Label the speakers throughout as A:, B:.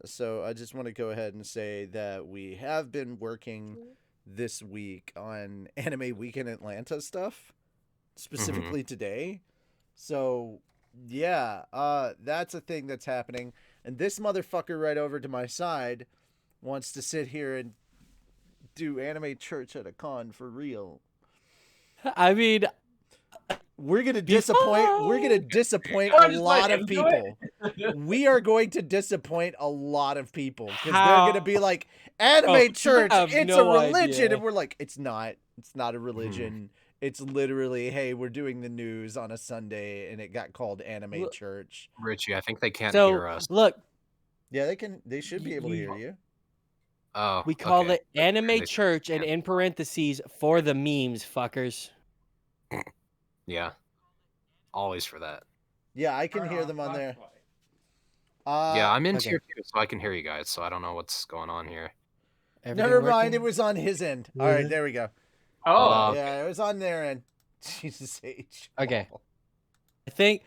A: So I just want to go ahead and say that we have been working this week on Anime Week in Atlanta stuff, specifically today. So yeah, that's a thing that's happening. And this motherfucker right over to my side wants to sit here and do anime church at a con for real.
B: I mean,
A: we're gonna disappoint. We're gonna disappoint a lot of people. We are going to disappoint a lot of people because they're gonna be like, "Anime church, it's a religion," and we're like, "It's not. It's not a religion. It's literally, hey, we're doing the news on a Sunday, and it got called Anime Church."
C: Richie, I think they can't hear us.
B: Look,
A: yeah, they can. They should be able to hear you.
C: Oh,
B: we call it Anime Church, and in parentheses for the memes, fuckers.
C: Yeah, always for that.
A: Yeah, I can hear them on there.
C: Yeah, I'm in tier 2, so I can hear you guys. So I don't know what's going on here.
A: Never mind, it was on his end. All right, there we go.
C: Oh,
A: yeah, it was on their end. Jesus H.
B: Okay. I think.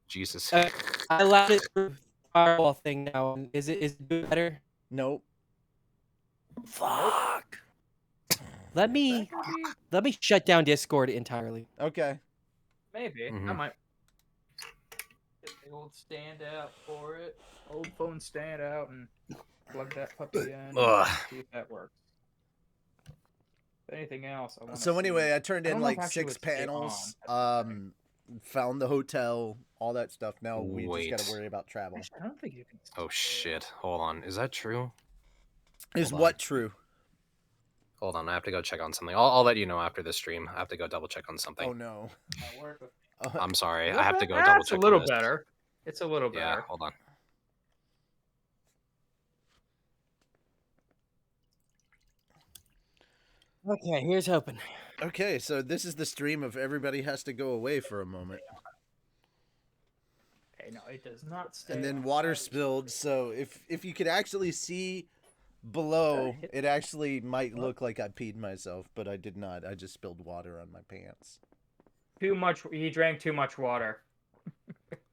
C: Jesus.
B: I allowed it through the firewall thing now. Is it better?
A: Nope.
B: Fuck. Let me shut down Discord entirely.
A: Okay.
D: Maybe. I might get the old stand out for it. Old phone stand out and plug that puppy in and see if that works. If anything else,
A: so anyway, I turned in like 6 panels. Found the hotel, all that stuff. Now we just gotta worry about travel.
D: I don't think you can.
C: Oh shit! Hold on, is that true?
A: Is what true?
C: Hold on, I have to go check on something. I'll let you know after the stream. I have to go double check on something.
A: Oh no.
C: I'm sorry. I have to go double check.
D: It's a little better. It's a little better.
C: Yeah, hold on.
B: Okay, here's hoping.
A: Okay, so this is the stream of everybody has to go away for a moment.
D: Okay, no, it does not stay.
A: And then water spilled, so if you could actually see below, it actually might look like I peed myself, but I did not. I just spilled water on my pants.
D: Too much. He drank too much water.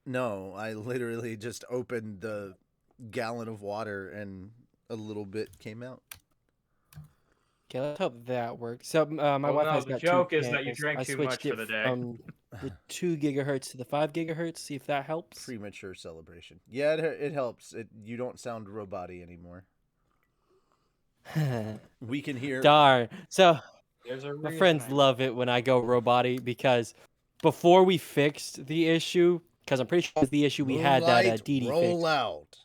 A: No, I literally just opened the gallon of water and a little bit came out.
B: Okay, let's hope that works. So my wife has got
D: the joke
B: two
D: is that you drank too much for the day.
B: From the 2 gigahertz to the 5 gigahertz. See if that helps.
A: Premature celebration. Yeah, it helps. You don't sound robot-y anymore. We can hear.
B: Darn. So my friends love it when I go robot-y because before we fixed the issue, because I'm pretty sure it was the issue we had that DD
A: roll
B: fixed.
A: out.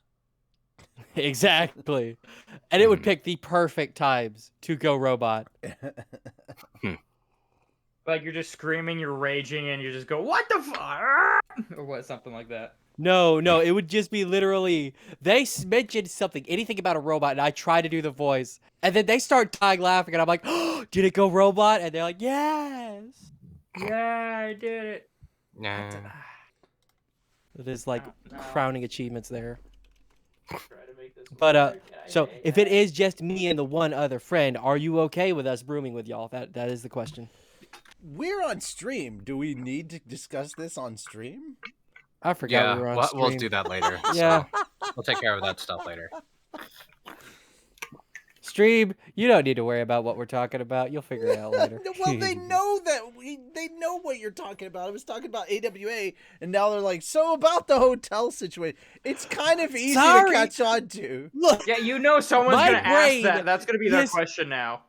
B: Exactly. And it would pick the perfect times to go robot.
D: Like you're just screaming, you're raging, and you just go, "What the fuck?" or what, something like that.
B: No, it would just be literally, they mentioned something, anything about a robot, and I try to do the voice, and then they start dying laughing, and I'm like, "Oh, did it go robot?" And they're like, "Yes."
D: Yeah, I did it.
C: Nah.
B: It is like crowning achievements there. But so if it is just me and the one other friend, are you okay with us brooming with y'all? That is the question.
A: We're on stream. Do we need to discuss this on stream?
B: I forgot we were on stream.
C: We'll do that later.
B: Yeah.
C: So we'll take care of that stuff later.
B: Stream, you don't need to worry about what we're talking about. You'll figure it out later.
A: Well, they know that they know what you're talking about. I was talking about AWA, and now they're like, so about the hotel situation. It's kind of easy to catch on to.
B: Look,
D: yeah, you know someone's gonna ask that. That's gonna be their question now.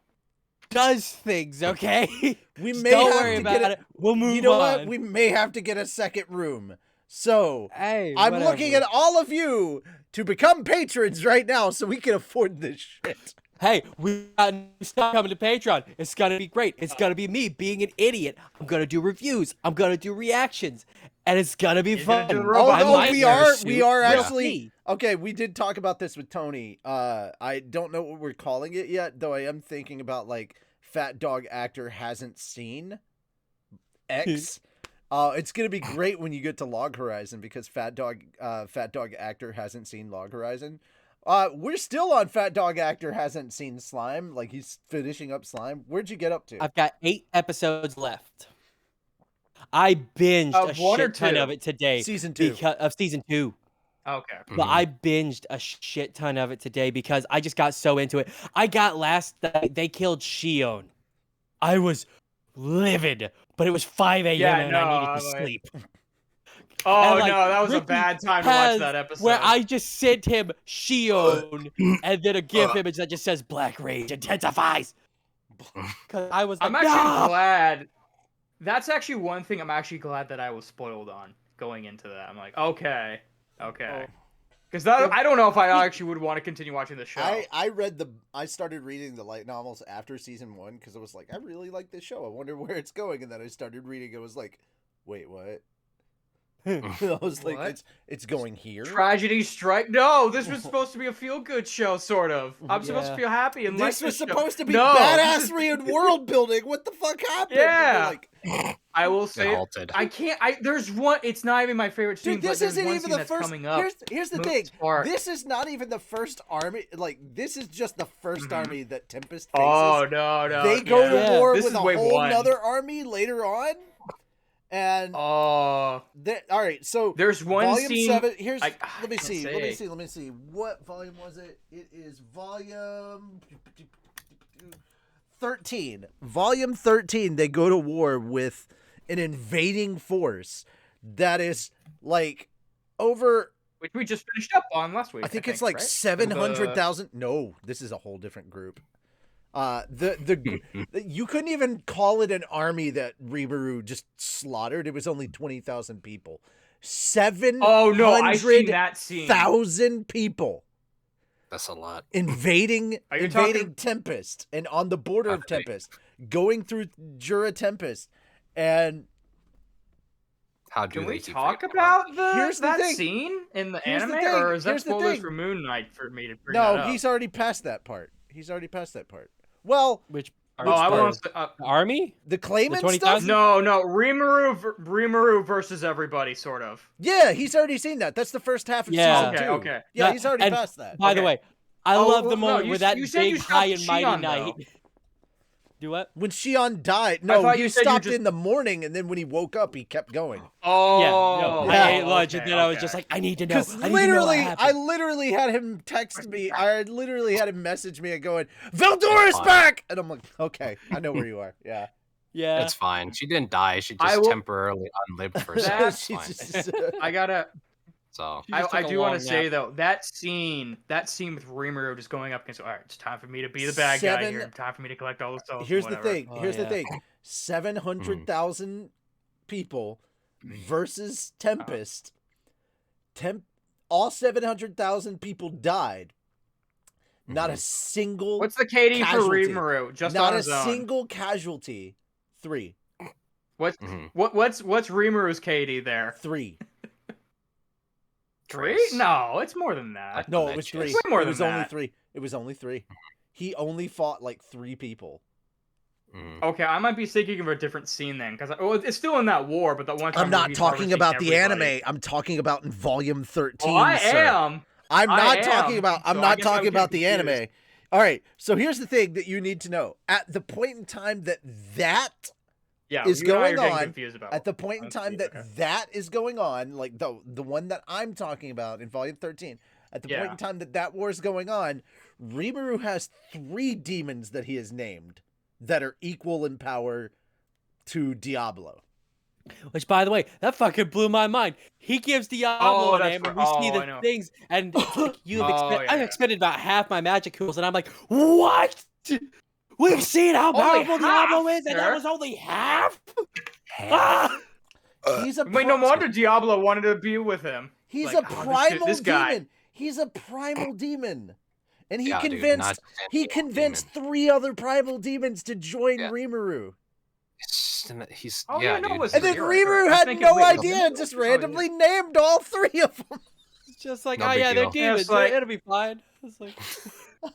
B: Does things, okay?
A: We may
B: don't
A: have
B: worry
A: to
B: about
A: get
B: it. We'll move on.
A: You know what? We may have to get a second room. So
B: hey,
A: I'm looking at all of you to become patrons right now, so we can afford this shit.
B: Hey, we got stop coming to Patreon. It's gonna be great. It's gonna be me being an idiot. I'm gonna do reviews. I'm gonna do reactions, and it's gonna be fun.
A: We are actually okay. We did talk about this with Tony. I don't know what we're calling it yet, though. I am thinking about like Fat Dog Actor Hasn't Seen X. It's gonna be great when you get to Log Horizon because Fat Dog Actor hasn't seen Log Horizon. We're still on Fat Dog Actor Hasn't Seen Slime. Like, he's finishing up Slime. Where'd you get up to?
B: I've got 8 episodes left. I binged a shit ton of it today.
A: Season 2.
B: Of season 2.
D: Okay.
B: But I binged a shit ton of it today because I just got so into it. I got last night, they killed Shion. I was livid, but it was 5 a.m.
D: Yeah,
B: and
D: no,
B: I needed to
D: I'm like-
B: sleep.
D: Oh
B: And, like,
D: no, that was a
B: Ricky
D: bad time to watch
B: has
D: that episode.
B: Where I just sent him Shion and then a GIF image that just says Black Rage intensifies. Because I was like,
D: I'm actually
B: "No!"
D: glad. That's actually one thing I'm actually glad that I was spoiled on going into that. I'm like, okay.
B: Oh.
D: Because I don't know if I actually would want to continue watching the show.
A: I started reading the light novels after season 1 because I was like, I really like this show. I wonder where it's going. And then I started reading. It was like, wait, what? I was like,
D: What?
A: it's going here.
D: Tragedy strike. No, this was supposed to be a feel-good show, sort of. I'm supposed to feel happy and like
A: This was
D: show.
A: supposed to be
D: No,
A: badassery and world building. What the fuck happened?
D: Yeah.
A: Like,
D: I will say,
C: halted.
D: I can't. There's one. It's not even my favorite scene.
A: dude, this
D: but there's
A: isn't
D: one
A: even
D: scene
A: the
D: that's
A: first.
D: coming up.
A: Here's the
D: Moves
A: thing.
D: Spark.
A: This is not even the first army. Like, this is just the 1st army that Tempest faces.
D: Oh no!
A: They go to
B: Yeah.
A: war
D: This
A: with
D: is
A: a
D: wave
A: whole
D: one.
A: other army later on. And
D: Oh,
A: all right, so
D: there's one
A: volume
D: scene.
A: 7. Here's
D: I
A: let me
D: can't
A: see.
D: say.
A: Let me see. What volume was it? It is volume 13. Volume 13. They go to war with an invading force that is like over.
D: Which we just finished up on last week.
A: I think it's like
D: right?
A: 700,000. No, this is a whole different group. You couldn't even call it an army that Rimuru just slaughtered. It was only 20,000 people.
D: Oh no! I seen that scene.
A: 700,000 people
C: That's a lot.
A: invading
D: Are you talking-
A: Tempest and on the border of Tempest, going through Jura Tempest, and
C: How do
D: Can
C: they
D: we
C: keep
D: talk
C: fighting?
D: about
A: Here's the
D: that
A: thing.
D: scene in the
A: Here's the
D: anime,
A: thing.
D: or is that
A: Here's the
D: spoilers
A: thing.
D: for Moon Knight for me to bring
A: no,
D: that up?
A: he's already past that part. Well,
B: Which
D: Oh, I
B: part?
D: want to.
B: Army?
A: the claimant
B: 20,000?
A: stuff.
D: No, Rimuru versus everybody, sort of.
A: Yeah, he's already seen that. That's the first half of
B: Yeah.
A: season 2.
D: Okay.
A: Yeah,
B: No,
A: he's already
B: and
A: past that.
B: By the
D: Okay.
B: way, I
D: Oh,
B: love
D: well,
B: the
D: no,
B: moment
D: you-
B: where that
D: you said you
B: big
D: stopped
B: high and mighty
D: Shion,
B: knight.
D: though.
B: Do what?
A: When Shion died, no,
D: thought
A: he
D: you said you
A: stopped
D: just-
A: in the morning, and then when he woke up, he kept going.
D: Oh,
B: Yeah, no,
A: Yeah.
B: I ate lunch and
D: okay,
B: then I was
D: okay.
B: just like, I need to know.
A: Because
B: I need to know what
A: literally,
B: happened.
A: I literally had him text me. I literally had him message me and going, "Veldora's back!" And I'm like, "Okay, I know where you are." Yeah.
B: Yeah.
C: It's fine. She didn't die. She
D: I
C: just
D: will-
C: temporarily unlived for a second.
D: That's
C: It's
A: She's
C: fine.
A: just-
D: I gotta.
C: So
B: She just
D: I
B: took a
D: do want
B: long
D: to say
B: nap.
D: though that scene with Rimuru just going up against. All right, it's time for me to be the bad guy here. Time for me to collect all the souls.
A: Here's the
D: whatever.
A: thing.
B: Oh,
A: Here's the
B: yeah.
A: thing. 700,000 people versus Tempest. All 700,000 people died. Not a single.
D: What's the KD
A: casualty.
D: for Rimuru? Just
A: not
D: on
A: a
D: his own.
A: single casualty. 3.
D: What's
C: Mhm.
D: what's Rimuru's KD there?
A: 3.
D: 3?
C: Trace.
D: No, it's more than that.
A: No,
C: That
A: it was
C: shit.
A: 3.
C: Way
D: more
A: it
D: than
A: was only
D: that.
A: 3. It was only 3. He only fought like 3 people.
C: Mhm.
D: Okay, I might be thinking of a different scene then, because it's still in that war, but the one time
A: I'm
D: where
A: not
D: he's
A: talking
D: harvesting
A: about the
D: everybody.
A: anime. I'm talking about in volume 13.
D: Oh, I
A: sir.
D: am.
A: I'm
D: I
A: not
D: am.
A: talking about. I'm
D: So I
A: not
D: guess I
A: talking
D: would get
A: about the
D: confused.
A: anime. All right. So here's the thing that you need to know. At the point in time that
D: Yeah,
A: is
D: you and I
A: going
D: are getting
A: on,
D: confused about
A: at the point in
D: Let's
A: time
D: see,
A: that
D: okay.
A: that is going on, like the one that I'm talking about in volume 13. At the point
D: Yeah.
A: in time that war is going on, Rimuru has 3 demons that he has named that are equal in power to Diablo.
B: Which, by the way, that fucking blew my mind. He gives Diablo
D: Oh,
B: a
D: that's
B: name, and
D: right.
B: we see
D: Oh, I
B: the
D: know.
B: things, and it's like
D: Oh,
B: I've
D: yeah.
B: expended about half my magic tools, and I'm like, what? We've seen how
D: Only
B: powerful
D: half,
B: Diablo is, and that
D: sir.
B: was only half? Ah!
A: He's a
D: Wait, no wonder Diablo wanted to be with him.
A: He's
D: Like,
A: a
D: oh,
A: primal
D: this guy.
A: demon. He's a primal demon. And he
C: Yeah, dude,
A: convinced
C: not just
A: he
C: any old
A: convinced
C: demon.
A: 3 other primal demons to join
C: Yeah.
A: Rimuru.
C: He's
D: Oh,
C: yeah,
D: yeah, no,
C: dude.
D: it was
A: And then
D: You're right,
A: Rimuru
D: right. I
A: had
D: think
A: no
D: it- wait,
A: idea
D: no,
A: and just
D: oh, yeah.
A: randomly named all 3 of them.
B: It's just like,
C: No
B: oh
C: big
B: yeah, they're
C: deal.
B: demons.
D: It's like-
B: It'll be fine. It's like,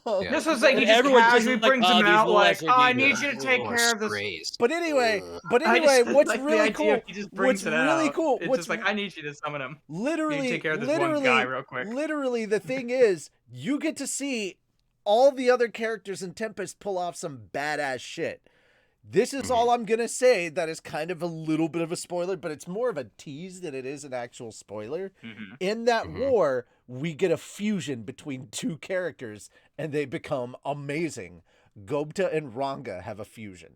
C: Yeah.
D: This was like he
B: And
D: just
B: everyone just
D: casually
B: is like,
D: brings
B: "Oh,
D: him
B: these
D: out like,
B: lesser
D: oh, I
B: demons."
D: need you to take
C: Or
D: care of this.
C: strays.
A: But anyway,
C: Ugh.
D: I just
A: what's
D: like the
A: really
D: idea
A: cool?
D: of he just brings
A: What's
D: it
A: really
D: out.
A: cool?
D: It's
A: What's
D: just like, I need you to summon him.
A: literally
D: take care of this one guy real quick.
A: Literally, the thing is, you get to see all the other characters in Tempest pull off some badass shit. This is all I'm gonna say. That is kind of a little bit of a spoiler, but it's more of a tease than it is an actual spoiler. In that war, we get a fusion between two characters, and they become amazing. Gobta and Ranga have a fusion.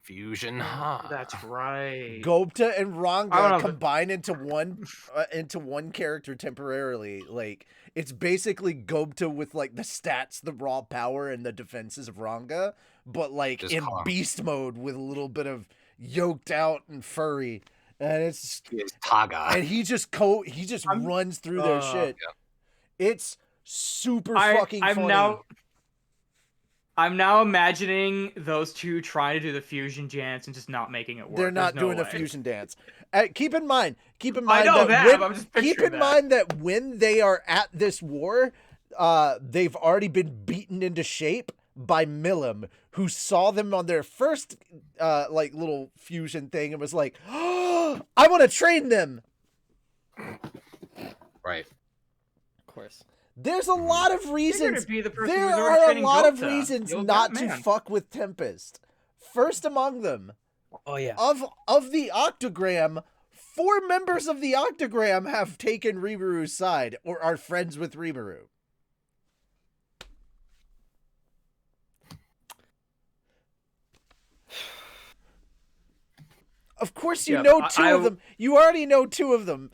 C: Fusion.
D: That's right.
A: Gobta and Ranga combine into one character temporarily. Like, it's basically Gobta with like the stats, the raw power, and the defenses of Ranga, but like just in beast mode with a little bit of yoked out and furry. And it's
C: Taga.
A: And he just runs through their shit. Yeah. It's super fucking funny.
D: I'm now imagining those two trying to do the fusion dance and just not making it work.
A: They're not doing a fusion dance. Keep in mind that when they are at this war, they've already been beaten into shape by Milim, who saw them on their first like little fusion thing and was like, "Oh, I want to train them."
C: Right.
B: Of course.
A: There's a lot of reasons. There are a lot of reasons not to fuck with Tempest. First among them, of the Octogram, 4 members of the Octogram have taken Rimuru's side or are friends with Rimuru. Of course, you know two of them. You already know 2 of them.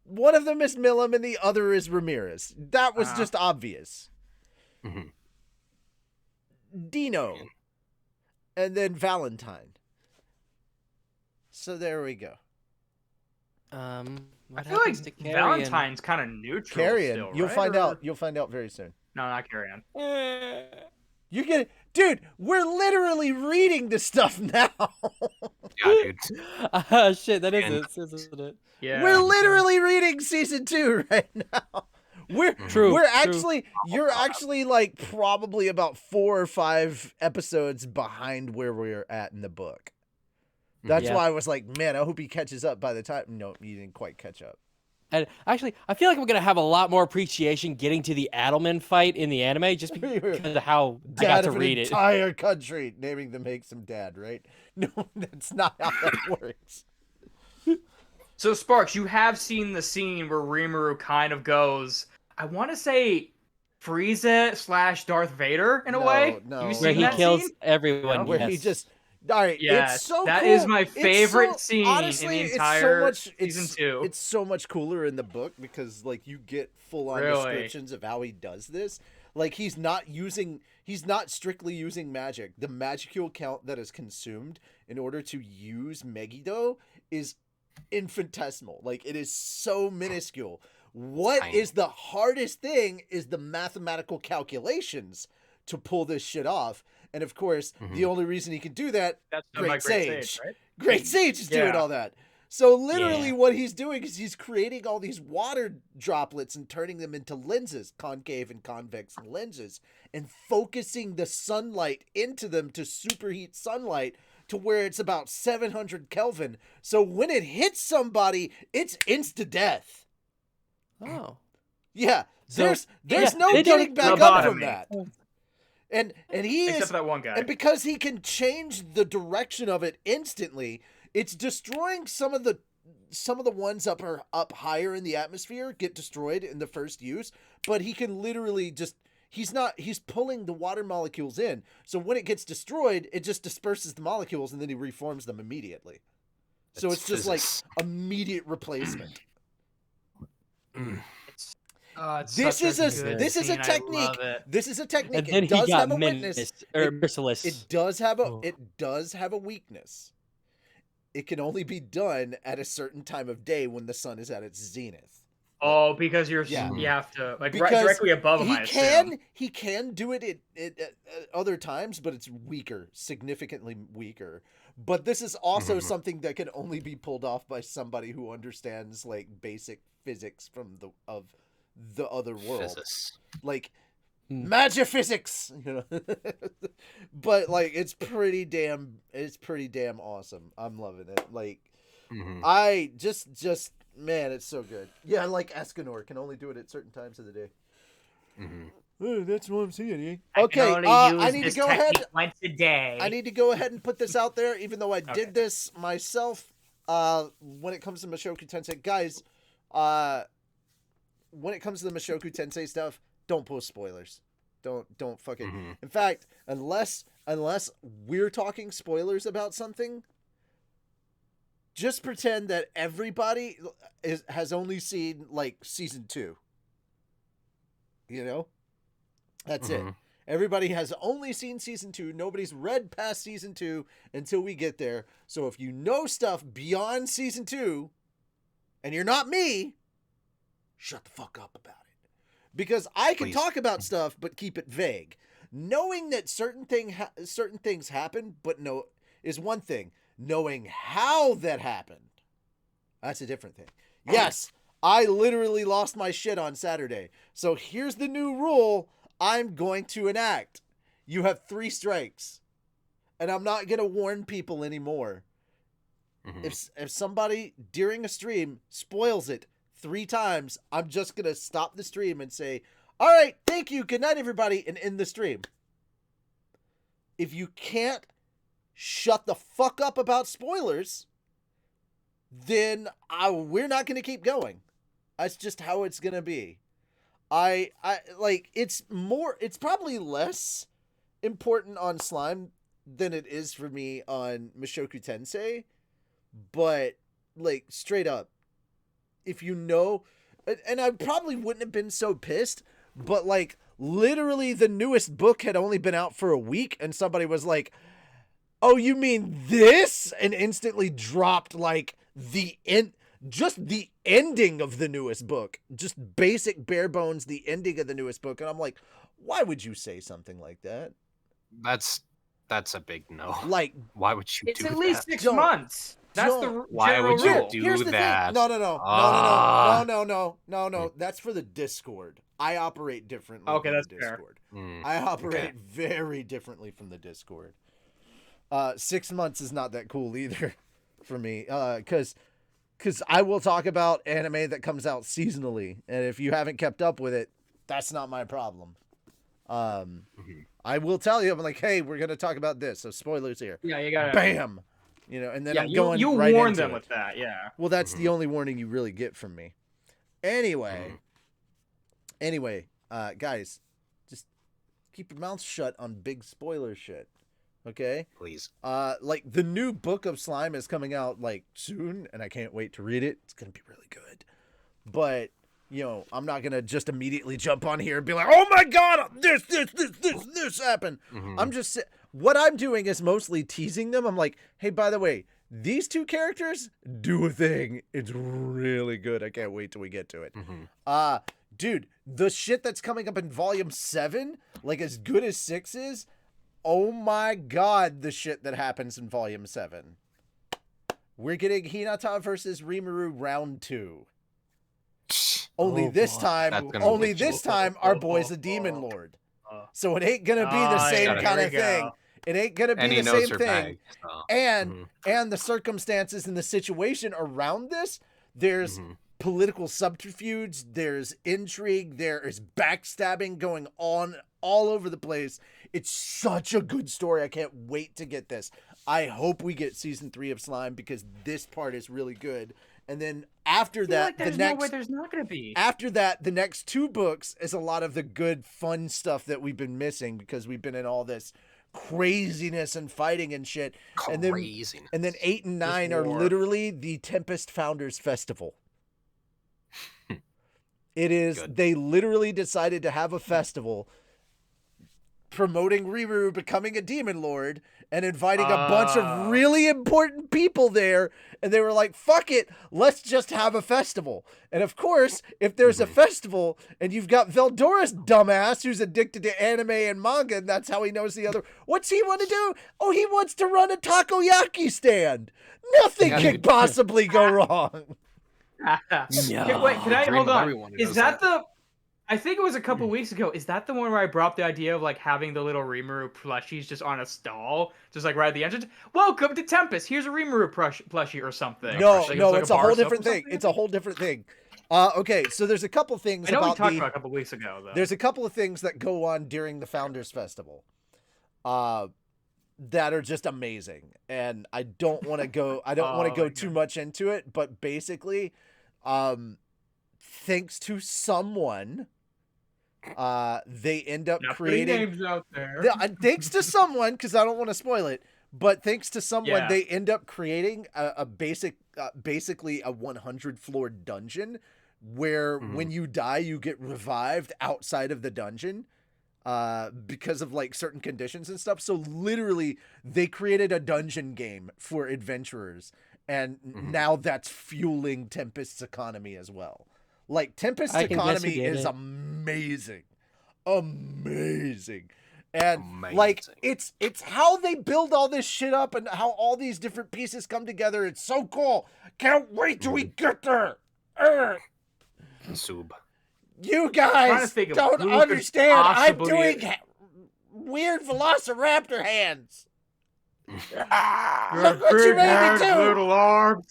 A: One of them is Milim and the other is Ramirez. That was just obvious. Dino. And then Valentine. So there we go.
D: I feel like Valentine's kind of neutral.
A: Carrion.
D: Still, right?
A: You'll find out very soon.
D: No, not Carrion.
A: You're gonna, dude. We're literally reading the stuff now.
C: Yeah, dude.
B: Shit, that is it, isn't it?
D: Yeah.
A: We're literally reading season 2 right now. You're actually like probably about 4 or 5 episodes behind where we're at in the book. That's why I was like, man, I hope he catches up by the time. No, you didn't quite catch up.
B: And actually, I feel like we're going to have a lot more appreciation getting to the Adelman fight in the anime just because of how I got to read it.
A: Entire country naming them Handsome Dad, right? No, that's not how that works.
D: So, Sparks, you have seen the scene where Rimuru kind of goes, I want to say Frieza / Darth Vader in a way?
A: No,
B: where he kills everyone.
A: Where he just... All right,
D: yes,
A: it's so
D: that
A: cool.
D: is my favorite scene
A: honestly,
D: in the entire
A: season
D: 2.
A: It's so much cooler in the book because like you get full-on descriptions of how he does this. Like he's not strictly using magic. The magical count that is consumed in order to use Megiddo is infinitesimal. Like it is so minuscule. What is the hardest thing is the mathematical calculations to pull this shit off. And of course, the only reason he can do that, Great Sage. Right? Great Sage is doing all that. So literally what he's doing is he's creating all these water droplets and turning them into lenses, concave and convex lenses, and focusing the sunlight into them to superheat sunlight to where it's about 700 Kelvin. So when it hits somebody, it's insta-death.
B: Oh.
A: Yeah. There's no getting back up from that. And he
D: except for that one guy.
A: And because he can change the direction of it instantly, it's destroying some of the ones up higher in the atmosphere get destroyed in the first use, but he can literally just he's pulling the water molecules in. So when it gets destroyed, it just disperses the molecules and then he reforms them immediately. So it's just like immediate replacement. This is a technique. This is a technique.
B: And then
A: it does
B: he got
A: have a weakness.
B: merciless.
A: It does have a weakness. It can only be done at a certain time of day when the sun is at its zenith.
D: Oh, because you have to directly above him.
A: He can do it at other times, but it's weaker, significantly weaker. But this is also something that can only be pulled off by somebody who understands like basic physics of the other world, like magiphysics, you know. But like it's pretty damn awesome. I'm loving it. Like I just man, it's so good. Yeah, like Escanor can only do it at certain times of the day. That's what I'm seeing.
E: I
A: Okay,
E: can only
A: I
E: use
A: need
E: this
A: to go ahead.
E: technique once a day.
A: I need to go ahead and put this out there, even though I
E: Okay.
A: did this myself. When it comes to Mushoku Tensei, guys, when it comes to the Mushoku Tensei stuff, don't post spoilers. Don't fucking.
C: Mm-hmm.
A: In fact, unless we're talking spoilers about something, just pretend that everybody has only seen like season 2. You know, that's it. Everybody has only seen season 2. Nobody's read past season 2 until we get there. So if you know stuff beyond season 2, and you're not me, shut the fuck up about it. Because I can talk about stuff, but keep it vague. Knowing that certain things happen, but no, is one thing. Knowing how that happened, that's a different thing. Yes, I literally lost my shit on Saturday. So here's the new rule I'm going to enact. You have 3 strikes. And I'm not going to warn people anymore. If somebody during a stream spoils it 3 times, I'm just going to stop the stream and say, all right, thank you, good night everybody, and end the stream. If you can't shut the fuck up about spoilers, then we're not going to keep going. That's just how it's going to be. I like, it's probably less important on Slime than it is for me on Mushoku Tensei, but like straight up, if you know, and I probably wouldn't have been so pissed, but like literally the newest book had only been out for a week and somebody was like, oh, you mean this? And instantly dropped like just the ending of the newest book, just basic bare bones, the ending of the newest book. And I'm like, why would you say something like that?
C: That's a big no.
A: Like,
C: why would you
E: It's
C: do
E: at
C: that?
E: least 6 months. That's the
C: Why
E: general
C: would you
E: rule.
C: do
A: Here's the
C: that?
A: thing. No. That's for the Discord. I operate differently.
D: Okay,
A: from
D: that's
A: the
D: fair.
A: Discord. I operate very differently from the Discord. 6 months is not that cool either for me. Because I will talk about anime that comes out seasonally, and if you haven't kept up with it, that's not my problem. I will tell you, I'm like, hey, we're gonna talk about this, so spoilers here.
D: Yeah, you gotta.
A: Bam. You know, and then I'm
D: you
A: going
D: you
A: right
D: warn
A: into
D: them
A: it.
D: with that, yeah.
A: Well, that's the only warning you really get from me. Anyway, guys, just keep your mouths shut on big spoiler shit, okay?
C: Please.
A: Like the new book of Slime is coming out like soon, and I can't wait to read it. It's gonna be really good. But you know, I'm not gonna just immediately jump on here and be like, oh my god, this happened. I'm just what I'm doing is mostly teasing them. I'm like, hey, by the way, these 2 characters do a thing. It's really good. I can't wait till we get to it. Dude, the shit that's coming up in volume 7, like as good as 6 is, oh my god, the shit that happens in volume 7. We're getting Hinata versus Rimuru round 2. Only this time, our boy's a demon lord. So it ain't gonna be the same kind of thing. It ain't gonna be the same thing. And the circumstances and the situation around this, there's political subterfuge, there's intrigue, there is backstabbing going on all over the place. It's such a good story. I can't wait to get this. I hope we get season 3 of Slime because this part is really good. And then after that,
E: there's no way there's not gonna be.
A: After that, the next 2 books is a lot of the good, fun stuff that we've been missing because we've been in all this craziness and fighting and shit. And then 8 and 9 are literally the Tempest Founders Festival. It is. Good. They literally decided to have a festival promoting Rimuru becoming a demon lord and inviting a bunch of really important people there, and they were like, fuck it, let's just have a festival. And of course, if there's a festival and you've got Veldora's dumbass who's addicted to anime and manga and that's how he knows the other, what's he want to do? Oh, he wants to run a takoyaki stand. Nothing can possibly go wrong.
D: No. Wait, can I hold on? Is that the I think it was a couple weeks ago. Is that the one where I brought up the idea of like having the little Rimuru plushies just on a stall, just like right at the entrance? Welcome to Tempest. Here's a Rimuru plushie or something.
A: No,
D: like,
A: no,
D: it's
A: a whole different thing. It's a whole different thing. Okay, so there's a couple things
D: I know we
A: about
D: talked about a couple weeks ago, though.
A: There's a couple of things that go on during the Founders Festival, that are just amazing, and I don't want to go. I don't want to go too much into it, but basically, thanks to someone, they end up creating
D: names out there.
A: Thanks to someone, because I don't want to spoil it. But thanks to someone, they end up creating basically a 100 floor dungeon where when you die, you get revived outside of the dungeon because of like certain conditions and stuff. So literally they created a dungeon game for adventurers, and now that's fueling Tempest's economy as well. Like Tempest's economy is amazing. And like it's how they build all this shit up and how all these different pieces come together. It's so cool. Can't wait till we get there.
C: Sub.
A: You guys don't understand. I'm doing weird velociraptor hands. Look what you made me do.
D: Little arms.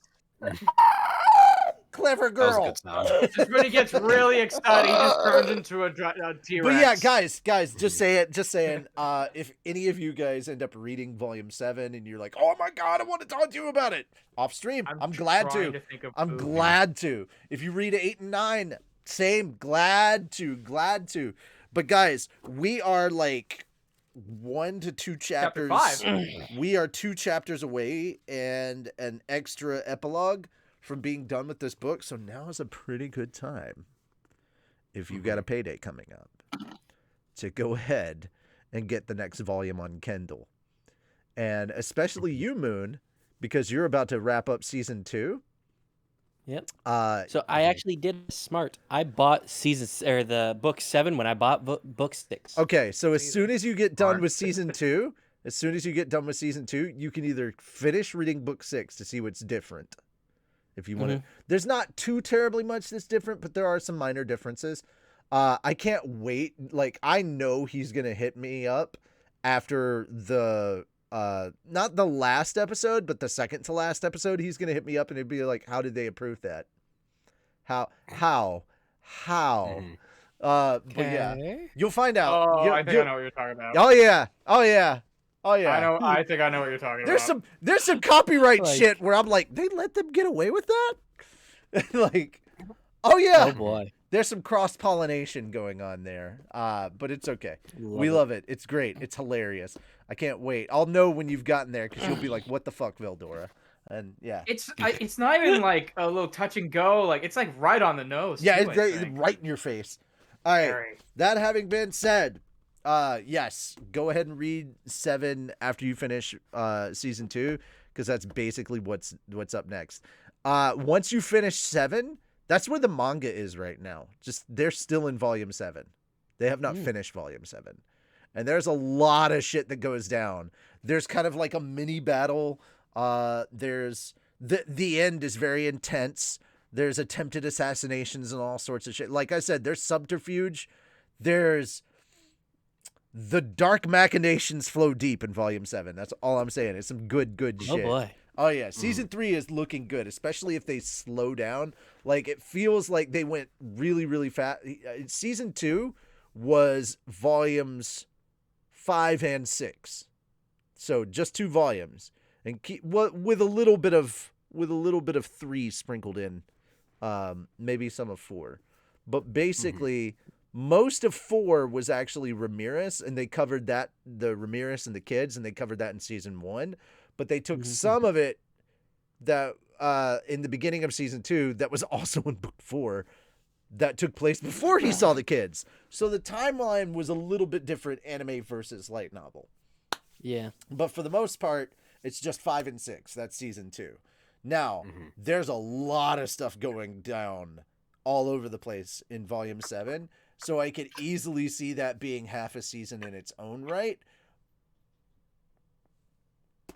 A: Clever girl.
D: Just when he gets really excited, he just turns into a T-Rex.
A: But yeah, guys, just saying. If any of you guys end up reading Volume 7 and you're like, oh my god, I want to talk to you about it off stream, I'm glad to. I'm glad to. If you read 8 and 9, same, glad to. But guys, we are like 1 to 2 chapters.
D: Chapter 5.
A: We are 2 chapters away and an extra epilogue from being done with this book, so now is a pretty good time, if you've got a payday coming up, to go ahead and get the next volume on Kindle. And especially you, Moon, because you're about to wrap up season 2.
B: Yep. So I actually did smart. I bought the book 7 when I bought book 6.
A: Okay, so as soon as you get done with season 2, you can either finish reading book 6 to see what's different. If you want to, there's not too terribly much that's different, but there are some minor differences. I can't wait. Like, I know he's going to hit me up after the, not the last episode, but the second to last episode. He's going to hit me up and it'd be like, how did they approve that? How? But yeah, you'll find out.
D: Oh, I think I know what you're talking about.
A: Oh yeah.
D: I think I know what you're talking about.
A: There's some copyright shit where I'm like, they let them get away with that? Like, oh yeah.
B: Oh boy.
A: There's some cross-pollination going on there. But it's okay. We love it. It's great. It's hilarious. I can't wait. I'll know when you've gotten there because you'll be like, what the fuck, Vildora? And yeah.
D: It's not even like a little touch and go. Like, it's like right on the nose.
A: Yeah, it's right in your face. All right. That having been said, yes, go ahead and read 7 after you finish season 2, because that's basically what's up next. Once you finish 7, that's where the manga is right now. Just they're still in volume 7. They have not finished volume 7. And there's a lot of shit that goes down. There's kind of like a mini battle. There's the end is very intense. There's attempted assassinations and all sorts of shit. Like I said, there's subterfuge. There's the dark machinations flow deep in volume 7. That's all I'm saying. It's some good shit.
B: Oh boy.
A: Oh yeah. Season 3 is looking good, especially if they slow down. Like, it feels like they went really, really fast. Season 2 was volumes 5 and 6. So just 2 volumes, and with a little bit of 3 sprinkled in. Maybe some of 4, but basically most of 4 was actually Ramirez, and they covered that, the Ramirez and the kids, and they covered that in season 1, but they took some of it that in the beginning of season 2 that was also in book 4 that took place before he saw the kids. So the timeline was a little bit different, anime versus light novel.
B: Yeah.
A: But for the most part, it's just 5 and 6. That's season 2. Now, there's a lot of stuff going down all over the place in volume 7. So I could easily see that being half a season in its own right.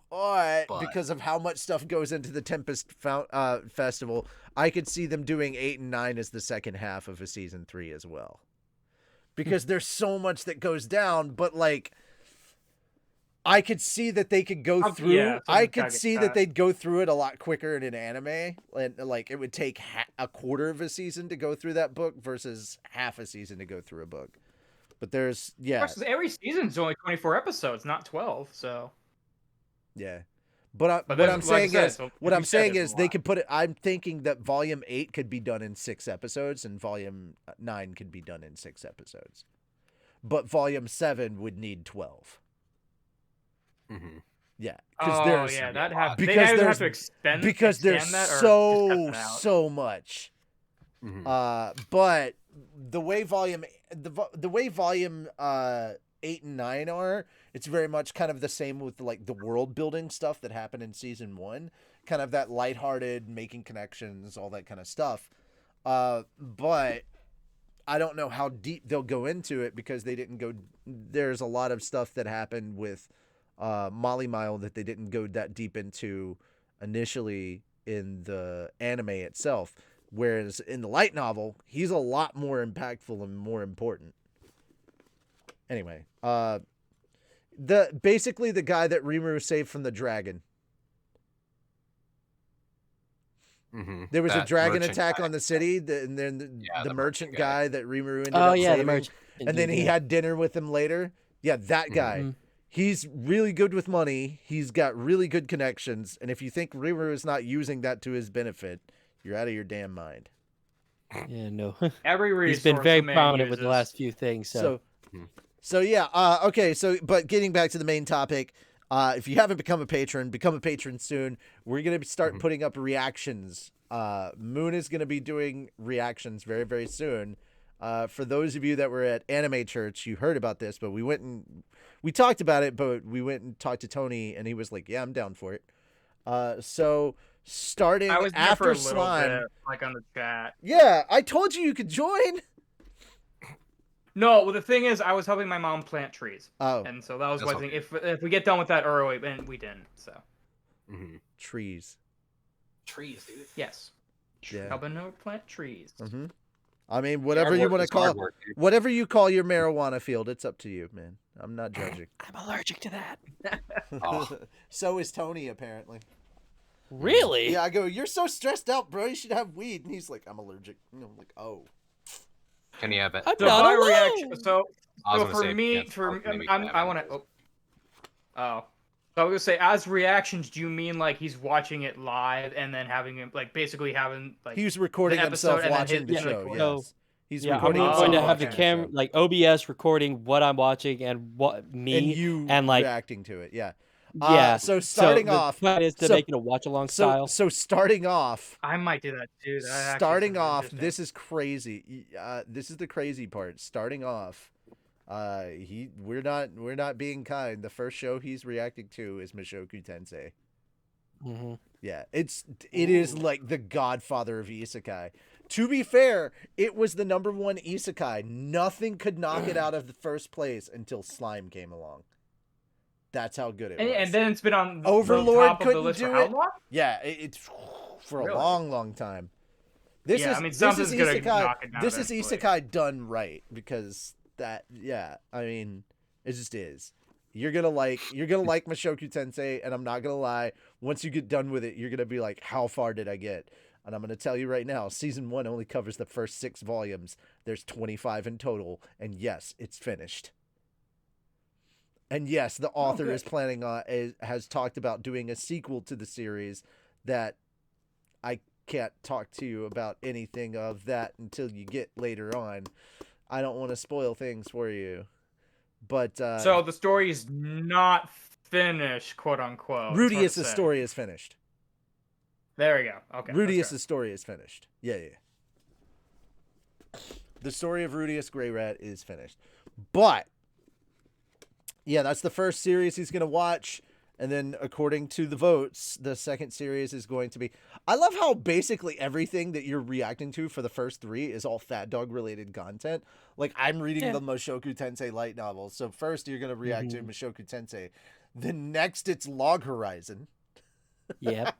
A: But because of how much stuff goes into the Tempest Festival, I could see them doing 8 and 9 as the second half of a season 3 as well. Because there's so much that goes down, but like, I could see that they could go through.
D: Yeah,
A: I could see that they'd go through it a lot quicker in an anime, and like it would take a quarter of a season to go through that book versus half a season to go through a book. But there's
D: every season's only 24 episodes, not 12. So
A: yeah. But what I'm saying is they could put it. I'm thinking that Volume 8 could be done in 6 episodes, and Volume 9 could be done in 6 episodes. But Volume 7 would need 12.
C: Mm-hmm.
A: Yeah,
D: because
A: there's so much.
C: Mm-hmm.
A: But the way volume 8 and 9 are, it's very much kind of the same with like the world building stuff that happened in season 1, kind of that lighthearted, making connections, all that kind of stuff. But I don't know how deep they'll go into it because they didn't go. There's a lot of stuff that happened with Molly Mile that they didn't go that deep into initially in the anime itself. Whereas in the light novel, he's a lot more impactful and more important. Anyway, basically the guy that Rimuru saved from the dragon.
C: Mm-hmm.
A: There was a dragon attack on the city, and then the merchant guy that Rimuru ended up saving.
B: The merchant.
A: And then he had dinner with him later. Yeah, that guy. Mm-hmm. He's really good with money. He's got really good connections. And if you think Rimuru is not using that to his benefit, you're out of your damn mind.
B: Yeah, no.
D: He's
B: been very prominent with the last few things.
A: So yeah. Okay. So, but getting back to the main topic, if you haven't become a patron, become a patron soon. We're gonna start putting up reactions. Moon is gonna be doing reactions very, very soon. For those of you that were at Anime Church, you heard about this, but we talked about it, but we went and talked to Tony, and he was like, "Yeah, I'm down for it." So starting
D: I was there
A: after
D: for a little
A: Slime,
D: bit, like on the chat.
A: Yeah, I told you could join.
D: No, well, the thing is, I was helping my mom plant trees.
A: Oh,
D: and so that was one thing. If we get done with that early, and we didn't, so.
A: Trees,
C: dude.
D: Yes.
A: Yeah.
D: Helping her plant trees.
A: Mm-hmm. I mean, whatever you want to call it, whatever you call your marijuana field, it's up to you, man. I'm not judging.
B: I'm allergic to that.
A: So is Tony, apparently.
B: Really?
A: Yeah, I go, you're so stressed out, bro. You should have weed. And he's like, I'm allergic. And I'm like, oh.
C: Can you have it?
D: So my reaction. So for me, I want to. Oh. So I was gonna say, as reactions, do you mean like he's watching it live and then having him like basically having like
A: he was recording himself watching the show? Yes. He's recording.
B: I'm going to have the camera, like OBS, recording what I'm watching and what me
A: and you
B: and like
A: reacting to it. Yeah.
B: Yeah.
A: So starting off,
B: the is to make it a watch along style.
A: So starting off,
D: I might do that too.
A: Starting off, this is crazy. This is the crazy part. Starting off, we're not being kind. The first show he's reacting to is Mushoku Tensei.
B: Mm-hmm.
A: Yeah, it is like the godfather of isekai. To be fair, it was the #1 isekai. Nothing could knock it out of the first place until Slime came along. That's how good it was.
D: And then it's been on
A: Overlord
D: top
A: couldn't
D: of the list
A: do
D: for how
A: it.
D: long?
A: Yeah, it's for
D: Really?
A: a long time. This is isekai. This is isekai done right because that. Yeah, I mean, it just is. You're gonna like Mushoku Tensei, and I'm not gonna lie. Once you get done with it, you're gonna be like, "How far did I get?" And I'm gonna tell you right now, season 1 only covers the first 6 volumes. There's 25 in total, and yes, it's finished. And yes, the author is planning on has talked about doing a sequel to the series that I can't talk to you about anything of that until you get later on. I don't want to spoil things for you. But
D: so the story is not finished, quote unquote.
A: Rudius' story is finished.
D: There we go. Okay.
A: Rudius' story is finished. Yeah. The story of Rudius Grey Rat is finished. But yeah, that's the first series he's going to watch. And then according to the votes, the second series is going to be... I love how basically everything that you're reacting to for the first 3 is all Fat Dog related content. Like, I'm reading the Mushoku Tensei light novel. So first you're going to react to Mushoku Tensei. Then next it's Log Horizon.
B: Yep.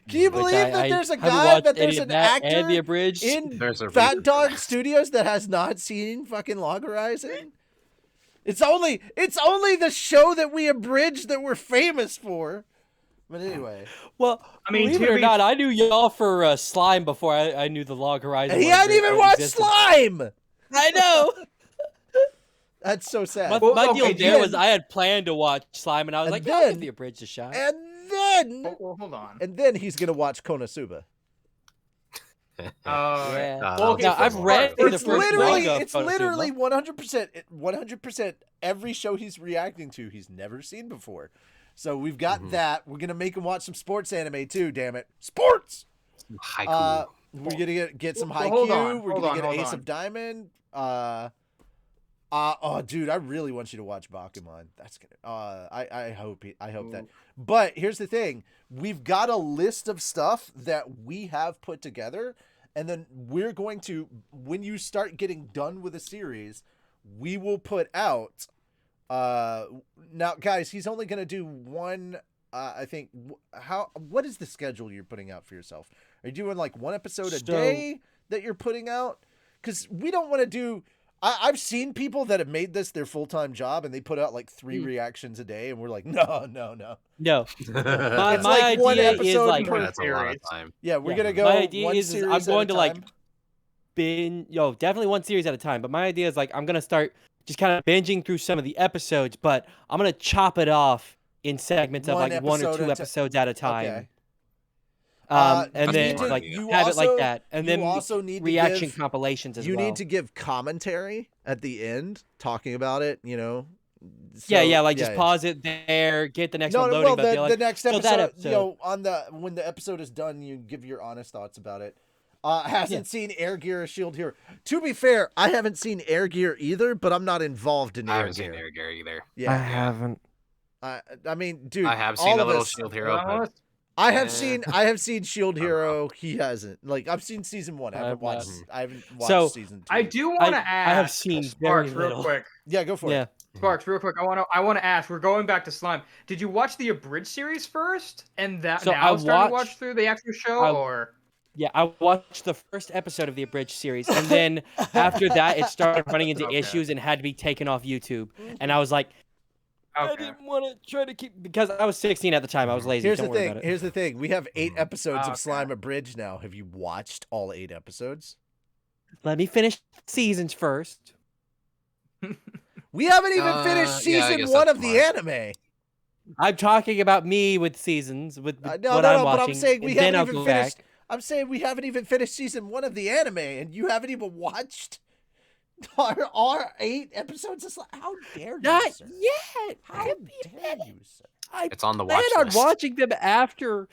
A: Can you believe that there's a guy, that there's an actor in Fat Dog Studios that has not seen fucking Log Horizon? It's only the show that we abridged that we're famous for. But anyway.
B: Well,
D: I mean,
B: believe it or not, I knew y'all for Slime before I knew the Log Horizon.
A: He hadn't even watched Slime!
B: I know!
A: That's so sad.
B: My deal there was I had planned to watch Slime, and I was like, I'll give the abridged a shot.
A: And then...
D: hold on.
A: And then he's going to watch Konosuba.
B: Yeah.
C: Well,
B: now, I've read the first manga of
A: It's
B: Konosuba.
A: literally 100% every show he's reacting to he's never seen before. So we've got that. We're going to make him watch some sports anime too, damn it. Sports!
C: Haiku.
A: We're going to get some
D: Well,
A: Haikyuu. We're going to get
D: hold
A: Ace
D: on.
A: of Diamond. Oh, dude, I really want you to watch Bakuman. That's gonna. I hope that. But here's the thing: we've got a list of stuff that we have put together, and then we're going to, when you start getting done with a series, we will put out. Now, guys, he's only gonna do one. I think. What is the schedule you're putting out for yourself? Are you doing like one episode a day that you're putting out? Because we don't want to do. I've seen people that have made this their full-time job and they put out like 3 reactions a day and we're like, no.
B: No.
A: It's
B: my
A: like one
B: idea
A: episode
B: is like
A: per
C: That's a lot of time.
A: Yeah, we're gonna go.
B: My idea
A: one
B: is
A: series
B: I'm going
A: at a
B: to like
A: time.
B: definitely one series at a time. But my idea is like I'm gonna start just kind of binging through some of the episodes, but I'm gonna chop it off in segments of like 1 or 2 episodes at a time.
A: Okay.
B: And then like have it like that, and then
A: also need
B: reaction
A: to give,
B: compilations as well.
A: You need to give commentary at the end, talking about it. You know.
B: Just pause it there, get the next one loading.
A: The next episode,
B: that episode.
A: you know, when the episode is done, you give your honest thoughts about it. Hasn't seen Air Gear or Shield Hero. To be fair, I haven't seen Air Gear either, but I'm not involved in
C: I
A: Air
C: haven't
A: Gear.
C: seen Air Gear either.
A: Yeah,
B: I haven't.
A: I mean, dude,
C: I have
A: all
C: seen a
A: of
C: little
A: us-
C: Shield Hero. But
A: I have seen Shield Hero. He hasn't. Like I've seen season 1. I haven't watched. I haven't watched season 2.
D: I do want to ask.
B: I have seen very
D: Sparks real
B: little.
D: quick.
A: Yeah, go for it.
D: Sparks, real quick. I want to ask. We're going back to Slime. Did you watch the abridged series first, and that
B: So
D: now
B: I
D: started to
B: watched-
D: watch through the actual show, or?
B: Yeah, I watched the first episode of the abridged series, and then after that, it started running into issues and had to be taken off YouTube. And I was like, I didn't want to try to keep because I was 16 at the time. I was lazy.
A: Here's
B: Don't
A: the
B: worry
A: thing.
B: about it.
A: Here's the thing. We have 8 episodes
D: Okay.
A: of Slime Abridged now. Have you watched all 8 episodes?
B: Let me finish seasons first.
A: We haven't even finished
C: yeah, I
A: season
C: guess
A: 1
C: that's
A: of the anime.
B: I'm talking about me with seasons with
A: No,
B: what
A: no,
B: I'm
A: but
B: watching.
A: I'm saying we
B: and then
A: haven't
B: I'll
A: even
B: go
A: finished.
B: back.
A: I'm saying we haven't even finished season 1 of the anime, and you haven't even watched our 8 episodes of Slime. How dare you,
B: Not
A: sir?
B: yet.
A: How dare you, sir?
C: it's on the
B: Plan
C: watch
B: on
C: list.
B: watching them after.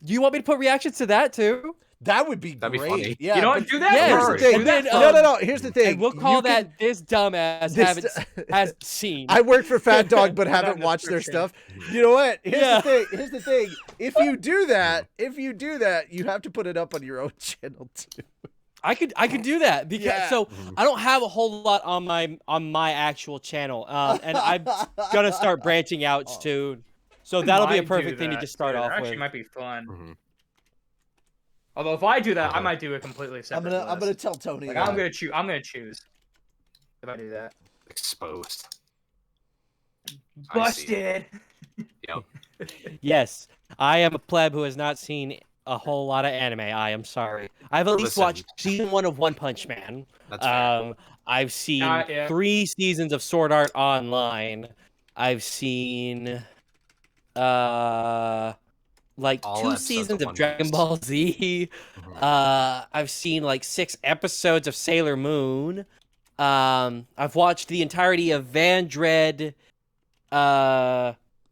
B: Do you want me to put reactions to that too?
A: That would be
C: That'd be
A: great.
C: funny.
A: Yeah,
D: You know
A: but
D: what? Do that
B: Yeah,
A: here's the
D: first.
A: thing.
B: and then,
A: No. Here's the thing.
B: And we'll call
A: You can-
B: that this dumbass hasn't seen.
A: I work for Fat Dog, but
D: Without
A: haven't watched their
D: description.
A: stuff. You know what?
B: Yeah.
A: Here's the thing. If you do that, you have to put it up on your own channel too.
B: I could do that because
A: Yeah.
B: so I don't have a whole lot on my actual channel, and I'm gonna start branching out soon. So that'll be a
D: Might do
B: perfect thing to
D: that,
B: just start
D: too.
B: off
D: That actually
B: with.
D: might be fun.
C: Mhm.
D: Although if I do that, I might do a completely
A: I'm
D: separate.
A: gonna
D: list.
A: tell Tony.
D: Like,
A: that.
D: I'm gonna choose. If I do that.
C: Exposed. I see.
D: Busted.
C: Yep.
B: Yes, I am a pleb who has not seen a whole lot of anime. I am sorry. I've at least
C: Listen.
B: watched season 1 of One Punch Man.
C: That's fair.
B: I've seen
D: Yeah.
B: 3 seasons of Sword Art Online. I've seen like
C: All
B: 2
C: episodes
B: seasons
C: of
B: of
C: One
B: Dragon
C: Piece.
B: Ball Z.
C: Mhm.
B: I've seen like 6 episodes of Sailor Moon. I've watched the entirety of Van Dread,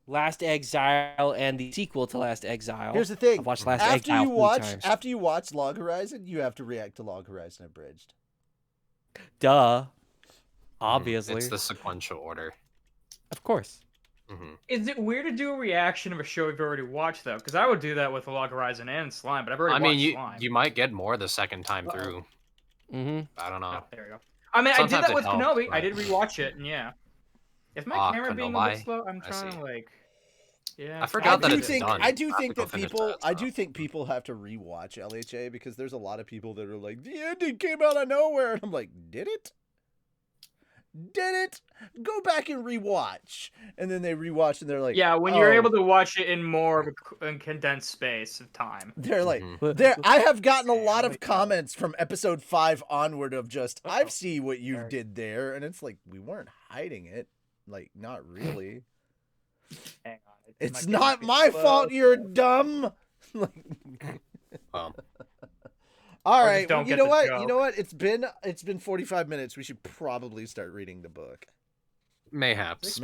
B: Last Exile, and the sequel to Last Exile.
A: Here's the thing.
B: I've watched Last
A: After
B: Exile
A: you
B: 3
A: watch,
B: times.
A: after you watch Log Horizon, you have to react to Log Horizon Abridged.
B: Duh. Obviously.
C: It's the sequential order.
B: Of course.
C: Hmm
D: Is it weird to do a reaction of a show you've already watched though? Because I would do that with Log Horizon and Slime, but I've already
C: I mean,
D: watched Slime.
C: you might get more the second time
A: Uh-oh.
C: through.
B: Mm-hmm.
C: I don't know.
D: Oh, there we go. I mean,
C: Sometimes
D: I did that
C: it
D: with
C: helps,
D: Kenobi. I
C: but-
D: did rewatch it, and yeah. If my camera being a
C: Kenobi?
D: bit slow, I'm
C: I
D: trying
C: see.
D: to like. Yeah.
C: I forgot that
A: do
C: it's
A: think
C: done.
A: I do
C: I
A: think
C: have to go
A: that
C: finish
A: people
C: that
A: I
C: stuff.
A: do think people have to rewatch LHA because there's a lot of people that are like the ending came out of nowhere and I'm like, did it? Did it? Go back and rewatch. And then they rewatch and they're like,
D: yeah, when you're able to watch it in more of a condensed space of time.
A: They're like, I have gotten a lot of comments from episode 5 onward of just, I've seen what you did there. And it's like, we weren't hiding it. Like, not really.
D: Hang on.
A: It's not my fault you're dumb.
C: Well.
A: All right. Well, you know what? Joke. You know what? It's been 45 minutes. We should probably start reading the book.
C: Mayhaps.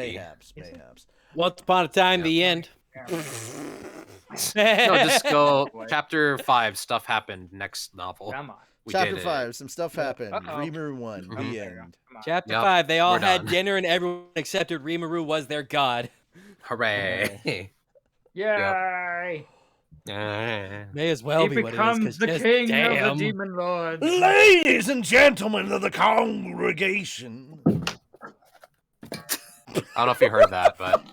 B: Once upon a time, the end.
C: No, just go chapter 5. Stuff happened. Next novel.
D: Come on.
A: Chapter 5. Some stuff happened. Rimuru 1. The end.
B: Chapter 5. They all had dinner and everyone accepted Rimuru was their god.
C: Hooray!
D: Yay!
B: May as well be what it is.
D: He becomes the king of the demon lords.
A: Ladies and gentlemen of the congregation.
C: I don't know if you heard that, but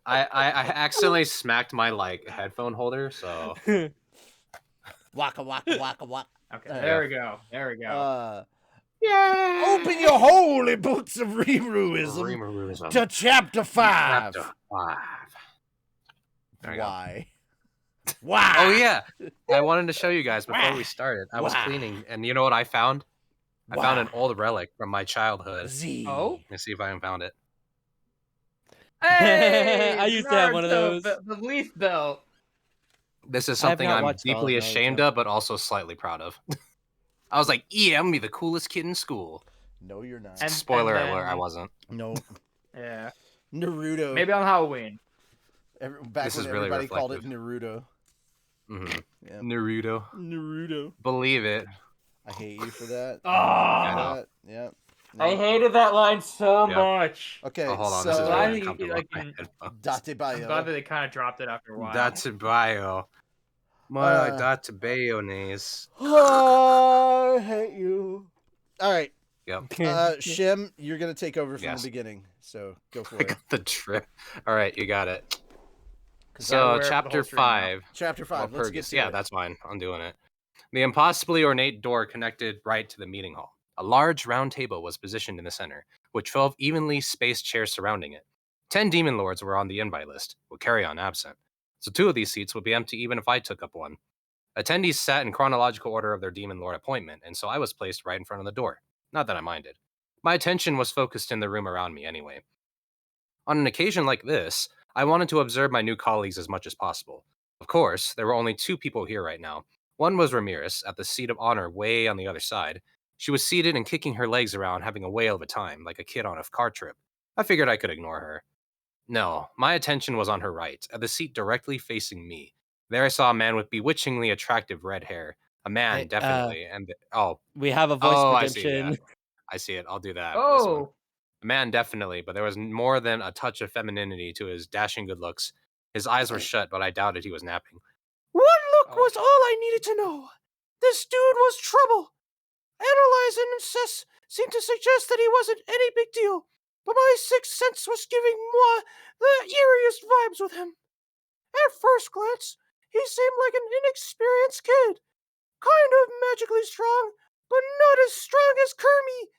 C: I accidentally smacked my headphone holder, so
A: waka waka waka waka.
D: Okay, there we go.
A: Yeah. Open your holy books of Rimuruism to chapter 5.
C: Chapter 5.
A: Why?
C: Wow. Oh yeah. I wanted to show you guys before we started. I was cleaning and you know what I found? I found an old relic from my childhood.
D: Oh?
C: Let me see if I can found it.
D: Hey!
B: I used to have one of those.
D: The leaf belt.
C: This is something I'm deeply ashamed of, but also slightly proud of. I was like, yeah, I'm gonna be the coolest kid in school.
A: No, you're not.
C: Spoiler alert, I wasn't.
A: No.
D: Yeah.
A: Naruto.
D: Maybe on Halloween.
A: Back when everybody called it Naruto.
C: Mm-hmm.
A: Yeah.
C: Naruto. Believe it.
A: I hate you for that.
D: Oh,
A: yeah.
D: I hated that line so much.
A: Okay,
C: hold on.
A: So
C: this is really
A: Datebayo.
D: I'm glad that they kind of dropped it after a while.
C: Datebayo. My Datebayo nays.
A: I hate you. All right.
C: Yep.
A: Shim, you're gonna take over from the beginning. So go for it.
C: I got the trip. All right, you got it. So chapter 5.
A: Chapter 5. Let's get to it.
C: Yeah, that's fine. I'm doing it. The impossibly ornate door connected right to the meeting hall. A large round table was positioned in the center, with 12 evenly spaced chairs surrounding it. 10 demon lords were on the invite list, with Carrion absent. So 2 of these seats would be empty even if I took up one. Attendees sat in chronological order of their demon lord appointment, and so I was placed right in front of the door. Not that I minded. My attention was focused in the room around me anyway. On an occasion like this, I wanted to observe my new colleagues as much as possible. Of course, there were only 2 people here right now. One was Ramirez, at the seat of honor way on the other side. She was seated and kicking her legs around, having a whale of a time, like a kid on a car trip. I figured I could ignore her. No, my attention was on her right, at the seat directly facing me. There I saw a man with bewitchingly attractive red hair. A man, definitely.
B: We have a voice redemption.
C: I see it. I'll do that.
D: Oh.
C: A man, definitely, but there was more than a touch of femininity to his dashing good looks. His eyes were shut, but I doubted he was napping. One look was all I needed to know. This dude was trouble. Analyze and assess seemed to suggest that he wasn't any big deal, but my sixth sense was giving moi the eeriest vibes with him. At first glance, he seemed like an inexperienced kid. Kind of magically strong, but not as strong as Kirby.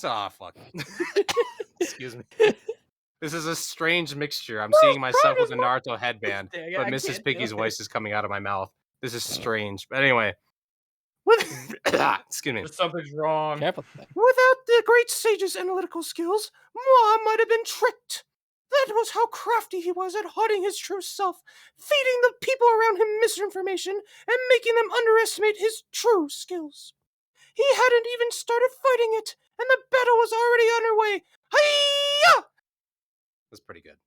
C: Ah, fuck. Excuse me. This is a strange mixture. I'm seeing myself with a Naruto headband, but Mrs. Piggy's voice is coming out of my mouth. This is strange. But anyway. Excuse me.
D: Something's wrong.
B: Careful.
C: Without the great sage's analytical skills, moi might have been tricked. That was how crafty he was at hiding his true self, feeding the people around him misinformation, and making them underestimate his true skills. He hadn't even started fighting it, and the battle was already underway. Hi-ya! That's pretty good.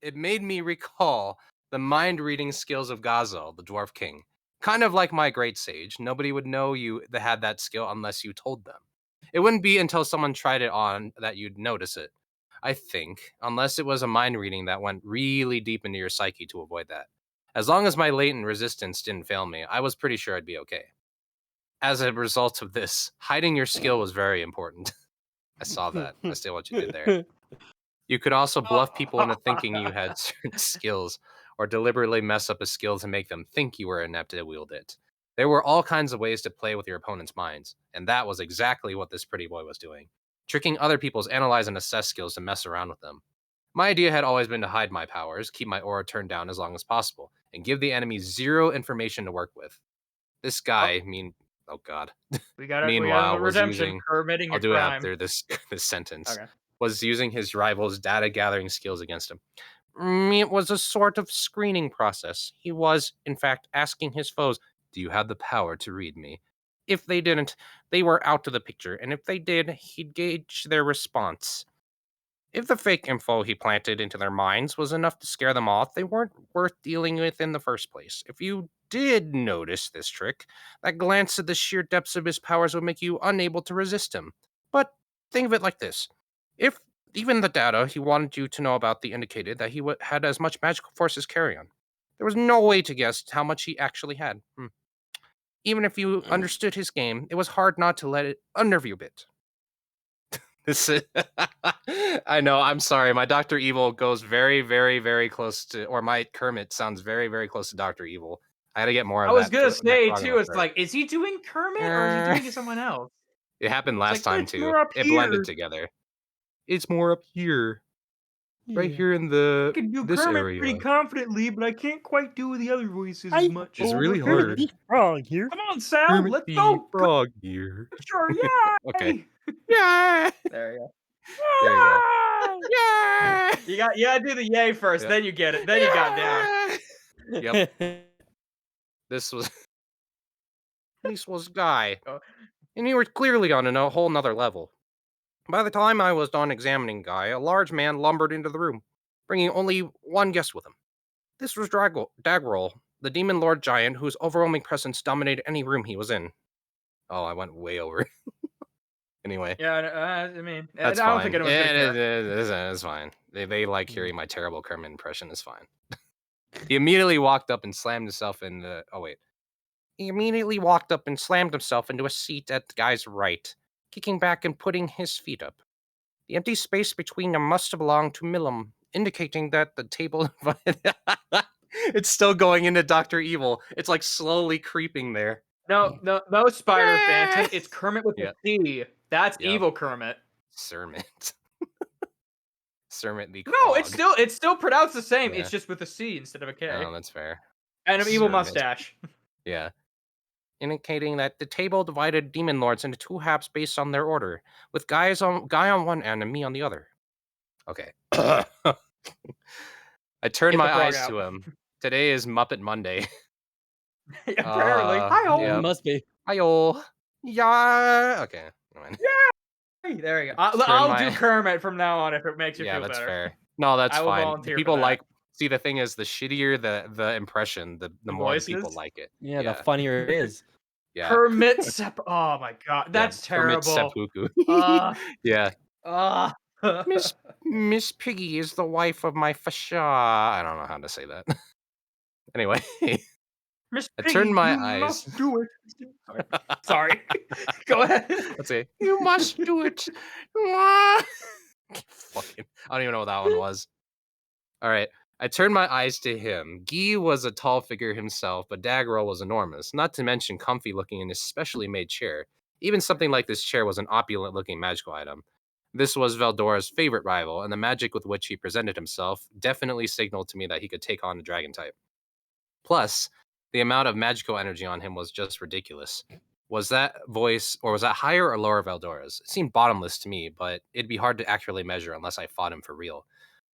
C: It made me recall the mind-reading skills of Gazel, the Dwarf King. Kind of like my great sage, nobody would know you that had that skill unless you told them. It wouldn't be until someone tried it on that you'd notice it. I think, unless it was a mind reading that went really deep into your psyche to avoid that. As long as my latent resistance didn't fail me, I was pretty sure I'd be okay. As a result of this, hiding your skill was very important. I saw that. I see what you did there. You could also bluff people into thinking you had certain skills, or deliberately mess up a skill to make them think you were inept to wield it.
F: There were all kinds of ways to play with your opponent's minds, and that was exactly what this pretty boy was doing, tricking other people's analyze and assess skills to mess around with them. My idea had always been to hide my powers, keep my aura turned down as long as possible, and give the enemy zero information to work with. This guy, oh god.
D: We got
F: Meanwhile,
D: a
F: was
D: redemption
F: using.
D: permitting
F: I'll
D: a
F: do it
D: crime.
F: after this sentence.
D: Okay.
F: Was using his rival's data gathering skills against him. It was a sort of screening process. He was, in fact, asking his foes, "Do you have the power to read me?" If they didn't, they were out of the picture, and if they did, he'd gauge their response. If the fake info he planted into their minds was enough to scare them off, they weren't worth dealing with in the first place. If you did notice this trick, that glance at the sheer depths of his powers would make you unable to resist him. But think of it like this. If even the data he wanted you to know about indicated that he had as much magical force as Carrion, there was no way to guess how much he actually had. Even if you understood his game, it was hard not to let it unnerve you a bit. This is, I know, I'm sorry. My Dr. Evil goes very, very, very close to, or my Kermit sounds very, very close to Dr. Evil. I had to get more of that.
D: I was going to say, too, it's like, is he doing Kermit or is he doing someone else?
F: It happened last time, too. It blended together. It's more up here. Yeah. Right here in
D: I can do Kermit area. Pretty confidently, but I can't quite do the other voices as much.
F: It's really hard.
B: Frog here.
D: Come on, Sal, let's go.
F: Frog here.
D: Sure, yeah.
F: Okay. Yeah.
D: There you go.
F: There you go. Yeah.
D: You gotta do the yay first, then you get it. Then you got down.
F: Yep. This was Guy. And you were clearly on a whole nother level. By the time I was done examining Guy, a large man lumbered into the room, bringing only one guest with him. This was Dagrol, the demon lord giant whose overwhelming presence dominated any room he was in. Oh, I went way over. Anyway.
D: Yeah, I mean,
F: that's
D: I
F: fine.
D: don't think anyone's
F: it's fine. They like hearing my terrible Kermit impression. It's fine. He immediately walked up and slammed himself in the... Oh, wait. He immediately walked up and slammed himself into a seat at the guy's right, kicking back and putting his feet up. The empty space between them must have belonged to Milam, indicating that the table... It's still going into Dr. Evil. It's like slowly creeping there.
D: No, Spider Phantom. It's Kermit with a C. That's evil Kermit.
F: Sermit. Sermit the
D: No, it's still pronounced the same. Yeah. It's just with a C instead of a K.
F: Oh, that's fair.
D: And an evil mustache.
F: Yeah. Indicating that the table divided demon lords into two halves based on their order, with Guy on one end and me on the other. Okay. I turned my eyes to him. Today is Muppet Monday.
D: Apparently. Hi-oh.
B: Yeah, must be.
F: Hi-oh. Yeah. Okay.
D: Yeah. There you go. I'll do Kermit from now on if it makes you feel better.
F: Yeah, that's fair. No, that's fine. People like... See, the thing is, the shittier the impression, the more people like it.
B: Yeah, the funnier it is.
F: Yeah.
D: Kermit oh my god, that's terrible.
F: Kermit Seppuku. Yeah. Miss Piggy is the wife of my fasha. I don't know how to say that. Anyway.
D: Miss
F: I turned my eyes.
D: Must do it. Sorry. Go ahead.
F: Let's see. You must do it. Fucking, I don't even know what that one was. All right. I turned my eyes to him. Guy was a tall figure himself, but Dagrel was enormous, not to mention comfy looking in his specially made chair. Even something like this chair was an opulent looking magical item. This was Veldora's favorite rival, and the magic with which he presented himself definitely signaled to me that he could take on a dragon type. Plus, the amount of magical energy on him was just ridiculous. Was that voice, or was that higher or lower Veldora's? It seemed bottomless to me, but it'd be hard to accurately measure unless I fought him for real.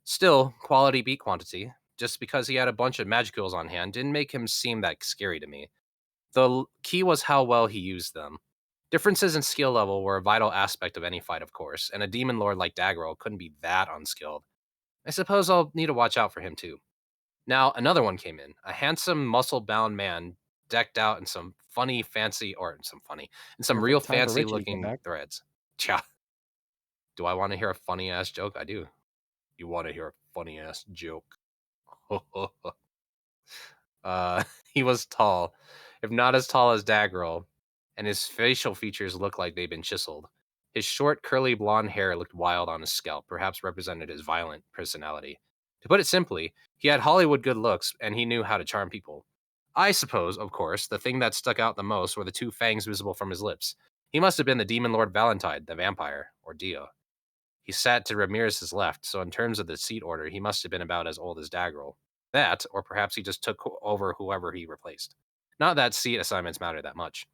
F: Still, quality beat quantity. Just because he had a bunch of magicals on hand didn't make him seem that scary to me. The key was how well he used them. Differences in skill level were a vital aspect of any fight, of course, and a demon lord like Dagrel couldn't be that unskilled. I suppose I'll need to watch out for him too. Now, another one came in. A handsome, muscle-bound man decked out in some real fancy-looking threads. Cha. Do I want to hear a funny-ass joke? I do. You want to hear a funny-ass joke? He was tall, if not as tall as Dagrel, and his facial features looked like they'd been chiseled. His short, curly blonde hair looked wild on his scalp, perhaps represented his violent personality. To put it simply, he had Hollywood good looks, and he knew how to charm people. I suppose, of course, the thing that stuck out the most were the 2 fangs visible from his lips. He must have been the Demon Lord Valentine, the vampire, or Dio. He sat to Ramirez's left, so in terms of the seat order, he must have been about as old as Daggerel. That, or perhaps he just took over whoever he replaced. Not that seat assignments mattered that much.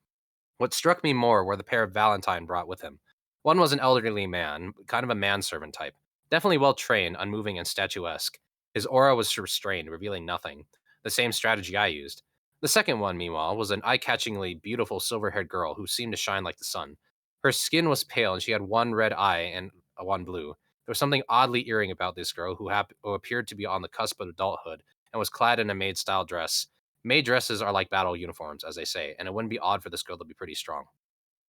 F: What struck me more were the pair of Valentine brought with him. One was an elderly man, kind of a manservant type. Definitely well-trained, unmoving, and statuesque. His aura was restrained, revealing nothing. The same strategy I used. The second one, meanwhile, was an eye-catchingly beautiful silver-haired girl who seemed to shine like the sun. Her skin was pale, and she had one red eye and one blue. There was something oddly eerie about this girl who appeared to be on the cusp of adulthood and was clad in a maid-style dress. Maid dresses are like battle uniforms, as they say, and it wouldn't be odd for this girl to be pretty strong.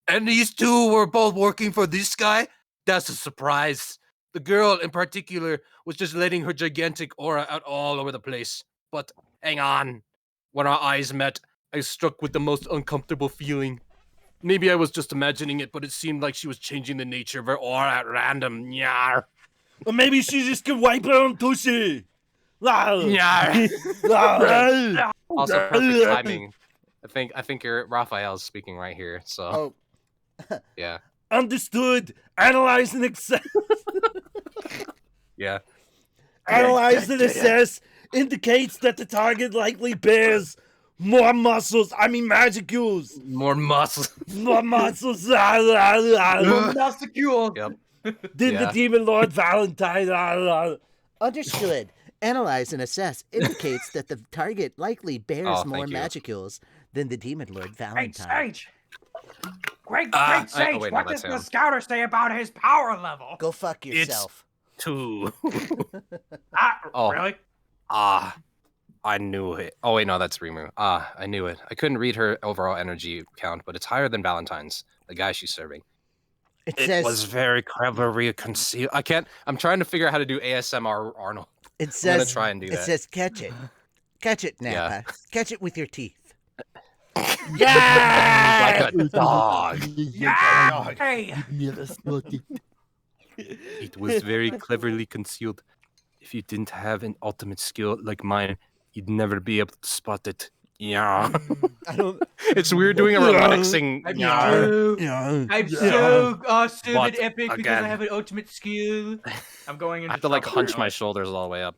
G: And these 2 were both working for this guy? That's a surprise. The girl, in particular, was just letting her gigantic aura out all over the place. But hang on. When our eyes met, I was struck with the most uncomfortable feeling. Maybe I was just imagining it, but it seemed like she was changing the nature of her aura at random. Yar.
H: Or maybe she just can wipe her own pussy.
G: Yar.
F: Also, perfect timing. I think you're Raphael's speaking right here, so yeah.
H: Understood. Analyze and assess.
F: Yeah.
H: Analyze and assess indicates that the target likely bears more muscles. I mean magicals.
F: More muscles.
H: More muscles.
E: More musicule.
F: Yep.
H: Than the Demon Lord Valentine.
A: Understood. Analyze and assess indicates that the target likely bears more magicals than the Demon Lord Valentine.
E: Hey, Sage! Great Sage! What does the scouter say about his power level?
A: Go fuck yourself.
G: It's 2.
E: Really?
F: I knew it. Oh wait, no, that's Rimu. I knew it. I couldn't read her overall energy count, but it's higher than Valentine's, the guy she's serving.
G: It was very cleverly concealed. I'm trying to figure out how to do ASMR Arnold.
A: It says,
F: I'm gonna try and do that.
A: It says, catch it. Catch it, Nappa. Yeah. Catch it with your teeth.
G: Yeah! Like a dog.
E: Yeah! Hey!
G: It was very cleverly concealed. If you didn't have an ultimate skill like mine, you'd never be able to spot it. Yeah.
A: I don't.
F: It's weird doing a relaxing.
E: I'm so awesome and epic because I have an ultimate skill. I'm going into.
F: I have to like hunch my shoulders all the way up.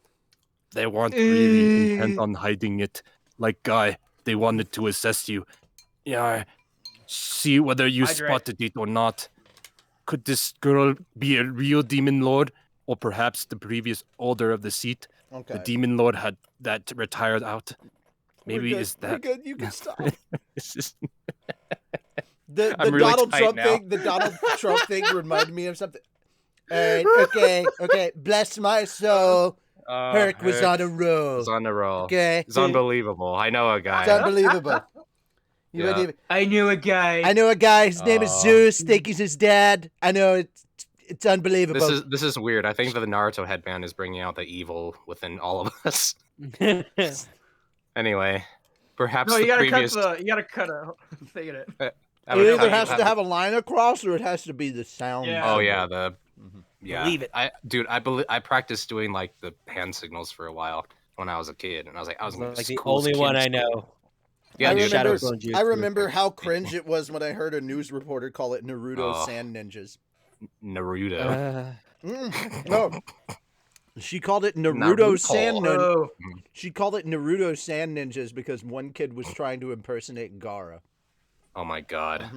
G: They weren't really intent on hiding it. Like Guy, they wanted to assess you. Yeah. See whether you spotted it or not. Could this girl be a real demon lord, or perhaps the previous holder of the seat?
A: Okay.
G: The demon lord had that retired out. Maybe is that?
A: We're good. You can stop.
G: Just...
A: the
F: really
A: Donald Trump
F: now.
A: thing. The Donald Trump thing reminded me of something. Okay. Bless my soul. Herc was on a roll.
F: Was on a roll.
A: Okay.
F: It's unbelievable. I know a guy.
A: It's unbelievable.
E: I knew a guy.
A: I know a guy. His name is Zeus. Think he's his dad. I know it's unbelievable.
F: This is weird. I think that the Naruto headband is bringing out the evil within all of us. Anyway, perhaps
D: you
F: the
D: gotta
F: previous.
D: you gotta cut a thing in it.
A: It either has to have a line across, or it has to be the sound.
D: Yeah.
F: Oh yeah, yeah.
B: Believe it.
F: I practiced doing like the hand signals for a while when I was a kid, and I was like
B: like the only one I know.
F: Yeah,
A: I remember how cringe it was when I heard a news reporter call it Naruto Sand Ninjas.
F: Naruto.
A: No. She called it Naruto Sand Ninjas. She called it Naruto Sand Ninjas because one kid was trying to impersonate Gaara.
F: Oh my god.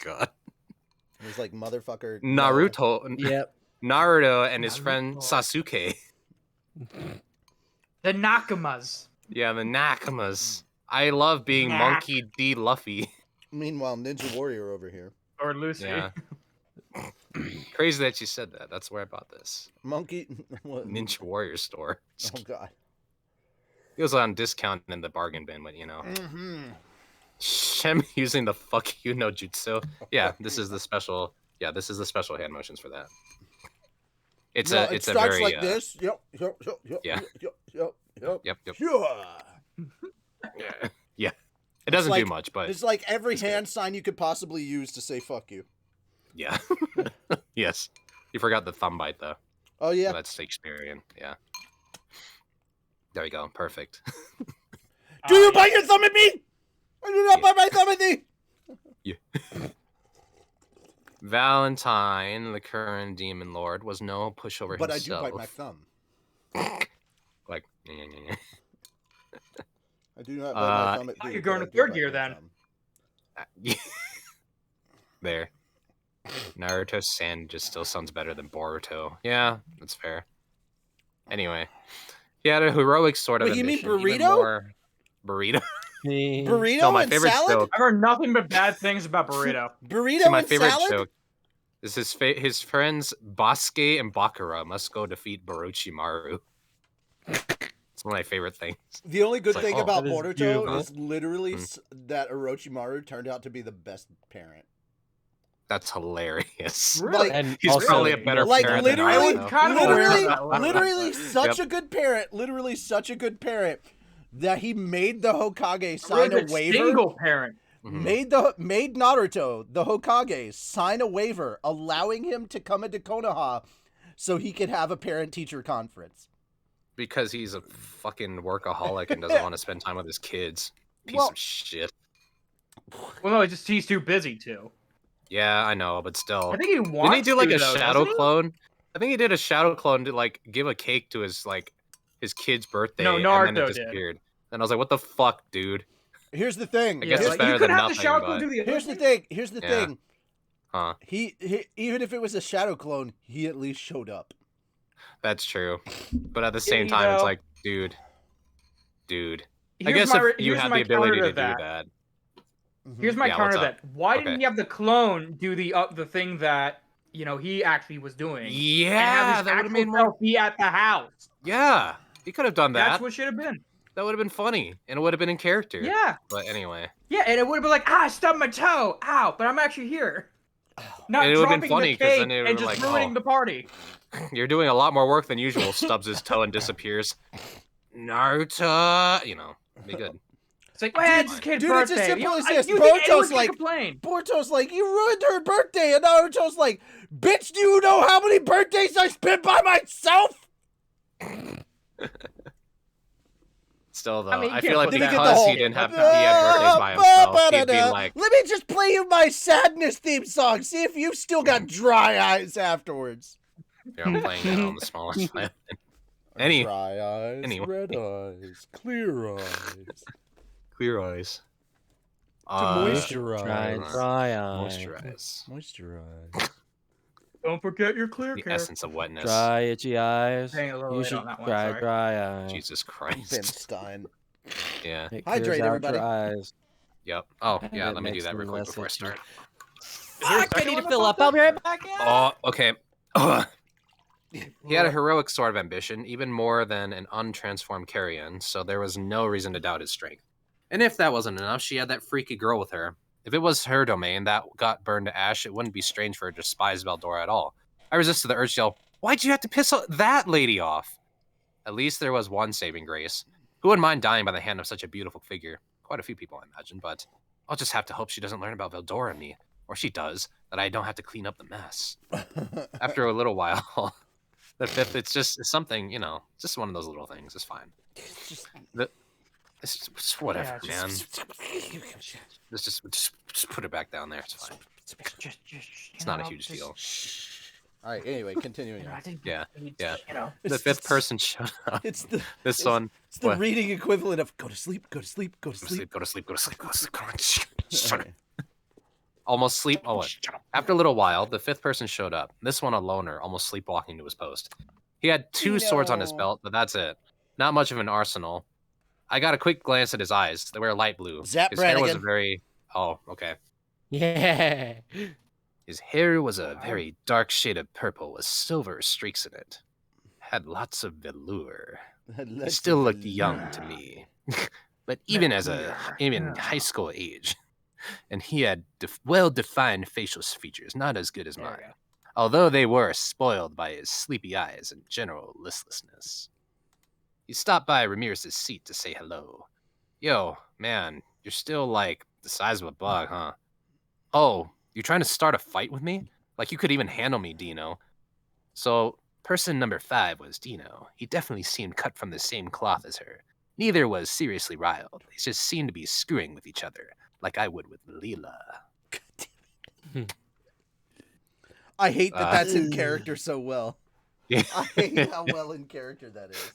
F: God.
A: It was like motherfucker.
F: Naruto.
B: Yep.
F: Naruto and his friend Sasuke.
E: The Nakamas.
F: Yeah, the Nakamas. I love being Monkey D. Luffy.
A: Meanwhile, Ninja Warrior over here.
D: Or Lucy.
F: Yeah. Crazy that you said that. That's where I bought this.
A: Monkey. What?
F: Ninja Warrior store.
A: Oh god.
F: It was on discount in the bargain bin, but you know. Shem using the fuck you no jutsu. Yeah, this is the special. Yeah, this is the special hand motions for that. It's
A: it
F: a very
A: like this. Yep.
F: Yeah. Yep. Yeah. It doesn't do much, but
A: it's like every hand sign you could possibly use to say fuck you.
F: Yeah. Yes. You forgot the thumb bite though.
A: Oh yeah.
F: Well, that's Shakespearean. Yeah. There we go. Perfect.
H: Do you bite your thumb at me?
A: I do not bite my thumb at thee.
F: Yeah. Valentine, the current demon lord, was no pushover
A: But
F: himself.
A: I do bite my thumb.
F: Like,
A: I do not bite my thumb at thee.
D: You're going
A: but
D: to
A: I do
D: third
A: bite
D: gear
A: my
D: then.
A: thumb.
F: there. Naruto Sand just still sounds better than Boruto. Yeah, that's fair. Anyway, he had a heroic sort of
A: Wait, you mean
F: ambition. Even
A: burrito?
F: more... Burrito?
A: Burrito
F: No, my
A: and
F: favorite
A: salad?
F: joke.
D: I've heard nothing but bad things about burrito.
A: Burrito
F: See, my
A: and
F: favorite
A: salad?
F: joke is his friends Basuke and Bakura must go defeat Orochimaru. It's one of my favorite things.
A: The only good
F: It's
A: thing
F: like,
A: about
B: that is
A: Boruto
B: beautiful.
A: is literally that Orochimaru turned out to be the best parent.
F: That's hilarious.
D: Really?
A: Like,
B: And
F: He's
B: also,
F: probably a better
A: like
F: parent
A: literally,
F: than
D: I was kind of aware of that one.
A: literally such
F: Yep.
A: a good parent. Literally such a good parent that he made the Hokage
D: Really
A: sign a
D: good
A: waiver.
D: single parent.
F: Mhm.
A: Made Naruto, the Hokage, sign a waiver allowing him to come into Konoha so he could have a parent-teacher conference.
F: Because he's a fucking workaholic and doesn't want to spend time with his kids. Piece
A: Well-
F: of shit.
D: Well, no, it's just he's too busy to.
F: Yeah, I know, but still.
D: I think he wants
F: Didn't he do like
D: to,
F: a
D: though,
F: shadow
D: doesn't he?
F: clone? I think he did a shadow clone to like give a cake to his kid's birthday,
D: No,
F: and then
D: Naruto
F: it
D: did.
F: disappeared. And I was like, "What the fuck, dude?"
A: Here's the thing.
F: I guess
D: Yeah,
F: it's
D: like,
F: better
D: you could
F: than
D: have the
F: nothing,
D: shower
F: but-
D: clone do the
A: Here's the
D: other
A: thing. Here's the
F: Yeah.
A: thing.
F: Huh?
A: He even if it was a shadow clone, he at least showed up.
F: That's true. But at the same
D: you
F: time, it's
D: know-
F: like, dude. I
D: Here's
F: guess
D: my-
F: if you
D: here's
F: had
D: my
F: the ability
D: counter
F: to
D: to
F: do
D: that.
F: that.
D: Here's my
F: Yeah,
D: counter
F: what's
D: to
F: up?
D: that. Why
F: Okay.
D: didn't he have the clone do the thing that he actually was doing? And have
F: Yeah,
D: his
F: that would have
D: actual
F: made more.
D: self be at the house.
F: Yeah, he could have done that.
D: That's what should have been.
F: That would have been funny, and it would have been in character.
D: Yeah.
F: But anyway,
D: Yeah, and it would have been like, I stubbed my toe. Ow, but I'm actually here. Not
F: And it would've been
D: dropping
F: funny,
D: the
F: 'cause
D: cake
F: then it would've
D: and
F: been
D: just
F: like,
D: ruining
F: oh.
D: the party.
F: you're doing a lot more work than usual. Stubs his toe and disappears. Naruto, be good.
D: It's like, well, it's his kid's
A: Dude, it's
D: birthday.
A: as simple as
D: I-
A: this.
D: you think anyone
A: Boruto's
D: can
A: like,
D: complain?
A: Boruto's like, you ruined her birthday, and Naruto's like, bitch, do you know how many birthdays I spent by myself?
F: Still though,
D: I mean, you
F: I
D: can't
F: feel like
D: put that-
F: because he didn't have he had birthdays by himself, he'd be like,
A: Let me just play you my sadness theme song. See if you've still got dry eyes afterwards.
F: "Here, I'm playing that on the smallest violin." Any
A: Dry eyes,
F: anyway.
A: red eyes, clear eyes.
F: Clear eyes.
A: To moisturize.
B: Dry eyes.
F: Moisturize.
A: Moisturize.
D: Don't forget your clear
F: The
D: care.
F: essence of wetness.
B: Dry, itchy eyes.
D: Hang a little
B: You
D: late
B: should
D: on that one,
B: dry,
D: sorry.
B: dry eyes.
F: Jesus Christ.
A: Ben Stein.
F: Yeah.
B: It
A: Hydrate,
B: clears out
A: everybody.
B: your eyes.
F: Yep. Oh,
B: And
F: yeah.
B: it
F: Let me do
B: makes
F: that
B: them
F: real quick
B: less
F: before I
B: itchy.
F: start.
B: Fuck, I need to fill up. I'll be right back.
F: Oh, okay. He had a heroic sort of ambition, even more than an untransformed carrion, so there was no reason to doubt his strength. And if that wasn't enough, she had that freaky girl with her. If it was her domain that got burned to ash, it wouldn't be strange for her to despise Veldora at all. I resisted the urge to yell, "Why'd you have to piss that lady off?" At least there was one saving grace. Who wouldn't mind dying by the hand of such a beautiful figure? Quite a few people, I imagine, but I'll just have to hope she doesn't learn about Veldora and me. Or she does, that I don't have to clean up the mess. After a little while, the fifth, it's just something, just one of those little things. It's fine. It's just whatever,
D: Yeah,
F: man. Just put it back down there. It's fine. It's not a huge deal.
A: All right. Anyway, continuing. On.
F: Yeah, yeah.
A: It's
F: The fifth
A: just-
F: person showed up.
A: It's the
F: This one.
A: it's the
F: what?
A: reading equivalent of go to sleep, go to sleep, go to
F: Go to
A: sleep.
F: sleep, go to sleep, go to sleep, go to sleep. Come on. Shut up.
A: Okay.
F: Almost sleep. Oh, what? After a little while, the fifth person showed up. This one a loner, almost sleepwalking to his post. He had 2 swords on his
A: No.
F: belt, but that's it. Not much of an arsenal. I got a quick glance at his eyes. They were light blue.
A: Zap
F: His hair was a
A: Brannigan.
F: very... Oh, okay.
B: Yeah.
F: His hair was a very dark shade of purple with silver streaks in it. Had lots of velour. He still looked young to me. But even even high school age. And he had well-defined facial features, not as good as
D: There we
F: mine.
D: go.
F: Although they were spoiled by his sleepy eyes and general listlessness. He stopped by Ramirez's seat to say hello. Yo, man, you're still like the size of a bug, huh? Oh, you trying to start a fight with me? Like you could even handle me, Dino. So, Person number 5 was Dino. He definitely seemed cut from the same cloth as her. Neither was seriously riled. They just seemed to be screwing with each other, like I would with Leela.
A: I hate that that's in character so well.
F: Yeah.
A: I hate how well in character that is.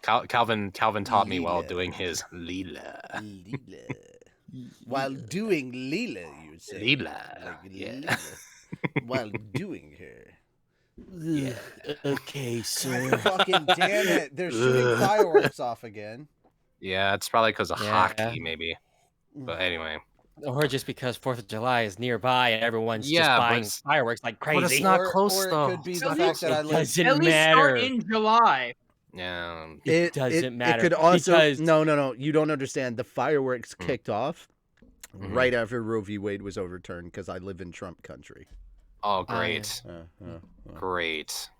F: Calvin taught me while doing his Leela.
A: While doing Leela, you say.
F: Leela.
A: Like
F: Yeah.
A: Leela. While doing her.
B: Yeah. Okay, sir.
A: Fucking damn it. They're shooting fireworks off again.
F: Yeah, it's probably because of hockey, maybe. But anyway.
B: Or just because 4th of July is nearby and everyone's just
F: Yeah,
B: buying
F: but
B: fireworks like crazy.
F: But it's not close,
A: or
F: though.
A: it could be
F: It's
A: the
F: not
A: fact that I live...
B: doesn't
D: At least
B: matter.
D: start in July.
F: Yeah.
B: It doesn't matter.
A: It could also...
B: because...
A: No. You don't understand. The fireworks kicked off right after Roe v. Wade was overturned because I live in Trump country.
F: Oh, great. Great.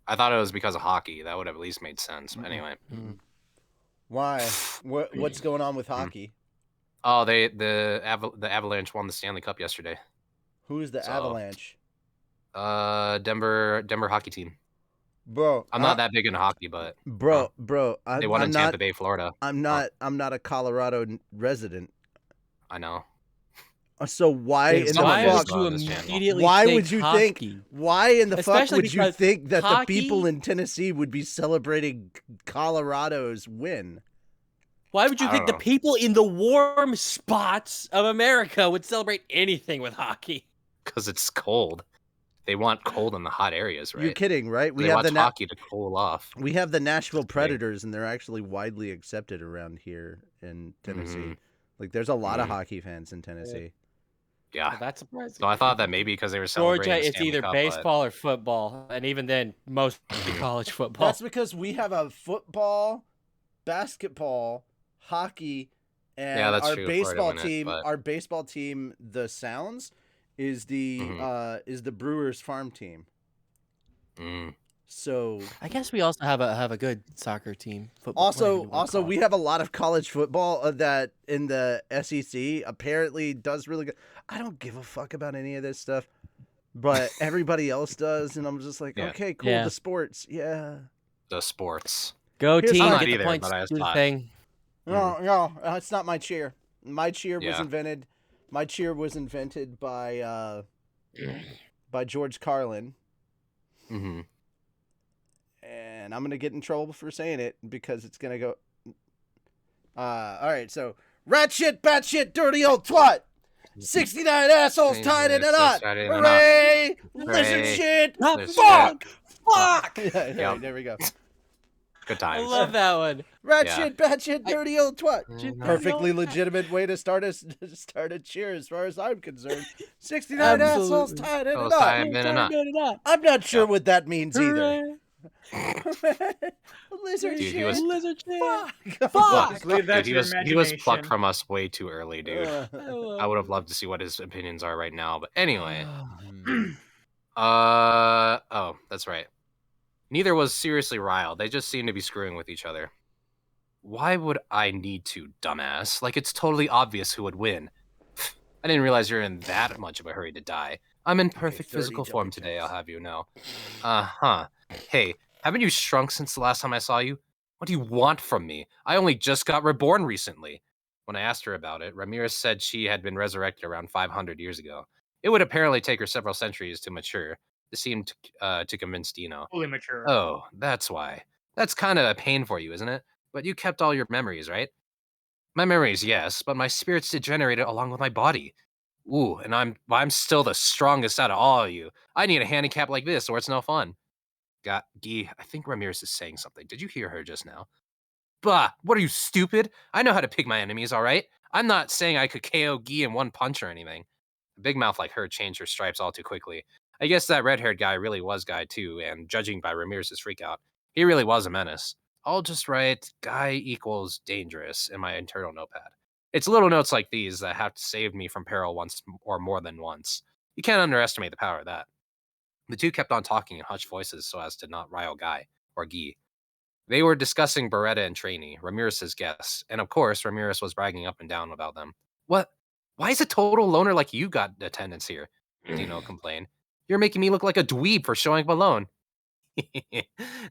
F: I thought it was because of hockey. That would have at least made sense. But anyway.
A: Why? What's going on with hockey?
F: Oh, the Avalanche won the Stanley Cup yesterday.
A: Who is the Avalanche?
F: Denver hockey team.
A: Bro,
F: I'm not that big into hockey, but
A: bro,
F: they won in Tampa Bay, Florida.
A: I'm not a Colorado resident.
F: I know.
A: So why in the fuck? Why would you think? Why in the fuck would you think that the people in Tennessee would be celebrating Colorado's win?
B: Why would you think the people in the warm spots of America would celebrate anything with hockey?
F: Because it's cold. They want cold in the hot areas, right?
A: You're kidding, right?
F: We have the hockey to cool off.
A: We have the Nashville Predators, and they're actually widely accepted around here in Tennessee. Like, there's a lot of hockey fans in Tennessee.
F: Yeah,
B: well, that's surprising.
F: So I thought that maybe because they were celebrating
B: Georgia, it's either
F: Cup,
B: baseball or football, and even then, most college football.
A: That's because we have a football, basketball, hockey, and our baseball team. Our baseball team, the Sounds, is the Brewers farm team. So
B: I guess we also have a good soccer team. Football,
A: also we have a lot of college football that in the SEC apparently does really good. I don't give a fuck about any of this stuff, but everybody else does, and I'm just like, okay, cool. The sports,
F: the sports.
B: Go team,
F: not
B: get
F: either,
B: the points,
F: but I
B: do the thing.
A: No, it's not my cheer. My cheer was invented. My cheer was invented by George Carlin. And I'm gonna get in trouble for saying it because it's gonna go. All right, so rat shit, bat shit, dirty old twat. 69 assholes tied in a knot. Hooray! Lizard shit. Fuck. Yeah, there we go.
F: Good times.
B: I love that one.
A: Rat shit, bat shit, dirty old twat. Perfectly legitimate way to start a cheer, as far as I'm concerned. 69 assholes tied in a knot. I'm not sure what that means either. Lizard
F: dude,
A: shit.
B: Lizard shit.
A: Fuck.
D: Just leave that to your imagination.
F: He was plucked from us way too early, dude. I would have loved to see what his opinions are right now, but anyway. Oh, that's right. Neither was seriously riled. They just seemed to be screwing with each other. Why would I need to, dumbass? Like, it's totally obvious who would win. I didn't realize you're in that much of a hurry to die. I'm in perfect physical form today, I'll have you know. Hey, haven't you shrunk since the last time I saw you? What do you want from me? I only just got reborn recently. When I asked her about it, Ramirez said she had been resurrected around 500 years ago. It would apparently take her several centuries to mature. This seemed to convince Dino.
D: Fully mature.
F: Oh, that's why. That's kind of a pain for you, isn't it? But you kept all your memories, right? My memories, yes, but my spirits degenerated along with my body. Ooh, and I'm still the strongest out of all of you. I need a handicap like this, or it's no fun. Guy, I think Ramirez is saying something. Did you hear her just now? Bah, what are you, stupid? I know how to pick my enemies, all right? I'm not saying I could KO Guy in one punch or anything. A big mouth like her changed her stripes all too quickly. I guess that red-haired guy really was Guy too, and judging by Ramirez's freakout, he really was a menace. I'll just write Guy equals dangerous in my internal notepad. It's little notes like these that have saved me from peril once or more than once. You can't underestimate the power of that. The two kept on talking in hushed voices so as to not rile Guy, or Guy. They were discussing Beretta and Trainee, Ramirez's guests, and of course, Ramirez was bragging up and down about them. What? Why is a total loner like you got attendance here? Dino complained. You're making me look like a dweeb for showing up alone.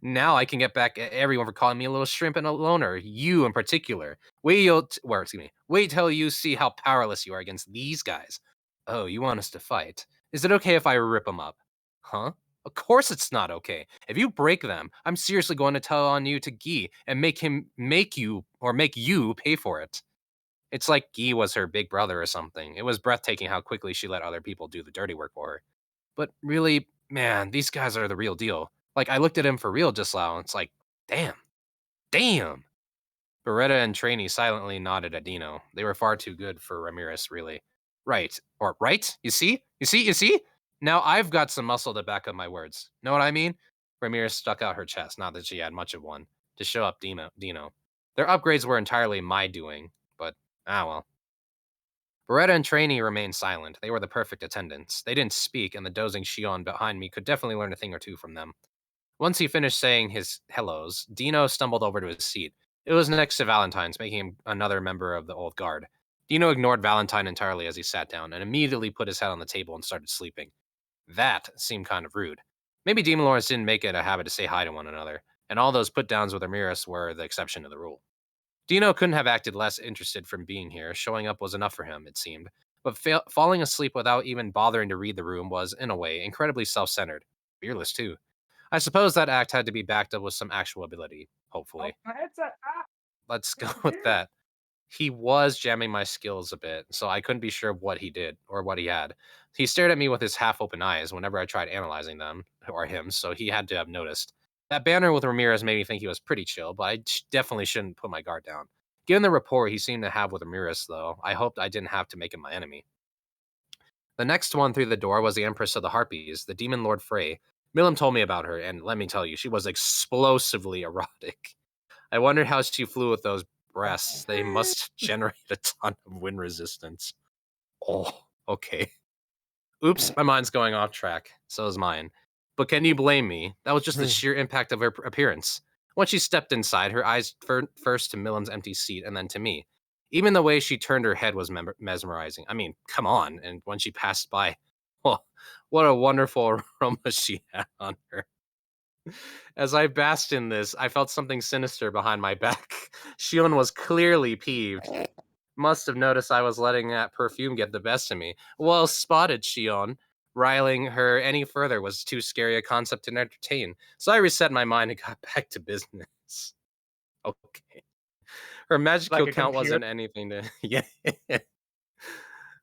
F: Now I can get back at everyone for calling me a little shrimp and a loner. You in particular. Wait till you see how powerless you are against these guys. Oh, you want us to fight? Is it okay if I rip them up? Huh? Of course it's not okay. If you break them, I'm seriously going to tell on you to Guy and make you pay for it. It's like Guy was her big brother or something. It was breathtaking how quickly she let other people do the dirty work for her. But really, man, these guys are the real deal. Like, I looked at him for real just now, and it's like, damn. Beretta and Trainee silently nodded at Dino. They were far too good for Ramirez, really. Right. Or, right? You see? Now I've got some muscle to back up my words. Know what I mean? Ramirez stuck out her chest, not that she had much of one, to show up Dino. Their upgrades were entirely my doing, but, well. Beretta and Trainee remained silent. They were the perfect attendants. They didn't speak, and the dozing Shion behind me could definitely learn a thing or two from them. Once he finished saying his hellos, Dino stumbled over to his seat. It was next to Valentine's, making him another member of the old guard. Dino ignored Valentine entirely as he sat down, and immediately put his head on the table and started sleeping. That seemed kind of rude. Maybe Demon Lords didn't make it a habit to say hi to one another, and all those put-downs with Ramirez were the exception to the rule. Dino couldn't have acted less interested from being here. Showing up was enough for him, it seemed. But falling asleep without even bothering to read the room was, in a way, incredibly self-centered. Fearless, too. I suppose that act had to be backed up with some actual ability, hopefully.
D: Oh, my headset.
F: Let's go with that. He was jamming my skills a bit, so I couldn't be sure what he did, or what he had. He stared at me with his half-open eyes whenever I tried analyzing them, or him, so he had to have noticed. That banner with Ramirez made me think he was pretty chill, but I definitely shouldn't put my guard down. Given the rapport he seemed to have with Ramirez, though, I hoped I didn't have to make him my enemy. The next one through the door was the Empress of the Harpies, the Demon Lord Frey. Milim told me about her, and let me tell you, she was explosively erotic. I wondered how she flew with those breasts. They must generate a ton of wind resistance. Oh, okay. Oops, my mind's going off track. So is mine. But can you blame me? That was just the sheer impact of her appearance. When she stepped inside, her eyes first to Milim's empty seat and then to me. Even the way she turned her head was mesmerizing. I mean, come on. And when she passed by, well, what a wonderful aroma she had on her. As I basked in this, I felt something sinister behind my back. Shion was clearly peeved. Must have noticed I was letting that perfume get the best of me. Well spotted, Shion. Riling her any further was too scary a concept to entertain, so I reset my mind and got back to business. Okay. Her magical
D: Like a
F: count
D: computer?
F: wasn't anything to... Yeah.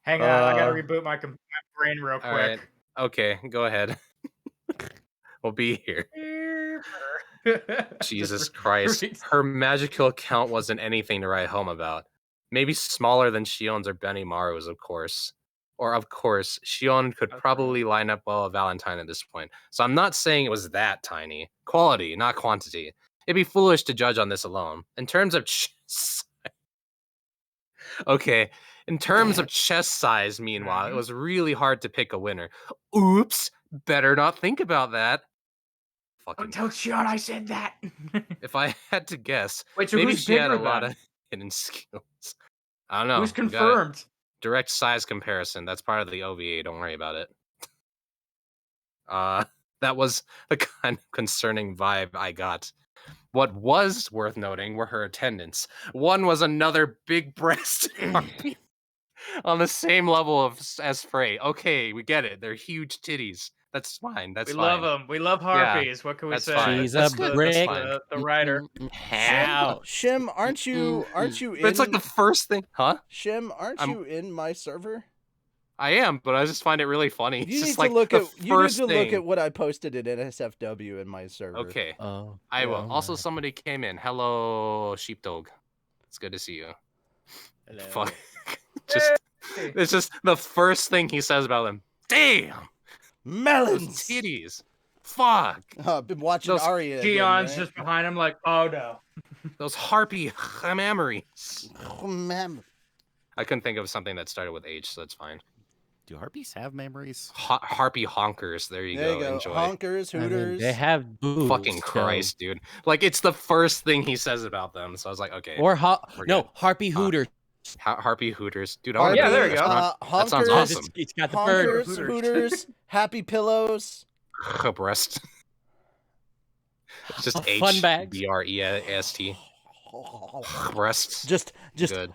D: Hang on, I gotta reboot my brain real quick.
F: All right. Okay, go ahead. We'll be here. Jesus Christ. Her magical count wasn't anything to write home about. Maybe smaller than Shion's or Benimaru's, of course. Or, of course, Shion could probably line up well with Valentine at this point. So I'm not saying it was that tiny. Quality, not quantity. It'd be foolish to judge on this alone. In terms of okay. In terms of chest size, meanwhile, it was really hard to pick a winner. Oops. Better not think about that.
D: Don't tell Shion I said that.
F: If I had to guess,
D: Wait, so
F: maybe
D: who's
F: she had a
D: bigger
F: lot
D: then?
F: of hidden skills. I don't know.
D: Who's
F: We got it.
D: confirmed?
F: Direct size comparison. That's part of the OVA. Don't worry about it. That was the kind of concerning vibe I got. What was worth noting were her attendants. One was another big-breasted harpy on the same level as Frey. Okay, we get it. They're huge titties. That's fine. That's
D: We
F: fine.
D: love them. We love harpies. What can we
F: that's
D: say?
F: fine.
B: She's
F: That's
B: a
F: good.
B: brick.
F: That's fine.
D: The writer.
B: How?
A: Shim, aren't you in?
F: It's like the first thing, huh?
A: Shim, aren't you in my server?
F: I am, but I just find it really funny.
A: You
F: It's
A: need
F: just
A: to
F: like
A: look
F: the
A: at
F: first
A: look
F: thing.
A: at what I posted in NSFW in my server.
F: Okay,
B: Oh,
F: I will.
B: yeah,
F: Also,
B: right.
F: somebody came in. Hello, sheepdog. It's good to see you.
B: Hello.
F: Fuck. It's just the first thing he says about them. Damn, those
A: Melons.
F: titties. Fuck.
A: I've been watching
F: Those
A: Arya. again,
D: Shion's
A: right?
D: just behind him like, oh no.
F: Those harpy memories.
A: Oh, man.
F: I couldn't think of something that started with H, so that's fine.
I: Do harpies have memories?
F: Harpy honkers. There you
A: There you
F: go.
A: go.
F: Enjoy.
A: Honkers,
B: I mean,
A: hooters.
B: they have boobs.
F: Fucking
B: so-
F: Christ, dude. Like, it's the first thing he says about them. So I was like, okay.
B: Or
F: We're
B: no,
F: good.
B: harpy hooters.
F: Harpy hooters. Dude,
A: Harpy,
D: Yeah, there you go.
F: That sounds
A: honkers,
F: awesome.
B: It's got the bird.
A: Honkers, hooters, happy pillows.
F: Breast. It's just
B: Fun bags.
F: HBREST. Breasts.
H: Just
F: Good.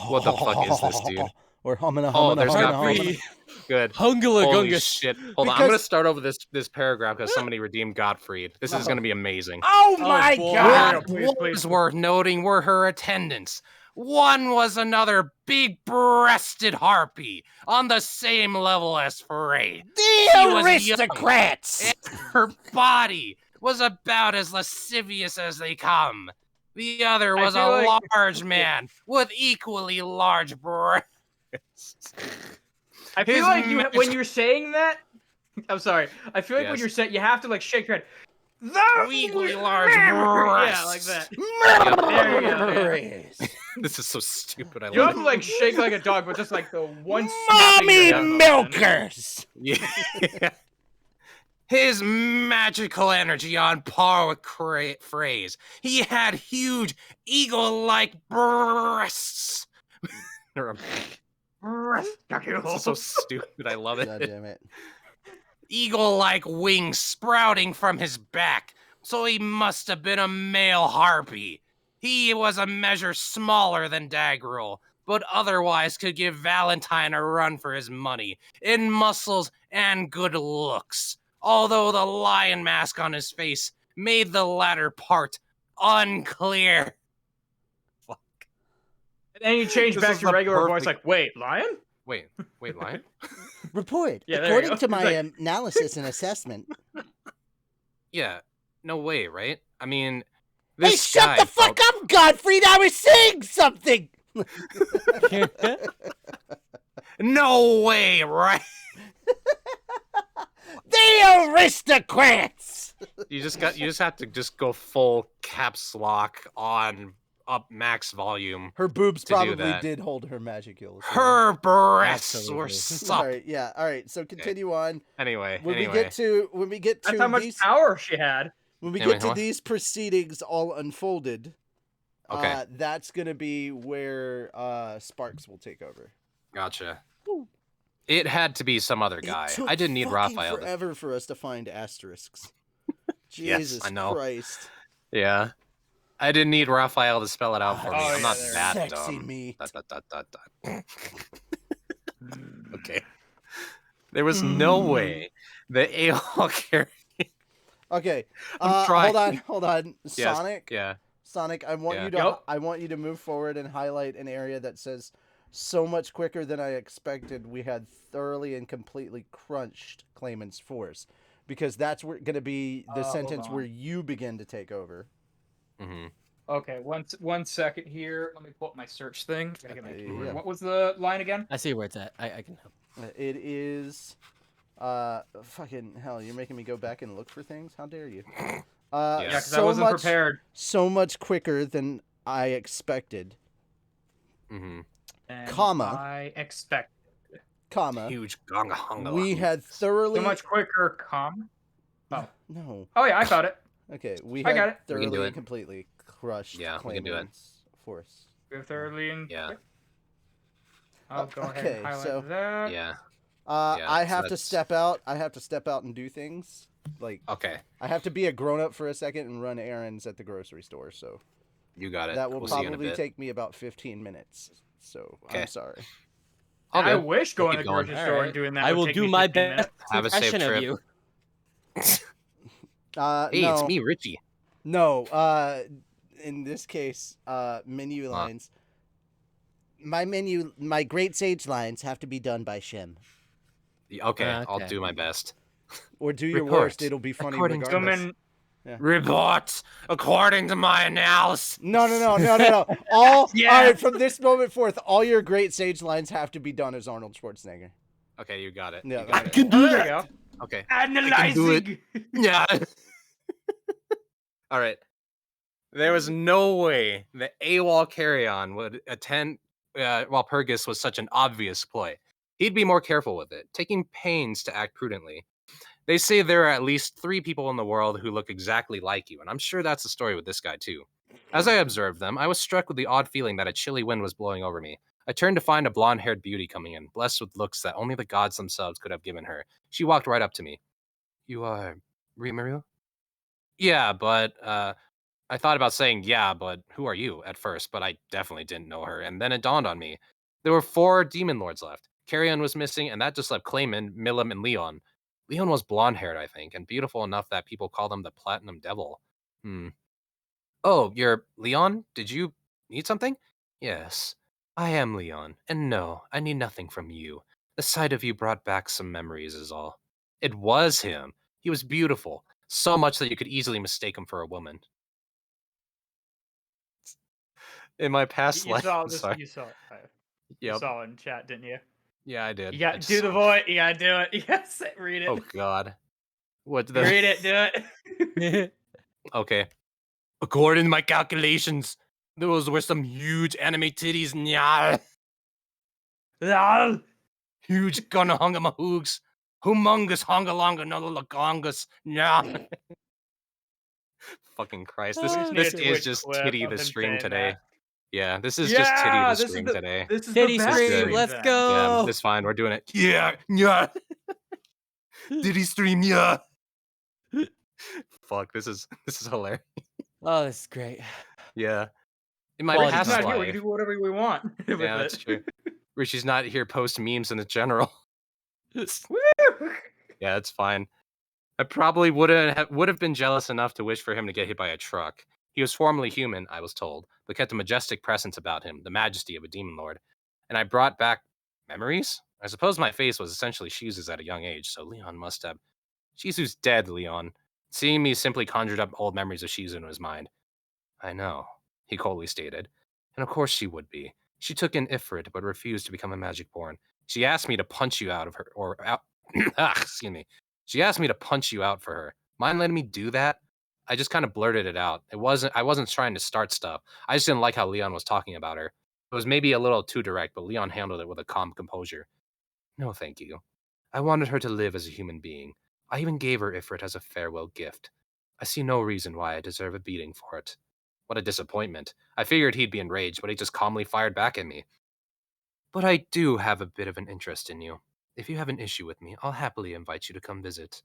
F: What the fuck is this, dude?
H: Or humana.
F: There's not free. Good.
B: Hungula
F: Holy
B: gungus.
F: shit. Hold on. I'm going to start over this paragraph because somebody redeemed Gottfried. This is going to be amazing.
H: Oh my god!
F: What was worth noting were her attendants. One was another big-breasted harpy on the same level as Frey.
H: The aristocrats!
F: Her body was about as lascivious as they come. The other was a large man with equally large breasts.
D: I feel like when you're saying that, I'm sorry. I feel like when you're saying, you have to like shake your head.
F: Equally large breasts.
D: Yeah, like that.
F: There you go. This is so stupid. I
D: You
F: love
D: have to like shake like a dog, but just like the one.
H: Mommy milkers.
F: Yeah. His magical energy on par with Frey's. He had huge eagle-like breasts. This is so stupid. I love it.
H: God damn it.
F: Eagle-like wings sprouting from his back, so he must have been a male harpy. He was a measure smaller than Dagrel, but otherwise could give Valentine a run for his money, in muscles and good looks, although the lion mask on his face made the latter part unclear. Fuck.
D: And then you change back to regular voice, like, wait, lion?
F: Wait, lion?
J: Report.
D: Yeah,
J: According to my analysis and assessment.
F: Yeah, no way, right? I mean,
J: Hey,
F: this
J: shut
F: guy
J: the fuck up, Gottfried! I was saying something!
F: No way, right?
H: The aristocrats!
F: You just have to just go full caps lock on up max volume.
A: Her boobs
F: to do
A: probably
F: that.
A: did hold her magic heal.
F: Her breasts were sucked.
A: All right, yeah. All right. So continue on.
F: Anyway,
A: when we get to
D: That's how much power she had.
A: When we get to these proceedings all unfolded, that's gonna be where Sparks will take over.
F: Gotcha. It had to be some other guy. I didn't need Raphael.
A: Forever for us to find asterisks.
F: Yes,
A: Jesus
F: I know.
A: Christ.
F: Yeah. I didn't need Raphael to spell it out for me. I'm not that
A: sexy
F: dumb.
A: meat.
F: Okay. There was no way the AOL carry.
A: Okay.
F: I'm trying.
A: Hold on.
F: Yes.
A: Sonic.
F: Yeah.
A: Sonic, I want you to I want you to move forward and highlight an area that says so much quicker than I expected. We had thoroughly and completely crunched Clayman's force, because that's going to be the sentence where you begin to take over.
F: Mm-hmm.
D: Okay, one second here. Let me pull up my search thing. What was the line again?
B: I see where it's at. I can help.
A: It is, fucking hell! You're making me go back and look for things. How dare you?
D: Yeah, because I wasn't prepared.
A: So much quicker than I expected.
F: Mm-hmm.
D: And
A: comma.
D: I expected.
A: Comma.
F: Huge gonga hunga.
A: We had thoroughly.
D: So much quicker, comma. Oh.
A: No.
D: Oh yeah, I found it.
A: Okay,
D: I got it.
A: Thoroughly and completely crushed.
F: Yeah, we can do it.
A: Force.
D: We're thoroughly and
F: quick.
D: I'll go ahead and highlight that.
F: Yeah.
A: I have to step out. I have to step out and do things. Like,
F: okay.
A: I have to be a grown up for a second and run errands at the grocery store. So
F: you got it.
A: That will probably take me about 15 minutes. So I'm sorry.
D: I wish going to the grocery store and doing that.
B: I will do my best.
F: Have a safe trip.
B: You.
F: Hey,
A: no.
F: It's me, Richie.
A: No. In this case, menu lines. My Great Sage lines have to be done by Shim.
F: Okay, I'll do my best.
A: Or do your worst. It'll be funny regardless.
G: Report according to my analysis.
A: No. All right, from this moment forth, all your Great Sage lines have to be done as Arnold Schwarzenegger.
F: Okay, you got it.
A: Yeah,
F: I
G: can do that.
F: Okay.
G: Analyzing.
F: Yeah. All right. There was no way the AWOL carry-on would attend while Purgus was such an obvious play. He'd be more careful with it, taking pains to act prudently. They say there are at least 3 people in the world who look exactly like you, and I'm sure that's the story with this guy too. As I observed them, I was struck with the odd feeling that a chilly wind was blowing over me. I turned to find a blonde-haired beauty coming in, blessed with looks that only the gods themselves could have given her. She walked right up to me. You are Rimuru? Yeah, but I thought about saying, yeah, but who are you at first, but I definitely didn't know her. And then it dawned on me. There were 4 demon lords left. Carrion was missing, and that just left Clayman, Milim, and Leon. Leon was blonde-haired, I think, and beautiful enough that people called him the Platinum Devil. Oh, you're Leon? Did you need something? Yes, I am Leon, and no, I need nothing from you. The sight of you brought back some memories is all. It was him. He was beautiful, so much that you could easily mistake him for a woman. In my past
D: You
F: life,
D: saw
F: I'm
D: this.
F: sorry.
D: You saw it.
F: Yep.
D: You saw it in chat, didn't you?
F: Yeah, I did.
D: You got do the voice. You gotta do it. You gotta read it.
F: Oh God. What the?
D: Read it. Do it.
F: Okay. According to my calculations, those were some huge anime titties. Nyah. Huge gonna hunga mahoogs. Humongous honga longa no lagongas. Nyah. Fucking Christ. This is just titty the stream today.
D: That.
F: Yeah, this is just titty the stream today.
D: This is
B: Titty
D: the best
B: stream, let's go.
F: Yeah, it's fine. We're doing it. Yeah, yeah. Titty stream, yeah. Fuck, this is hilarious.
B: Oh, this is great.
F: Yeah. In my
B: Quality
F: past
D: Richie's not
F: life,
D: here. We can do whatever we want. With
F: yeah, that's true. Richie's not here post memes in general. Yeah, it's fine. I probably would have been jealous enough to wish for him to get hit by a truck. He was formerly human, I was told, but kept a majestic presence about him, the majesty of a demon lord. And I brought back memories? I suppose my face was essentially Shizu's at a young age, so Leon must have. Shizu's dead, Leon. Seeing me simply conjured up old memories of Shizu in his mind. I know, he coldly stated. And of course she would be. She took an Ifrit, but refused to become a Magicborn. She asked me to punch you out of her, or out. Excuse me. She asked me to punch you out for her. Mind letting me do that? I just kind of blurted it out. I wasn't trying to start stuff. I just didn't like how Leon was talking about her. It was maybe a little too direct, but Leon handled it with a calm composure. No, thank you. I wanted her to live as a human being. I even gave her Ifrit as a farewell gift. I see no reason why I deserve a beating for it. What a disappointment. I figured he'd be enraged, but he just calmly fired back at me. But I do have a bit of an interest in you. If you have an issue with me, I'll happily invite you to come visit.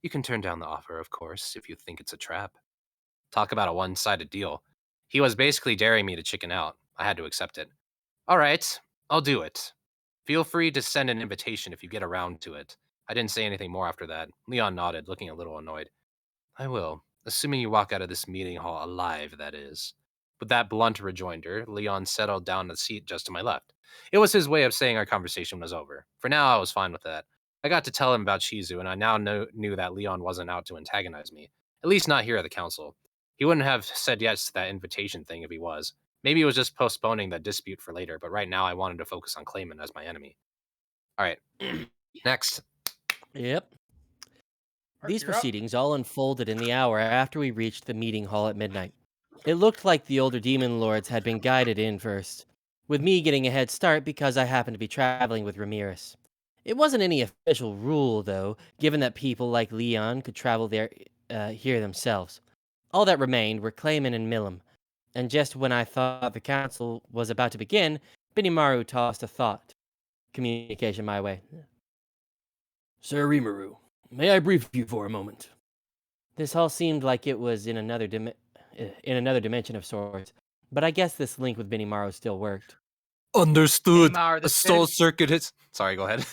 F: You can turn down the offer, of course, if you think it's a trap. Talk about a one-sided deal. He was basically daring me to chicken out. I had to accept it. All right, I'll do it. Feel free to send an invitation if you get around to it. I didn't say anything more after that. Leon nodded, looking a little annoyed. I will, assuming you walk out of this meeting hall alive, that is. With that blunt rejoinder, Leon settled down in the seat just to my left. It was his way of saying our conversation was over. For now, I was fine with that. I got to tell him about Shizu, and I now knew that Leon wasn't out to antagonize me. At least not here at the council. He wouldn't have said yes to that invitation thing if he was. Maybe he was just postponing that dispute for later, but right now I wanted to focus on Clayman as my enemy. All right, next.
B: Yep. These proceedings all unfolded in the hour after we reached the meeting hall at midnight. It looked like the older demon lords had been guided in first, with me getting a head start because I happened to be traveling with Ramirez. It wasn't any official rule, though, given that people like Leon could travel here themselves. All that remained were Clayman and Milim, and just when I thought the council was about to begin, Benimaru tossed a thought. Communication my way. Sir Rimuru, may I brief you for a moment? This all seemed like it was in another dimension of sorts, but I guess this link with Benimaru still worked.
F: Understood. A soul circuit is... Sorry, go ahead.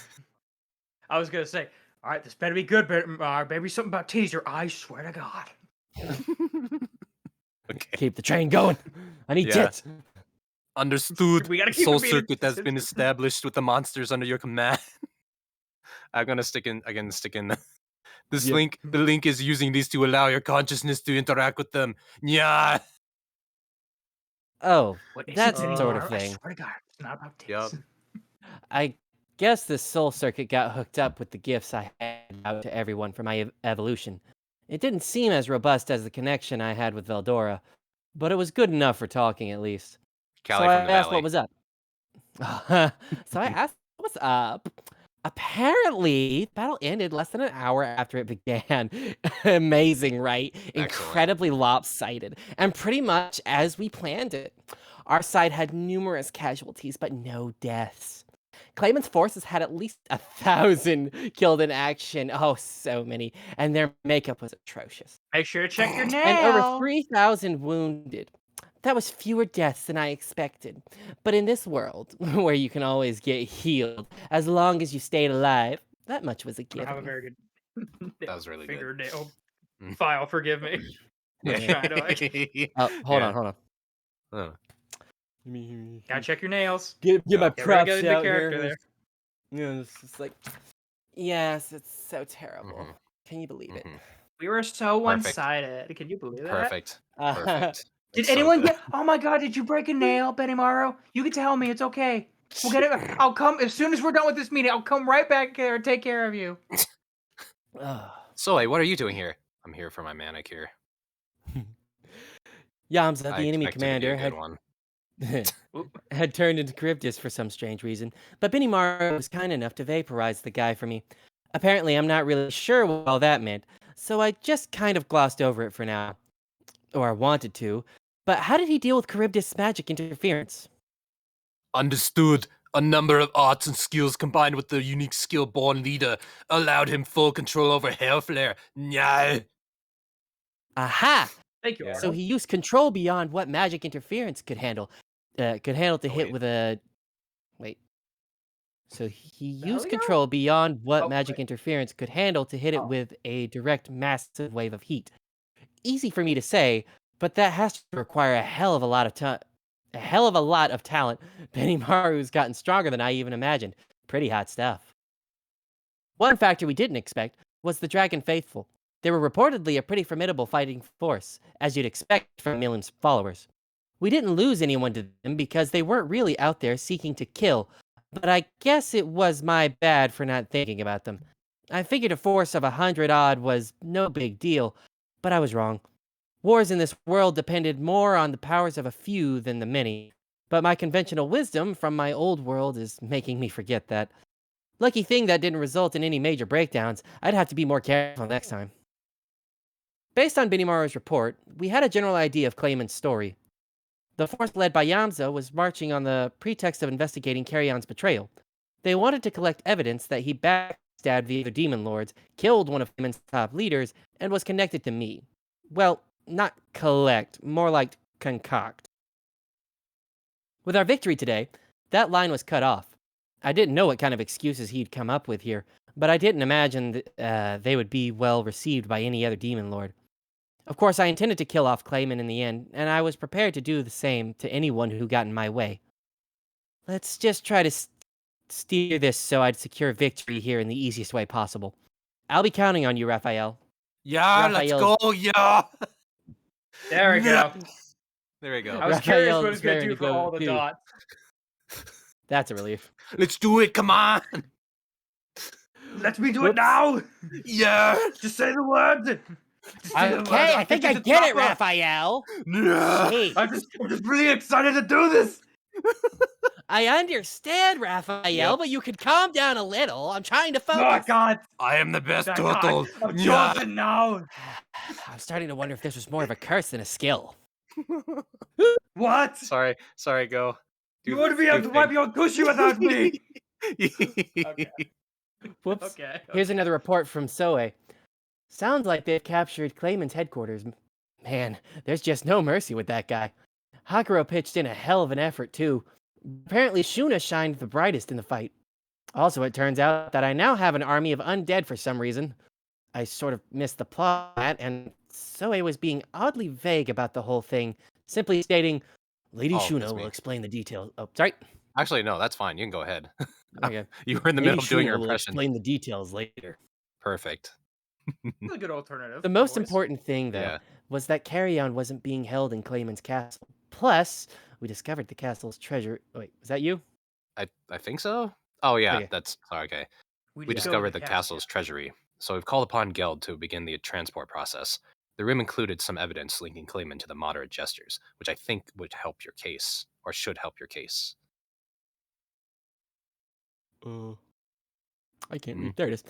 D: I was gonna say, all right, this better be good, maybe something about teaser. I swear to God.
F: Okay.
B: Keep the train going. I need tits.
F: Understood.
D: We gotta keep
F: soul
D: it being
F: circuit has been established with the monsters under your command. I'm gonna stick in this link. The link is using these to allow your consciousness to interact with them. Yeah.
B: Oh, that sort of thing.
D: I swear to God, it's not about tits.
F: Yep.
B: I guess the soul circuit got hooked up with the gifts I had out to everyone for my evolution. It didn't seem as robust as the connection I had with Veldora, but it was good enough for talking at least.
F: Callie
B: so I
F: from the
B: asked
F: Valley.
B: what was up. So I asked what's up. Apparently, the battle ended less than an hour after it began. Amazing, right? Incredibly lopsided, and pretty much as we planned it. Our side had numerous casualties, but no deaths. Clayman's forces had at least 1,000 killed in action. Oh, so many. And their makeup was atrocious.
E: Make sure to check your nails.
B: And over 3,000 wounded. That was fewer deaths than I expected. But in this world, where you can always get healed, as long as you stayed alive, that much was a
E: I
B: given.
E: have a very good
F: That was really good.
E: fingernail file. Forgive me.
B: Yeah.
E: Trying to, like...
B: Oh, hold on.
F: Oh.
E: Gotta check your nails.
B: Get my
E: Get ready to
B: props
E: go into
B: out
E: character
B: here.
E: there.
B: Yeah, it's just like, yes, it's so terrible. Can you believe it?
E: We were so
F: Perfect.
E: one-sided. Can you believe that?
F: Perfect. Perfect.
E: Did
F: It's so
E: anyone
F: good.
E: get? Oh my God! Did you break a nail, Benimaru? You can tell me. It's okay. We'll get it. I'll come as soon as we're done with this meeting. I'll come right back there and take care of you.
F: Soy, what are you doing here? I'm here for my manicure.
B: Yamza,
F: I
B: the enemy
F: expected it to be a
B: commander,
F: good one.
B: had turned into Charybdis for some strange reason, but Benimaru was kind enough to vaporize the guy for me. Apparently, I'm not really sure what all that meant, so I just kind of glossed over it for now. Or I wanted to. But how did he deal with Charybdis' magic interference?
G: Understood. A number of arts and skills combined with the unique skill-born leader allowed him full control over Hellflare. Nyah.
B: Aha!
E: Thank you.
B: So
E: Arnold.
B: he used control beyond what magic interference could handle. To hit with a... Wait. So he used control beyond what magic interference could handle to hit it with a direct massive wave of heat. Easy for me to say, but that has to require a hell of a lot of talent. Benimaru's gotten stronger than I even imagined. Pretty hot stuff. One factor we didn't expect was the Dragon Faithful. They were reportedly a pretty formidable fighting force, as you'd expect from Milim's followers. We didn't lose anyone to them because they weren't really out there seeking to kill, but I guess it was my bad for not thinking about them. I figured a force of 100-odd was no big deal, but I was wrong. Wars in this world depended more on the powers of a few than the many, but my conventional wisdom from my old world is making me forget that. Lucky thing that didn't result in any major breakdowns. I'd have to be more careful next time. Based on Benimaru's report, we had a general idea of Clayman's story. The force led by Yamza was marching on the pretext of investigating Carrion's betrayal. They wanted to collect evidence that he backstabbed the other demon lords, killed one of Clayman's top leaders, and was connected to me. Well, not collect, more like concoct. With our victory today, that line was cut off. I didn't know what kind of excuses he'd come up with here, but I didn't imagine they would be well received by any other demon lord. Of course, I intended to kill off Clayman in the end, and I was prepared to do the same to anyone who got in my way. Let's just try to steer this so I'd secure victory here in the easiest way possible. I'll be counting on you, Raphael.
G: Yeah, let's go, yeah.
E: There we go.
F: There we go.
E: I was curious what it was going to do for all the dots.
B: That's a relief.
G: Let's do it, come on.
E: Let me do it now.
G: Yeah.
E: Just say the word.
B: Okay, I think I get it, Raphael.
G: Yeah.
B: Hey.
E: I'm just really excited to do this.
B: I understand, Raphael, but you could calm down a little. I'm trying to focus.
E: Oh, God.
G: I am the best
E: Oh,
G: turtle.
E: I'm
G: Yeah.
E: jumping now.
B: I'm starting to wonder if this was more of a curse than a skill.
E: What?
F: Sorry, go.
E: You wouldn't be able to wipe your cushy without me.
B: Okay. Whoops.
E: Okay.
B: Here's another report from Soe. Sounds like they've captured Clayman's headquarters. Man, there's just no mercy with that guy. Hakuro pitched in a hell of an effort, too. Apparently, Shuna shined the brightest in the fight. Also, it turns out that I now have an army of undead for some reason. I sort of missed the plot, and Soe was being oddly vague about the whole thing, simply stating, Lady Shuna will explain the details. Oh, sorry.
F: Actually, no, that's fine. You can go ahead.
B: Okay.
F: You were in the middle of doing your
B: Shuna will
F: impression.
B: explain the details later.
F: Perfect.
E: That's a good alternative.
B: The most important thing, though, was that Carrion wasn't being held in Clayman's castle. Plus, we discovered the castle's treasure. Wait, was that you?
F: I think so. Oh yeah,
B: Okay.
F: that's okay.
E: We
F: discovered the castle's treasury, so we've called upon Geld to begin the transport process. The room included some evidence linking Clayman to the moderate gestures, which I think would help your case, or should help your case.
B: I can't read. There it is.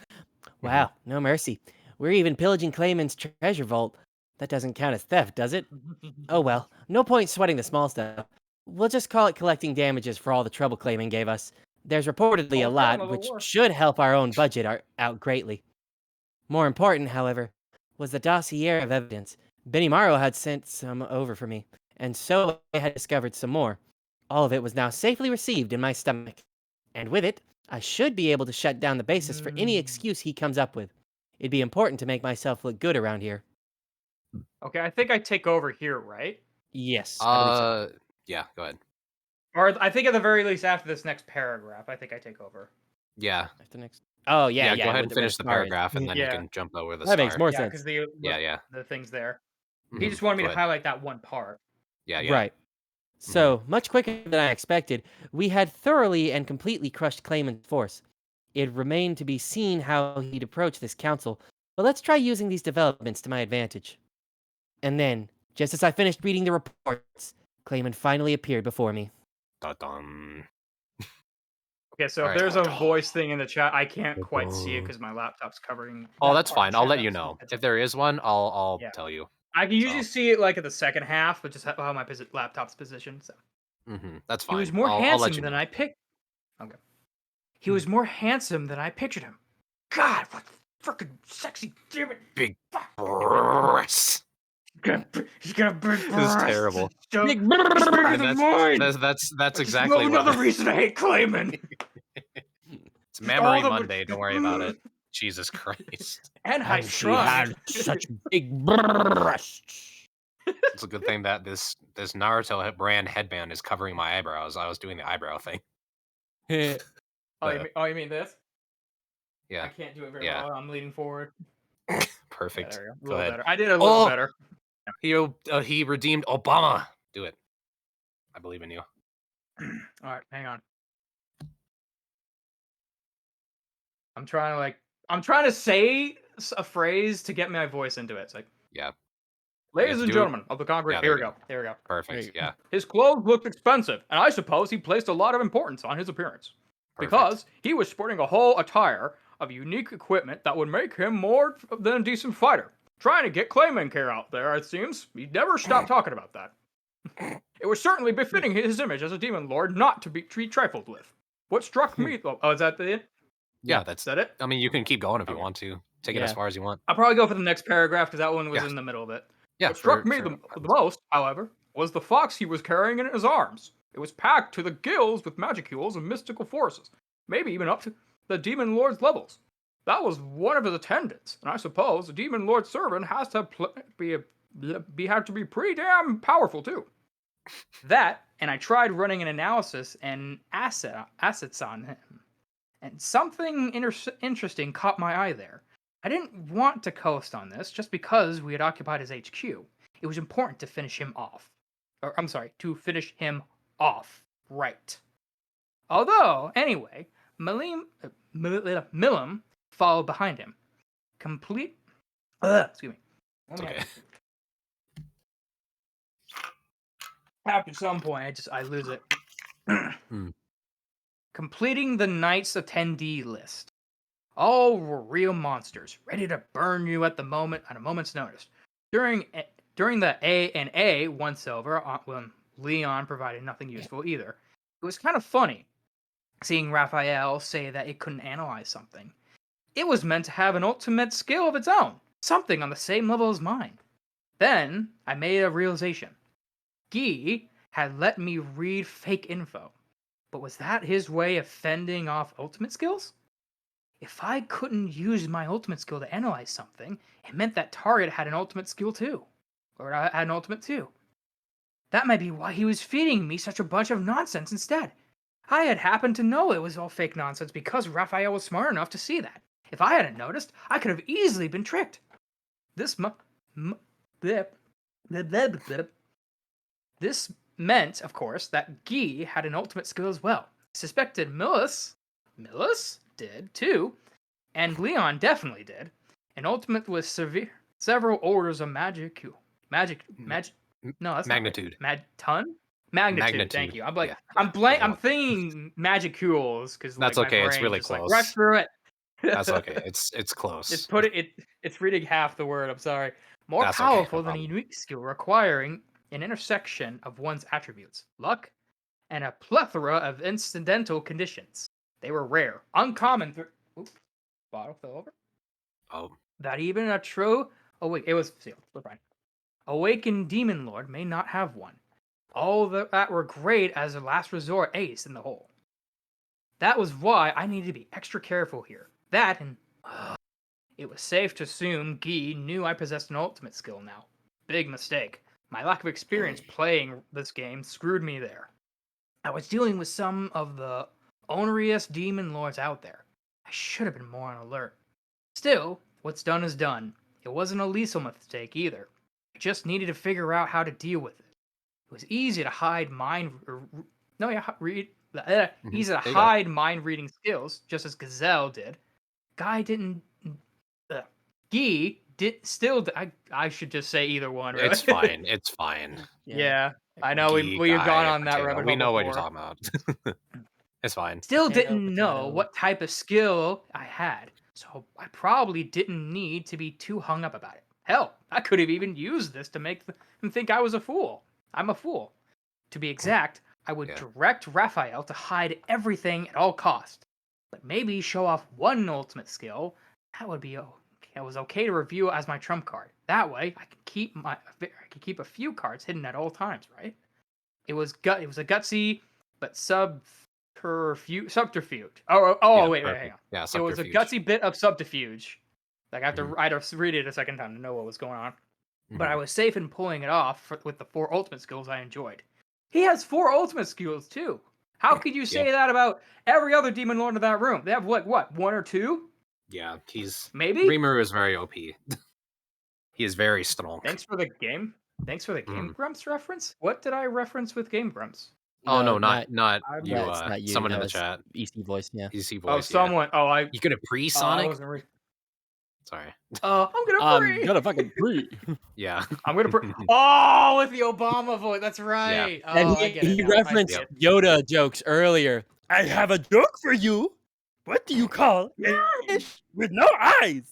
B: Wow, no mercy. We're even pillaging Clayman's treasure vault. That doesn't count as theft, does it? Oh well, no point sweating the small stuff. We'll just call it collecting damages for all the trouble Clayman gave us. There's reportedly a lot, which should help our own budget out greatly. More important, however, was the dossier of evidence. Benny Morrow had sent some over for me, and so I had discovered some more. All of it was now safely received in my stomach. And with it, I should be able to shut down the basis for any excuse he comes up with. It'd be important to make myself look good around here.
D: Okay, I think I take over here, right?
B: Yes, I believe so.
F: Yeah, go ahead.
D: Or I think at the very least after this next paragraph, I think I take over.
F: Yeah.
B: The next. Oh yeah.
F: Go ahead and finish the paragraph, and then you can jump over the
B: That makes more sense.
D: Because the things there.
F: Mhm.
D: He just wanted me to highlight that one part.
F: Yeah.
B: Right. So, much quicker than I expected, we had thoroughly and completely crushed Clayman's force. It remained to be seen how he'd approach this council, but let's try using these developments to my advantage. And then, just as I finished reading the reports, Clayman finally appeared before me.
F: Dun-dun.
D: Okay, so if there's a voice thing in the chat, I can't quite see it because my laptop's covering.
F: Oh, that's fine. I'll let you know. If there is one, I'll tell you.
D: I can usually see it like at the second half, but just how my laptop's positioned. So.
F: That's fine.
D: He was more handsome than I picked.
F: Okay.
D: He was more handsome than I pictured him. God, what freaking sexy, damn it.
F: Big breasts.
D: He's got a big breast.
F: This is terrible.
D: Big breast.
F: That's exactly what.
D: Another reason I hate Clayman.
F: It's Memory Monday. Don't worry about it. Jesus Christ.
D: And
B: she had such big breasts.
F: It's a good thing that this Naruto brand headband is covering my eyebrows. I was doing the eyebrow thing.
D: You mean this?
F: Yeah.
D: I can't do it very well. I'm leaning forward.
F: Perfect.
D: Yeah, there we
F: go ahead.
D: Better. I did a little better.
F: He redeemed Obama. Do it. I believe in you.
D: All right, hang on. I'm trying to say a phrase to get my voice into it. It's like, ladies and gentlemen of the Congress. Here we go. There we go.
F: Perfect. Yeah.
D: His clothes looked expensive, and I suppose he placed a lot of importance on his appearance.
F: Perfect.
D: Because he was sporting a whole attire of unique equipment that would make him more than a decent fighter. Trying to get Clayman care out there, it seems. He never stopped talking about that. It was certainly befitting his image as a demon lord not to be trifled with. What struck me... Oh, is that the end?
F: Yeah, that's
D: that it?
F: I mean, you can keep going if you want to. Take it as far as you want.
D: I'll probably go for the next paragraph because that one was in the middle of it.
F: Yeah,
D: what struck me the most, however, was the fox he was carrying in his arms. It was packed to the gills with magicules and mystical forces, maybe even up to the demon lord's levels. That was one of his attendants, and I suppose the demon lord's servant has to have to be pretty damn powerful too. That, and I tried running an analysis and assets on him, and something interesting caught my eye there. I didn't want to coast on this just because we had occupied his HQ. It was important to finish him off. To finish him off right. Although, anyway, Milam followed behind him. Excuse me.
F: Okay.
D: After some point, I lose it. Completing the Knights attendee list. All were real monsters, ready to burn you at a moment's notice. During the A&A once over, when Leon provided nothing useful either, it was kind of funny seeing Raphael say that it couldn't analyze something. It was meant to have an ultimate skill of its own, something on the same level as mine. Then I made a realization. Guy had let me read fake info, but was that his way of fending off ultimate skills? If I couldn't use my ultimate skill to analyze something, it meant that target had an ultimate skill too. Or I had an ultimate too. That might be why he was feeding me such a bunch of nonsense instead. I had happened to know it was all fake nonsense because Raphael was smart enough to see that. If I hadn't noticed, I could have easily been tricked. This meant, of course, that Guy had an ultimate skill as well. Suspected Millis did too, and Leon definitely did. An ultimate with several orders of magnitude.
F: Magnitude.
D: Magnitude. Thank you. I'm like, I'm thinking magicules because
F: that's
D: like,
F: okay.
D: my
F: It's really
D: just,
F: close.
D: Like, rush through it.
F: That's okay. It's close.
D: It's reading half the word. I'm sorry. More
F: that's
D: powerful
F: okay, no
D: than a unique skill, requiring an intersection of one's attributes, luck, and a plethora of incidental conditions. They were rare, uncommon. Oops, bottle fell over.
F: Oh.
D: That even a true... Oh, wait, it was sealed. We're fine. Awakened Demon Lord may not have one. All that were great as a last resort ace in the hole. That was why I needed to be extra careful here. That and... it was safe to assume Guy knew I possessed an ultimate skill now. Big mistake. My lack of experience playing this game screwed me there. I was dealing with some of the oneriest demon lords out there. I should have been more on alert. Still, what's done is done. It wasn't a lethal mistake either. I just needed to figure out how to deal with it. It was easy to hide easy to hide mind reading skills, just as Gazelle did. Guy did. I should just say either one. Right?
F: It's fine. It's fine.
D: Yeah, I know we've gone on that rabbit hole.
F: We know
D: before.
F: what you're talking about. It's fine.
D: Still didn't know what type of skill I had, so I probably didn't need to be too hung up about it. Hell, I could have even used this to make him think I was a fool. I'm a fool. To be exact, I would direct Raphael to hide everything at all costs, but maybe show off one ultimate skill. That would be okay. It was okay to review as my trump card. That way, I could keep a few cards hidden at all times. Right? It was a gutsy, but subterfuge. Wait, hang on.
F: Yeah,
D: it was a gutsy bit of subterfuge. Like I had to read it a second time to know what was going on. But I was safe in pulling it off with the 4 ultimate skills I enjoyed. He has 4 ultimate skills too. How could you say that about every other demon lord in that room? They have what, 1 or 2?
F: Yeah, he's
D: maybe.
F: Rimuru is very OP. He is very strong.
D: Thanks for the Game Grumps reference. What did I reference with Game Grumps?
F: Oh no, not you.
B: Not you.
F: Someone
B: that
F: in the
B: was
F: chat.
B: EC voice. Yeah.
F: EC voice.
D: Oh, someone.
F: Yeah.
D: Oh,
F: You gonna pre Sonic? Sorry.
D: I'm gonna
B: fucking pre.
F: Yeah.
D: I'm gonna pre. Oh, with the Obama voice. That's right.
B: Yeah. And he referenced Yoda jokes earlier.
H: I have a joke for you. What do you call a fish with no eyes?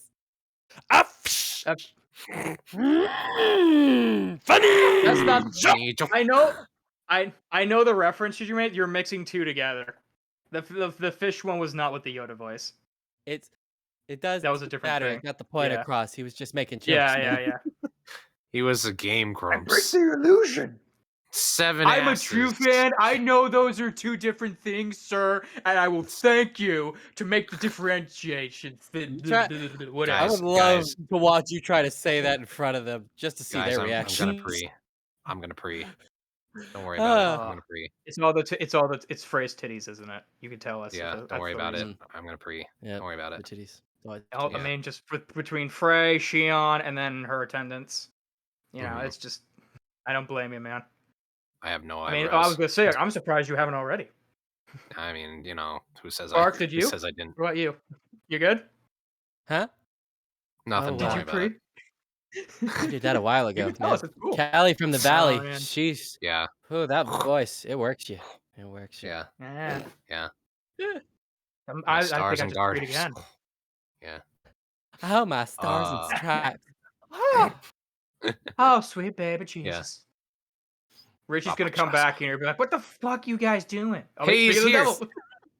H: A fish. Funny.
D: That's not funny. I know the reference you made. You're mixing 2 together. The fish one was not with the Yoda voice.
B: It does.
D: That was a different thing.
B: Got the point across. He was just making jokes.
D: Yeah.
F: He was a Game Grumps.
C: Break the illusion.
F: 7
D: I'm
F: asses.
D: a true fan. I know those are 2 different things, sir, and I will thank you to make the differentiation. Whatever.
B: I would love to watch you try to say that in front of them just to see their reaction.
F: I'm gonna pre. Don't worry about it. I'm gonna pre.
D: It's phrase titties, isn't it? You can tell us.
F: Yeah, don't worry about it. I'm gonna pre.
B: Yeah,
F: don't worry about it.
B: Titties.
D: I mean, just between Frey, Shion, and then her attendants. You know, it's just. I don't blame you, man.
F: I have no
D: idea. I mean,
F: eyebrows.
D: I was gonna say, I'm surprised you haven't already.
F: I mean, who says
D: Mark, did you?
F: Who says I didn't?
D: What about you? You good?
B: Huh?
F: Nothing. Don't worry about it.
B: I did that a while ago.
D: Cool.
B: Callie from the Valley. She's
F: yeah.
B: Oh, that voice. It works you. It works you.
F: Yeah.
D: Yeah.
F: My
D: I
F: stars
D: think
F: and
D: I just read
F: garters.
D: again.
F: Yeah.
B: Oh, my stars and stripes.
D: Oh, sweet baby Jesus. Richie's gonna come back here and be like, "What the fuck you guys doing?" Oh,
F: hey, he's here.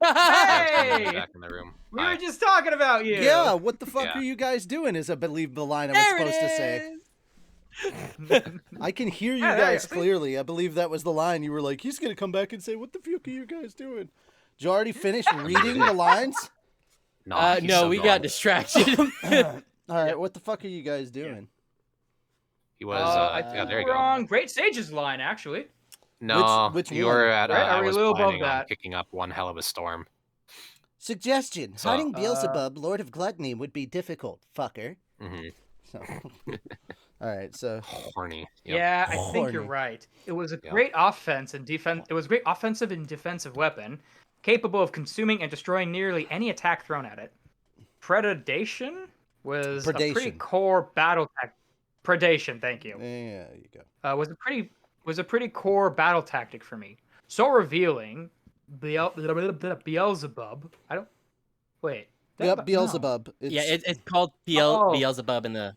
D: Hey!
F: Back in the room.
D: We were just talking about you.
A: Yeah, what the fuck are you guys doing? Is I believe the line I was supposed to say. I can hear you guys clearly. I believe that was the line. You were like, he's gonna come back and say, "What the fuck are you guys doing?" Did you already finish reading the lines?
B: No, we got distracted.
A: All right, what the fuck are you guys doing?
F: He was.
D: I
F: there you
D: go.
F: go.
D: Great Sage's line, actually.
F: No,
A: which
F: you were at. I was
D: a little above
F: planning on
D: that.
F: picking up One Hell of a Storm.
J: Suggestion: hiding Beelzebub, Lord of Gluttony, would be difficult, fucker.
F: Mm-hmm.
A: So, all right, so
F: horny.
D: Yep. Yeah, I think you're right. It was a great offense and defense. It was a great offensive and defensive weapon, capable of consuming and destroying nearly any attack thrown at it. Predation was a pretty core battle tactic. Predation, thank you.
A: Yeah, you go.
D: Was a pretty core battle tactic for me. So revealing, Beelzebub. I don't. Wait.
A: Yep, Beelzebub.
B: No. It's called Beelzebub in the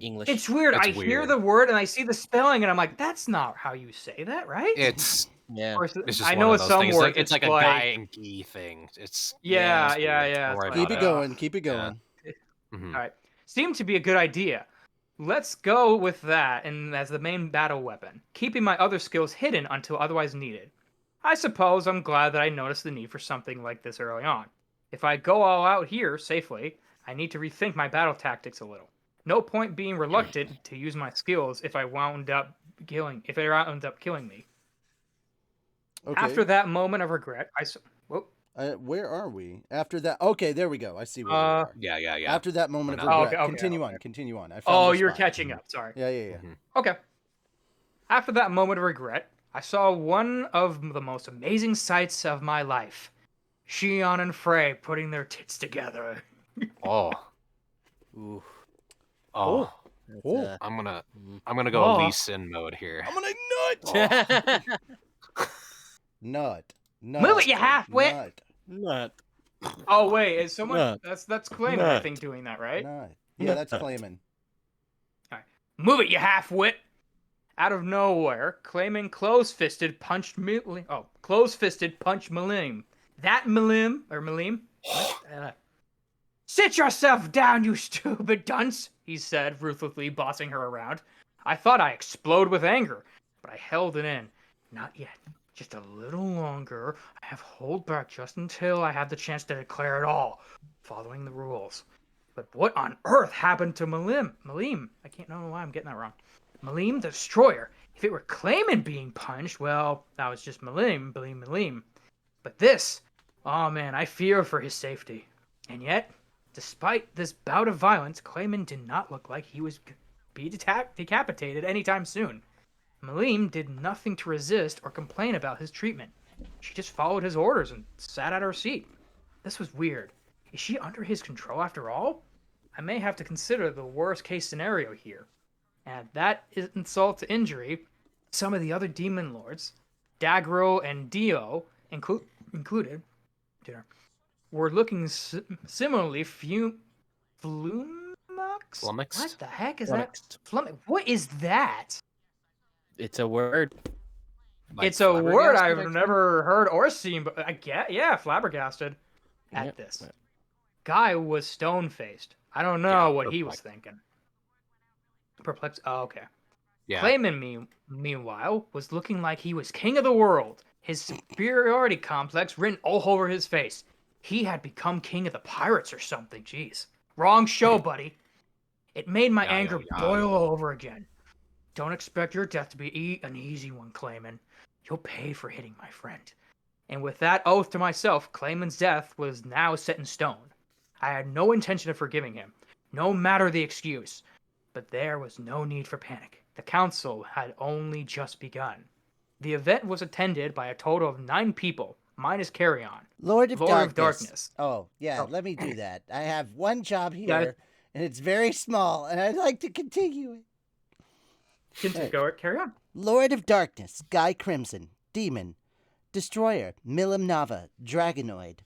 B: English.
D: It's weird. I hear the word and I see the spelling and I'm like, that's not how you say that, right?
F: It's
B: Yeah.
E: Of course,
F: It's just
E: I
F: one
E: know
F: of
E: it's
F: those
E: some
F: things.
E: work.
F: It's like a guy and Gee thing. It's
E: Yeah.
F: it's weird. Don't
E: It's
F: worry
E: funny.
A: Keep
F: about
A: it going. Keep it going.
F: Mhm.
E: All right. Seemed to be a good idea. Let's go with that and as the main battle weapon, keeping my other skills hidden until otherwise needed. I suppose I'm glad that I noticed the need for something like this early on. If I go all out here safely, I need to rethink my battle tactics a little. No point being reluctant to use my skills if it wound up killing me.
A: Okay.
E: After that moment of regret,
A: where are we? After that. Okay, there we go. I see where we are.
F: Yeah.
A: After that moment of
F: now.
A: regret.
E: okay.
A: Continue on. I found the
E: You're
A: spot.
E: catching up. Sorry.
A: Yeah.
F: Mhm.
E: Okay. After that moment of regret, I saw one of the most amazing sights of my life. Shion and Frey putting their tits together.
F: Oh.
A: Ooh.
F: Oh.
B: Oh.
F: I'm gonna go
E: Oh.
F: Lee Sin mode here.
A: I'm gonna nut.
E: Move it, you half-wit!
A: Nut.
B: Nut.
E: Oh wait, is someone
B: Nut.
E: that's Clayman, I
B: Nut.
E: think, doing that, right?
A: Nut. Yeah, that's Clayman.
E: Move it, you half-wit! Out of nowhere, Clayman close-fisted punched Malim. That Malim? Sit yourself down, you stupid dunce, he said, ruthlessly bossing her around. I thought I explode with anger, but I held it in. Not yet. Just a little longer. I have hold back just until I have the chance to declare it all, following the rules. But what on earth happened to Malim? I can't know why I'm getting that wrong. Malim the Destroyer. If it were Clayman being punched, well, that was just Malim. But this, oh man, I fear for his safety. And yet, despite this bout of violence, Clayman did not look like he was be decapitated anytime soon. Malim did nothing to resist or complain about his treatment. She just followed his orders and sat at her seat. This was weird. Is she under his control after all? I may have to consider the worst case scenario here. Add that insult to injury, some of the other demon lords, Dagro and Dio included, were looking similarly flummoxed? What the heck is that? What is that?
B: It's a word.
F: Like
E: It's a word
F: flabbergasted,
E: I've never heard or seen, but I get, flabbergasted at this. Guy was stone-faced. I don't know what he was thinking. Perplexed. Oh, okay.
F: Yeah.
E: Clayman, meanwhile, was looking like he was king of the world. His superiority complex written all over his face. He had become king of the pirates or something. Jeez. Wrong show, buddy. It made my anger boil all over again. Don't expect your death to be an easy one, Clayman. You'll pay for hitting my friend. And with that oath to myself, Clayman's death was now set in stone. I had no intention of forgiving him, no matter the excuse. But there was no need for panic. The council had only just begun. The event was attended by a total of 9 people, minus Carrion.
J: Lord of
E: Darkness.
J: Oh, yeah, let me do that. I have one job here,
E: Yeah.
J: and it's very small, and I'd like to continue it.
E: Carry on.
J: Lord of Darkness, Guy Crimson, Demon. Destroyer, Milim Nava, Dragonoid.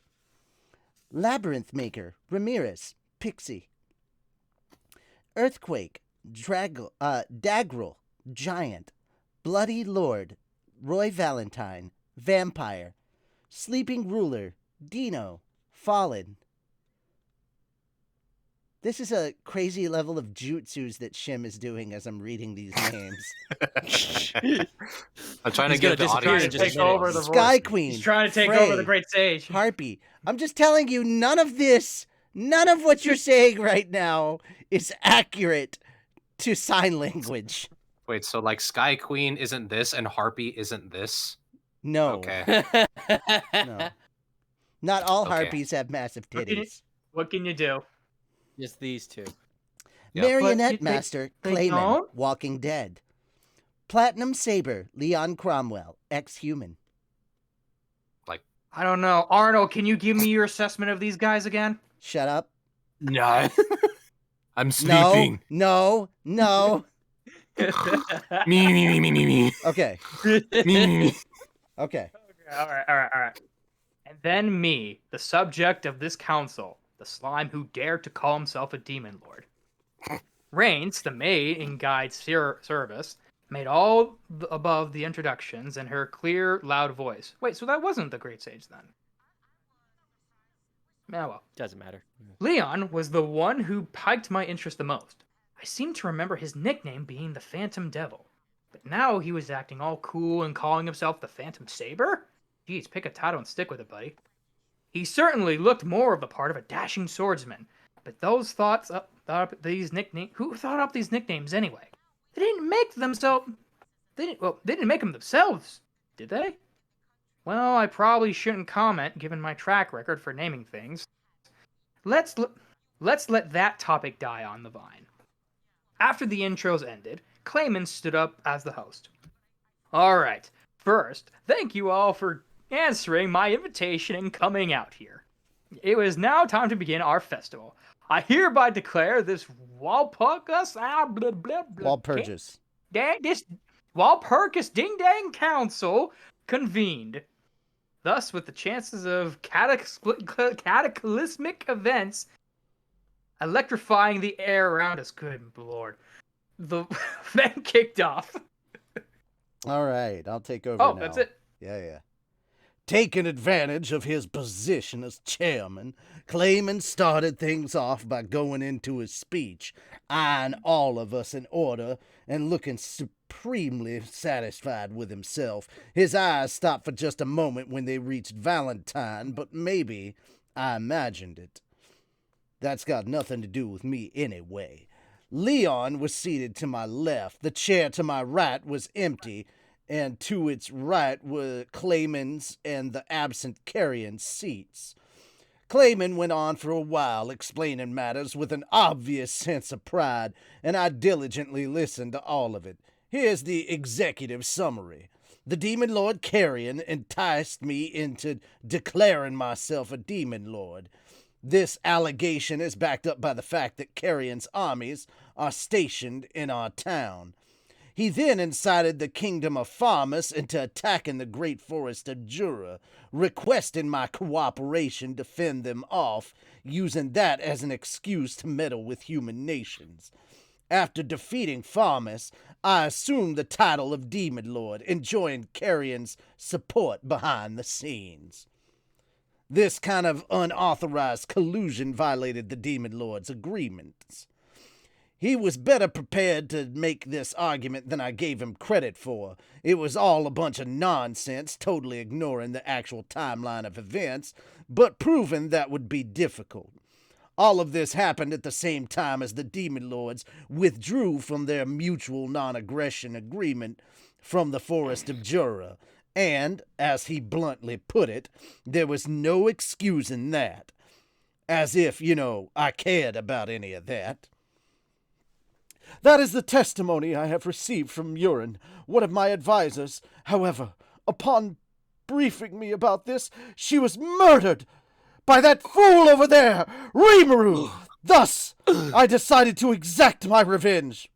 J: Labyrinth Maker, Ramirez, Pixie. Earthquake, Dagrel, Giant. Bloody Lord, Roy Valentine, Vampire. Sleeping Ruler, Dino, Fallen. This is a crazy level of jutsus that Shim is doing as I'm reading these names.
F: I'm trying to get the audience
E: to take over the
J: Sky Queen.
E: He's trying to take
J: Frey,
E: over the great stage.
J: Harpy. I'm just telling you, none of what you're saying right now is accurate to sign language.
F: Wait, so like Sky Queen isn't this and Harpy isn't this?
J: No.
F: Okay.
J: No. Not all harpies have massive titties.
E: What can you do?
B: Just these two.
F: Yeah.
J: Marionette Master,
E: they
J: Clayman,
E: don't?
J: Walking Dead. Platinum Saber, Leon Cromwell, Ex-Human.
E: I don't know. Arnold, can you give me your assessment of these guys again?
J: Shut up.
F: No. I'm sleeping.
J: No.
F: Me.
J: Okay.
F: Me.
J: Okay.
E: All right. And then me, the subject of this council, the slime who dared to call himself a demon lord. Reigns, the maid in Guy's service, made all above the introductions in her clear, loud voice. Wait, so that wasn't the Great Sage then? Oh well.
B: Doesn't matter.
E: Leon was the one who piqued my interest the most. I seem to remember his nickname being the Phantom Devil. But now he was acting all cool and calling himself the Phantom Saber? Geez, pick a title and stick with it, buddy. He certainly looked more of the part of a dashing swordsman. But those thought up these nicknames. Who thought up these nicknames anyway? They didn't make themselves. They didn't make them themselves, did they? Well, I probably shouldn't comment given my track record for naming things. Let's let that topic die on the vine. After the intros ended, Clayman stood up as the host. All right. First, thank you all for answering my invitation and coming out here. It was now time to begin our festival. I hereby declare this Walpurgis Ding Dang Council convened. Thus, with the chances of cataclysmic events electrifying the air around us, good lord, the event kicked off.
J: All right, I'll take over now.
E: Oh, that's it.
J: Yeah. Taking advantage of his position as chairman, Clayman started things off by going into his speech, eyeing all of us in order and looking supremely satisfied with himself. His eyes stopped for just a moment when they reached Valentine, but maybe I imagined it. That's got nothing to do with me anyway. Leon was seated to my left. The chair to my right was empty, and to its right were Clayman's and the absent Carrion's seats. Clayman went on for a while, explaining matters with an obvious sense of pride, and I diligently listened to all of it. Here's the executive summary. The Demon Lord Carrion enticed me into declaring myself a Demon Lord. This allegation is backed up by the fact that Carrion's armies are stationed in our town. He then incited the kingdom of Farmus into attacking the great forest of Jura, requesting my cooperation to fend them off, using that as an excuse to meddle with human nations. After defeating Farmus, I assumed the title of Demon Lord, enjoying Carrion's support behind the scenes. This kind of unauthorized collusion violated the Demon Lord's agreements. He was better prepared to make this argument than I gave him credit for. It was all a bunch of nonsense, totally ignoring the actual timeline of events, but proving that would be difficult. All of this happened at the same time as the Demon Lords withdrew from their mutual non-aggression agreement from the Forest of Jura, and, as he bluntly put it, there was no excusing that. As if, I cared about any of that. That is the testimony I have received from Murin, one of my advisors. However, upon briefing me about this, she was murdered by that fool over there, Rimuru. Thus, I decided to exact my revenge.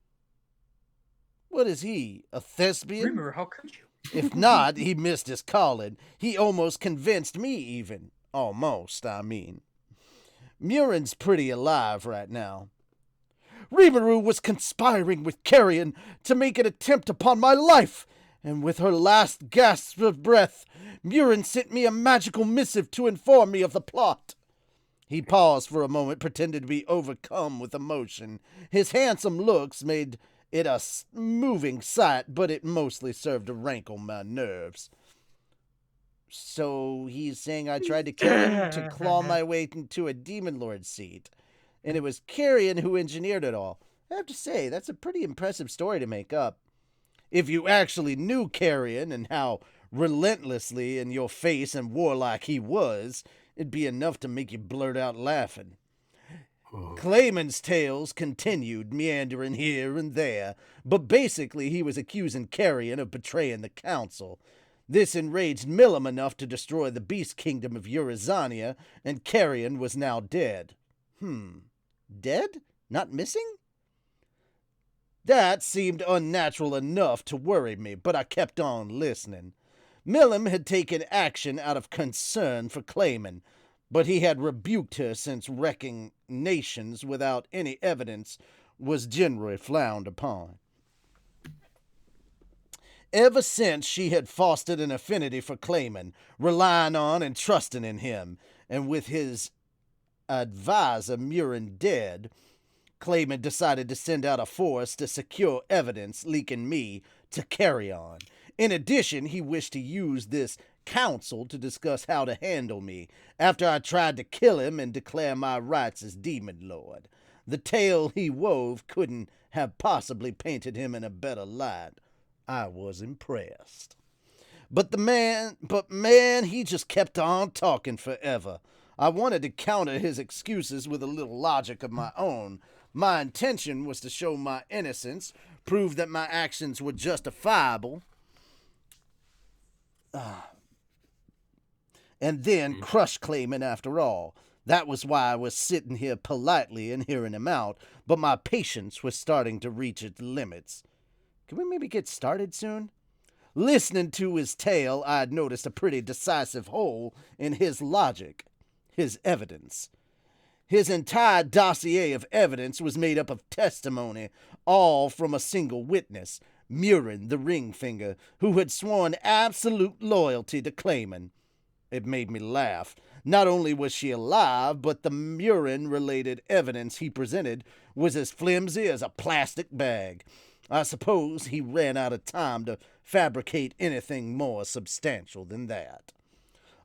J: What is he, a thespian?
E: Rimuru, how could you?
J: If not, he missed his calling. He almost convinced me even. Almost, I mean. Murin's pretty alive right now. Rimuru was conspiring with Carrion to make an attempt upon my life, and with her last gasp of breath, Murin sent me a magical missive to inform me of the plot. He paused for a moment, pretended to be overcome with emotion. His handsome looks made it a moving sight, but it mostly served to rankle my nerves. So he's saying I tried to kill him to claw my way into a Demon Lord seat. And it was Carrion who engineered it all. I have to say, that's a pretty impressive story to make up. If you actually knew Carrion and how relentlessly in your face and warlike he was, it'd be enough to make you blurt out laughing. Clayman's tales continued, meandering here and there, but basically he was accusing Carrion of betraying the council. This enraged Milim enough to destroy the beast kingdom of Eurazania, and Carrion was now dead. Dead? Not missing? That seemed unnatural enough to worry me, but I kept on listening. Milim had taken action out of concern for Clayman, but he had rebuked her since wrecking nations without any evidence was generally frowned upon. Ever since she had fostered an affinity for Clayman, relying on and trusting in him, and with his advisor Murin dead, Clayman decided to send out a force to secure evidence linking me to Carry On. In addition, he wished to use this council to discuss how to handle me after I tried to kill him and declare my rights as Demon Lord. The tale he wove couldn't have possibly painted him in a better light. I was impressed. But man, he just kept on talking forever. I wanted to counter his excuses with a little logic of my own. My intention was to show my innocence, prove that my actions were justifiable, and then crush Clayman after all. That was why I was sitting here politely and hearing him out, but my patience was starting to reach its limits. Can we maybe get started soon? Listening to his tale, I had noticed a pretty decisive hole in his logic, his evidence. His entire dossier of evidence was made up of testimony, all from a single witness, Murin, the ring finger, who had sworn absolute loyalty to Clayman. It made me laugh. Not only was she alive, but the Murin-related evidence he presented was as flimsy as a plastic bag. I suppose he ran out of time to fabricate anything more substantial than that.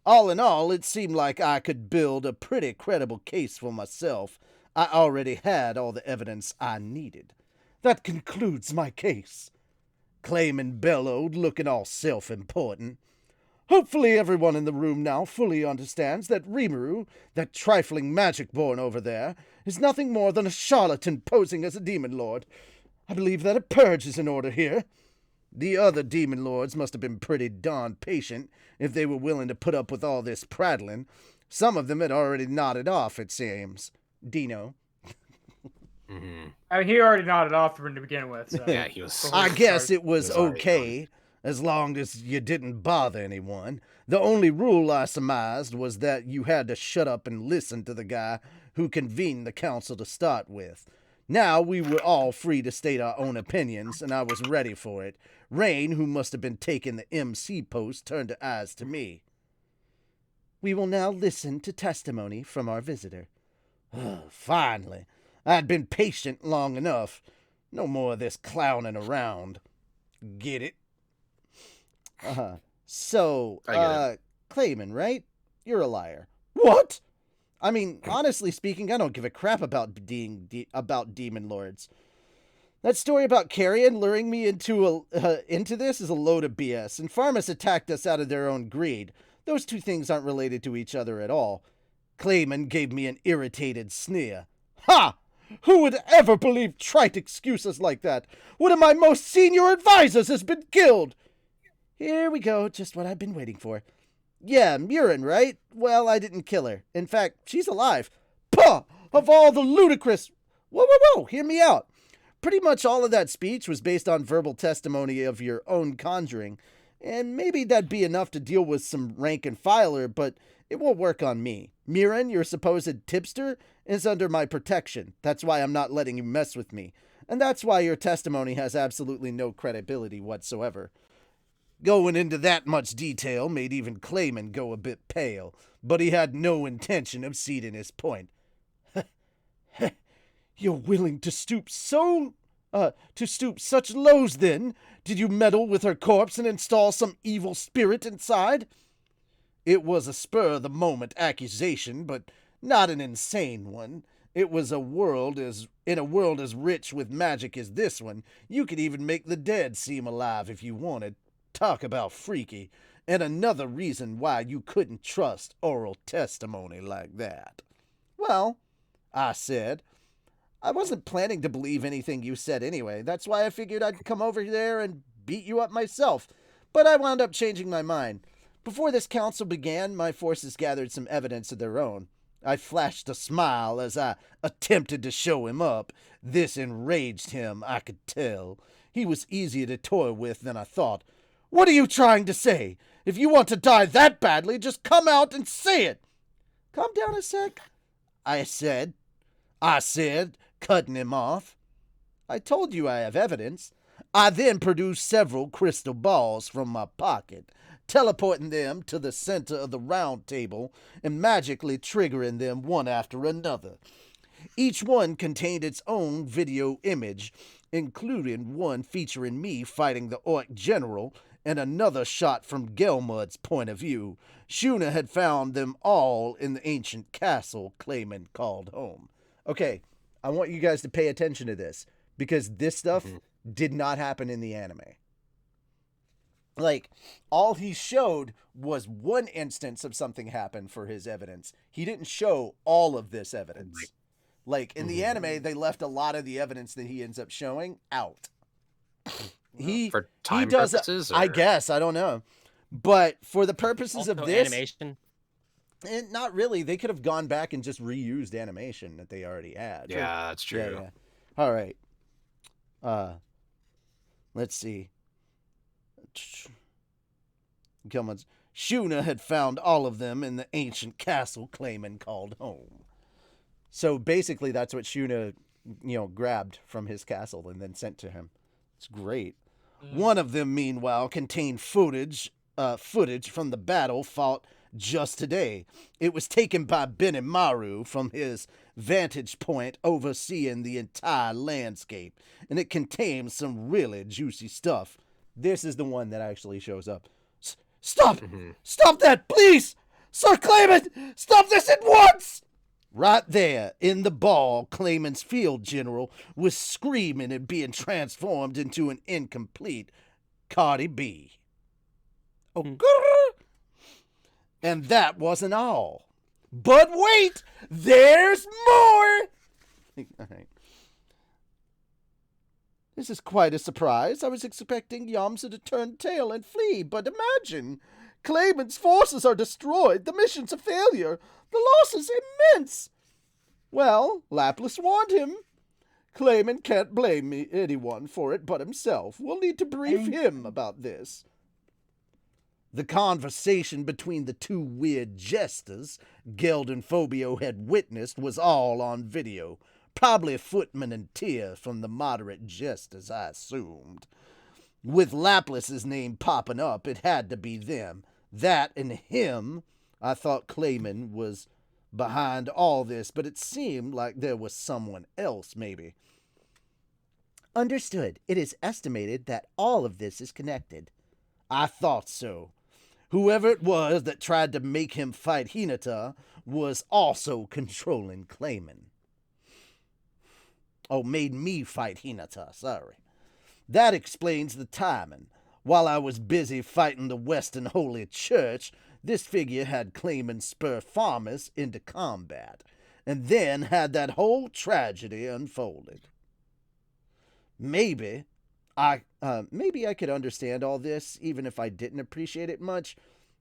J: All in all, it seemed like I could build a pretty credible case for myself. I already had all the evidence I needed. That concludes my case, Clayman bellowed, looking all self-important. Hopefully everyone in the room now fully understands that Rimuru, that trifling magic-born over there, is nothing more than a charlatan posing as a demon lord. I believe that a purge is in order here. The other demon lords must have been pretty darn patient if they were willing to put up with all this prattling. Some of them had already nodded off, it seems. Dino.
E: I mean, he already nodded off from to begin with. So.
F: Yeah, he was.
J: I guess it was okay, as long as you didn't bother anyone. The only rule I surmised was that you had to shut up and listen to the guy who convened the council to start with. Now we were all free to state our own opinions, and I was ready for it. Rain, who must have been taking the MC post, turned her eyes to me. We will now listen to testimony from our visitor. Finally. I had been patient long enough. No more of this clowning around. Get it? So, Clayman, right? You're a liar. What? I mean, honestly speaking, I don't give a crap about about demon lords. That story about Carrion luring me into this is a load of BS, and Pharmas attacked us out of their own greed. Those two things aren't related to each other at all. Clayman gave me an irritated sneer. Ha! Who would ever believe trite excuses like that? One of my most senior advisors has been killed! Here we go, just what I've been waiting for. Yeah, Murin, right? Well, I didn't kill her. In fact, she's alive. Puh! Of all the ludicrous... Whoa, hear me out. Pretty much all of that speech was based on verbal testimony of your own conjuring, and maybe that'd be enough to deal with some rank and filer, but it won't work on me. Murin, your supposed tipster, is under my protection. That's why I'm not letting you mess with me, and that's why your testimony has absolutely no credibility whatsoever. Going into that much detail made even Clayman go a bit pale, but he had no intention of ceding his point. You're willing to stoop such lows, then? Did you meddle with her corpse and install some evil spirit inside? It was a spur-of-the-moment accusation, but not an insane one. It was in a world as rich with magic as this one, you could even make the dead seem alive if you wanted. Talk about freaky, and another reason why you couldn't trust oral testimony like that. Well, I said, I wasn't planning to believe anything you said anyway. That's why I figured I'd come over there and beat you up myself. But I wound up changing my mind. Before this council began, my forces gathered some evidence of their own. I flashed a smile as I attempted to show him up. This enraged him, I could tell. He was easier to toy with than I thought. What are you trying to say? If you want to die that badly, just come out and say it. Calm down a sec, I said, cutting him off. I told you I have evidence. I then produced several crystal balls from my pocket, teleporting them to the center of the round table and magically triggering them one after another. Each one contained its own video image, including one featuring me fighting the Orc General and another shot from Gelmud's point of view. Shuna had found them all in the ancient castle Clayman called home. Okay, I want you guys to pay attention to this, because this stuff did not happen in the anime. Like, all he showed was one instance of something happened for his evidence. He didn't show all of this evidence. Like, in the anime, they left a lot of the evidence that he ends up showing out.
F: For time
J: does,
F: purposes?
J: I guess, I don't know. But for the purposes
B: Also
J: of this...
B: animation.
J: Not really. They could have gone back and just reused animation that they already had.
F: Yeah, that's true.
J: Yeah. All right. Let's see. Gilman's Shuna had found all of them in the ancient castle Clayman called home. So basically, that's what Shuna, grabbed from his castle and then sent to him. It's great. One of them, meanwhile, contained footage from the battle fought just today. It was taken by Benimaru from his vantage point overseeing the entire landscape, and it contains some really juicy stuff. This is the one that actually shows up. Stop! Stop that, please! Sir Clayman! Stop this at once! Right there, in the ball, Clayman's field general was screaming and being transformed into an incomplete Cardi B. Oh, and that wasn't all. But wait! There's more! All right. This is quite a surprise. I was expecting Yamsa to turn tail and flee, but imagine! Clayman's forces are destroyed, the mission's a failure, the loss is immense! Well, Laplace warned him. Clayman can't blame anyone for it but himself. We'll need to brief him about this. The conversation between the two weird jesters Geld and Phobio had witnessed was all on video. Probably Footman and Tyr from the moderate jesters, I assumed. With Laplace's name popping up, it had to be them. That and him. I thought Clayman was behind all this, but it seemed like there was someone else, maybe. Understood. It is estimated that all of this is connected. I thought so. Whoever it was that tried to make him fight Hinata was also controlling Clayman. Oh, made me fight Hinata, sorry. That explains the timing. While I was busy fighting the Western Holy Church, this figure had Clayman spur farmers into combat, and then had that whole tragedy unfolded. Maybe I could understand all this, even if I didn't appreciate it much,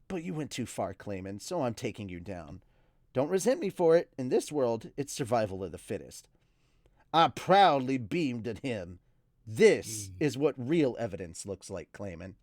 J: but you went too far, Clayman, so I'm taking you down. Don't resent me for it. In this world, it's survival of the fittest. I proudly beamed at him. This is what real evidence looks like, Clayman.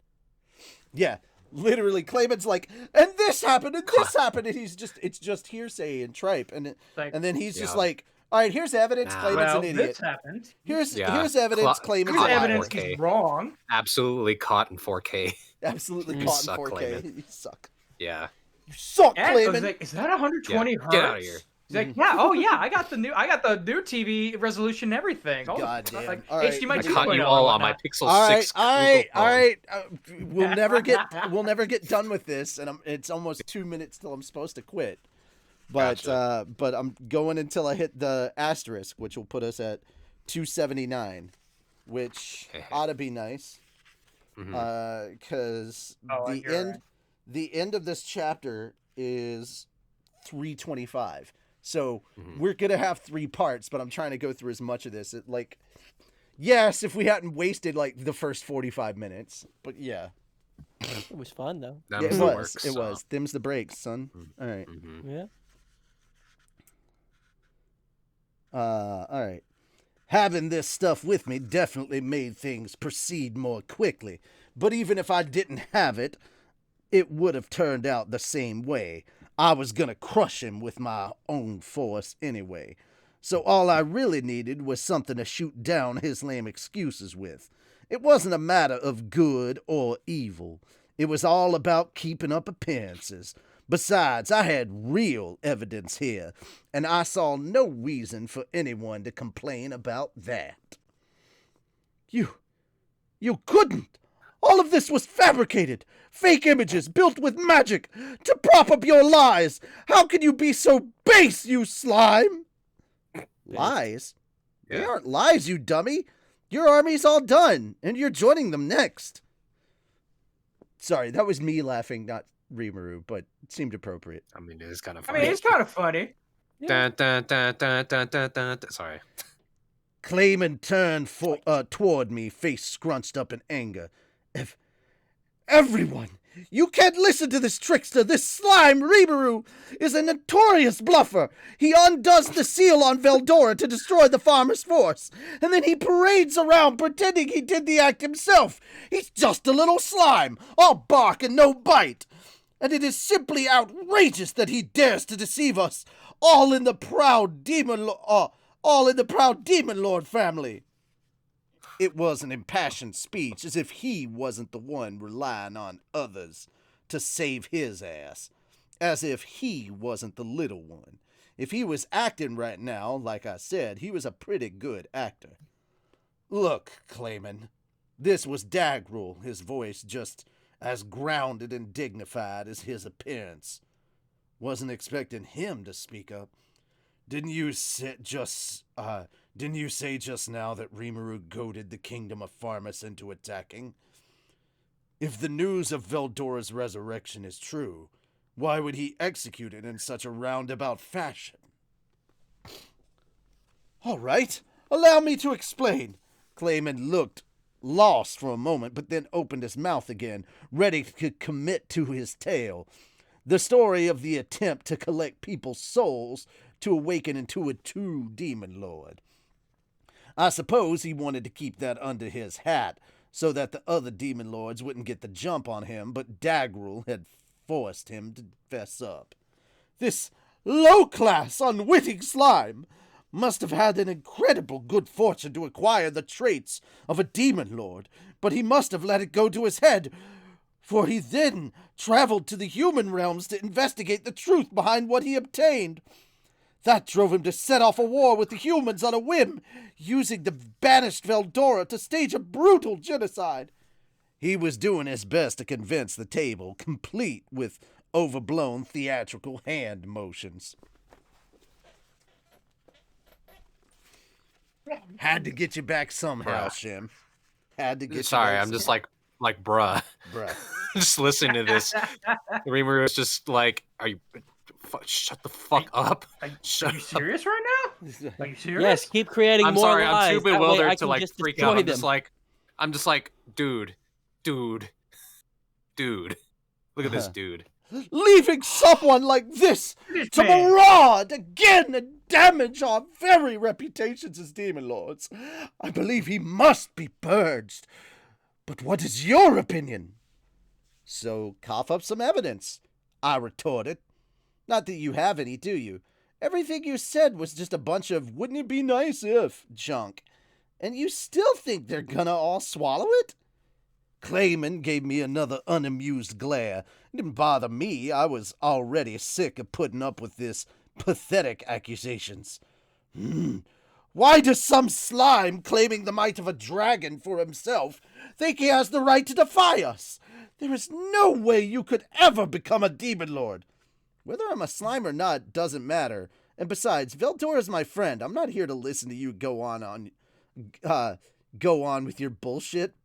J: Yeah, literally, Clayman's like, and this happened, and this happened, and it's just hearsay and tripe, and then he's just like, all right, here's evidence, Clayman's an idiot.
D: This happened.
J: Here's evidence, Clayman's
D: Here's
J: a
D: evidence
J: liar.
D: he's wrong.
F: Absolutely caught in 4K.
J: Absolutely
F: You
J: caught in
F: suck,
J: 4K.
F: Clayman.
J: You suck.
F: Yeah.
J: You suck,
D: And I was
J: Clayman.
D: like, is that 120 hertz?
F: Get out of here.
D: He's like, yeah, oh yeah, I got the new TV resolution and everything. Oh,
J: God damn.
D: like
J: All right.
D: HDMI
F: I
D: 2.0
F: caught you
D: and
F: all on my
D: whatnot.
F: Pixel 6.
J: All right.
F: Google phone.
J: We'll never get done with this, and it's almost 2 minutes till I'm supposed to quit. But
F: Gotcha.
J: but I'm going until I hit the asterisk, which will put us at 279, which ought to be nice. Because the end of this chapter is 325. So we're gonna have 3 parts, but I'm trying to go through as much of this. Yes, if we hadn't wasted like the first 45 minutes, but yeah.
B: It was fun though.
J: Yeah, it was. It was. Them's the breaks, son. All right.
B: Yeah.
J: All right. Having this stuff with me definitely made things proceed more quickly. But even if I didn't have it, it would have turned out the same way. I was gonna crush him with my own force anyway. So all I really needed was something to shoot down his lame excuses with. It wasn't a matter of good or evil. It was all about keeping up appearances. Besides, I had real evidence here, and I saw no reason for anyone to complain about that. You couldn't! All of this was fabricated! Fake images built with magic to prop up your lies! How can you be so base, you slime? Lies?
F: Yeah.
J: They aren't lies, you dummy! Your army's all done, and you're joining them next. Sorry, that was me laughing, not Rimuru, but it seemed appropriate.
F: I mean, it is kind of
E: I
F: funny.
E: mean, it's kind of funny.
F: Dun, dun, dun, dun, dun, dun, dun. Sorry.
J: Clayman turned toward me, face scrunched up in anger. Everyone, you can't listen to this trickster. This slime, Rimuru, is a notorious bluffer. He undoes the seal on Veldora to destroy the farmer's force, and then he parades around pretending he did the act himself. He's just a little slime, all bark and no bite. And it is simply outrageous that he dares to deceive us, all in the proud Demon Lord family. It was an impassioned speech, as if he wasn't the one relying on others to save his ass. As if he wasn't the little one. If he was acting right now, like I said, he was a pretty good actor. Look, Clayman, this was Dagrul, his voice just as grounded and dignified as his appearance. Wasn't expecting him to speak up. Didn't you say just now that Rimuru goaded the kingdom of Farmus into attacking? If the news of Veldora's resurrection is true, why would he execute it in such a roundabout fashion? All right, allow me to explain. Clayman looked lost for a moment, but then opened his mouth again, ready to commit to his tale. The story of the attempt to collect people's souls to awaken into a true demon lord. I suppose he wanted to keep that under his hat, so that the other demon lords wouldn't get the jump on him, but Dagrul had forced him to fess up. This low-class, unwitting slime must have had an incredible good fortune to acquire the traits of a demon lord, but he must have let it go to his head, for he then traveled to the human realms to investigate the truth behind what he obtained. That drove him to set off a war with the humans on a whim, using the banished Veldora to stage a brutal genocide. He was doing his best to convince the table, complete with overblown theatrical hand motions. Had to get you back somehow, Shim. Had to get
F: Sorry,
J: you back
F: I'm just like bruh. Just listening to this. Rimuru is just like, are you... Shut the fuck up.
E: Are you serious right now? Are you serious?
B: Yes, keep creating
F: I'm
B: more
F: sorry,
B: lies.
F: I'm too
B: That way I
F: bewildered to
B: can
F: like
B: just
F: freak
B: destroy
F: out.
B: them.
F: I'm just like, dude. Look at this dude.
J: Leaving someone like this to maraud again and damage our very reputations as demon lords. I believe he must be purged. But what is your opinion? So cough up some evidence, I retorted. Not that you have any, do you? Everything you said was just a bunch of wouldn't it be nice if junk. And you still think they're gonna all swallow it? Clayman gave me another unamused glare. It didn't bother me. I was already sick of putting up with this pathetic accusations. Why does some slime claiming the might of a dragon for himself think he has the right to defy us? There is no way you could ever become a demon lord. Whether I'm a slime or not doesn't matter. And besides, Veldora's my friend. I'm not here to listen to you go on with your bullshit.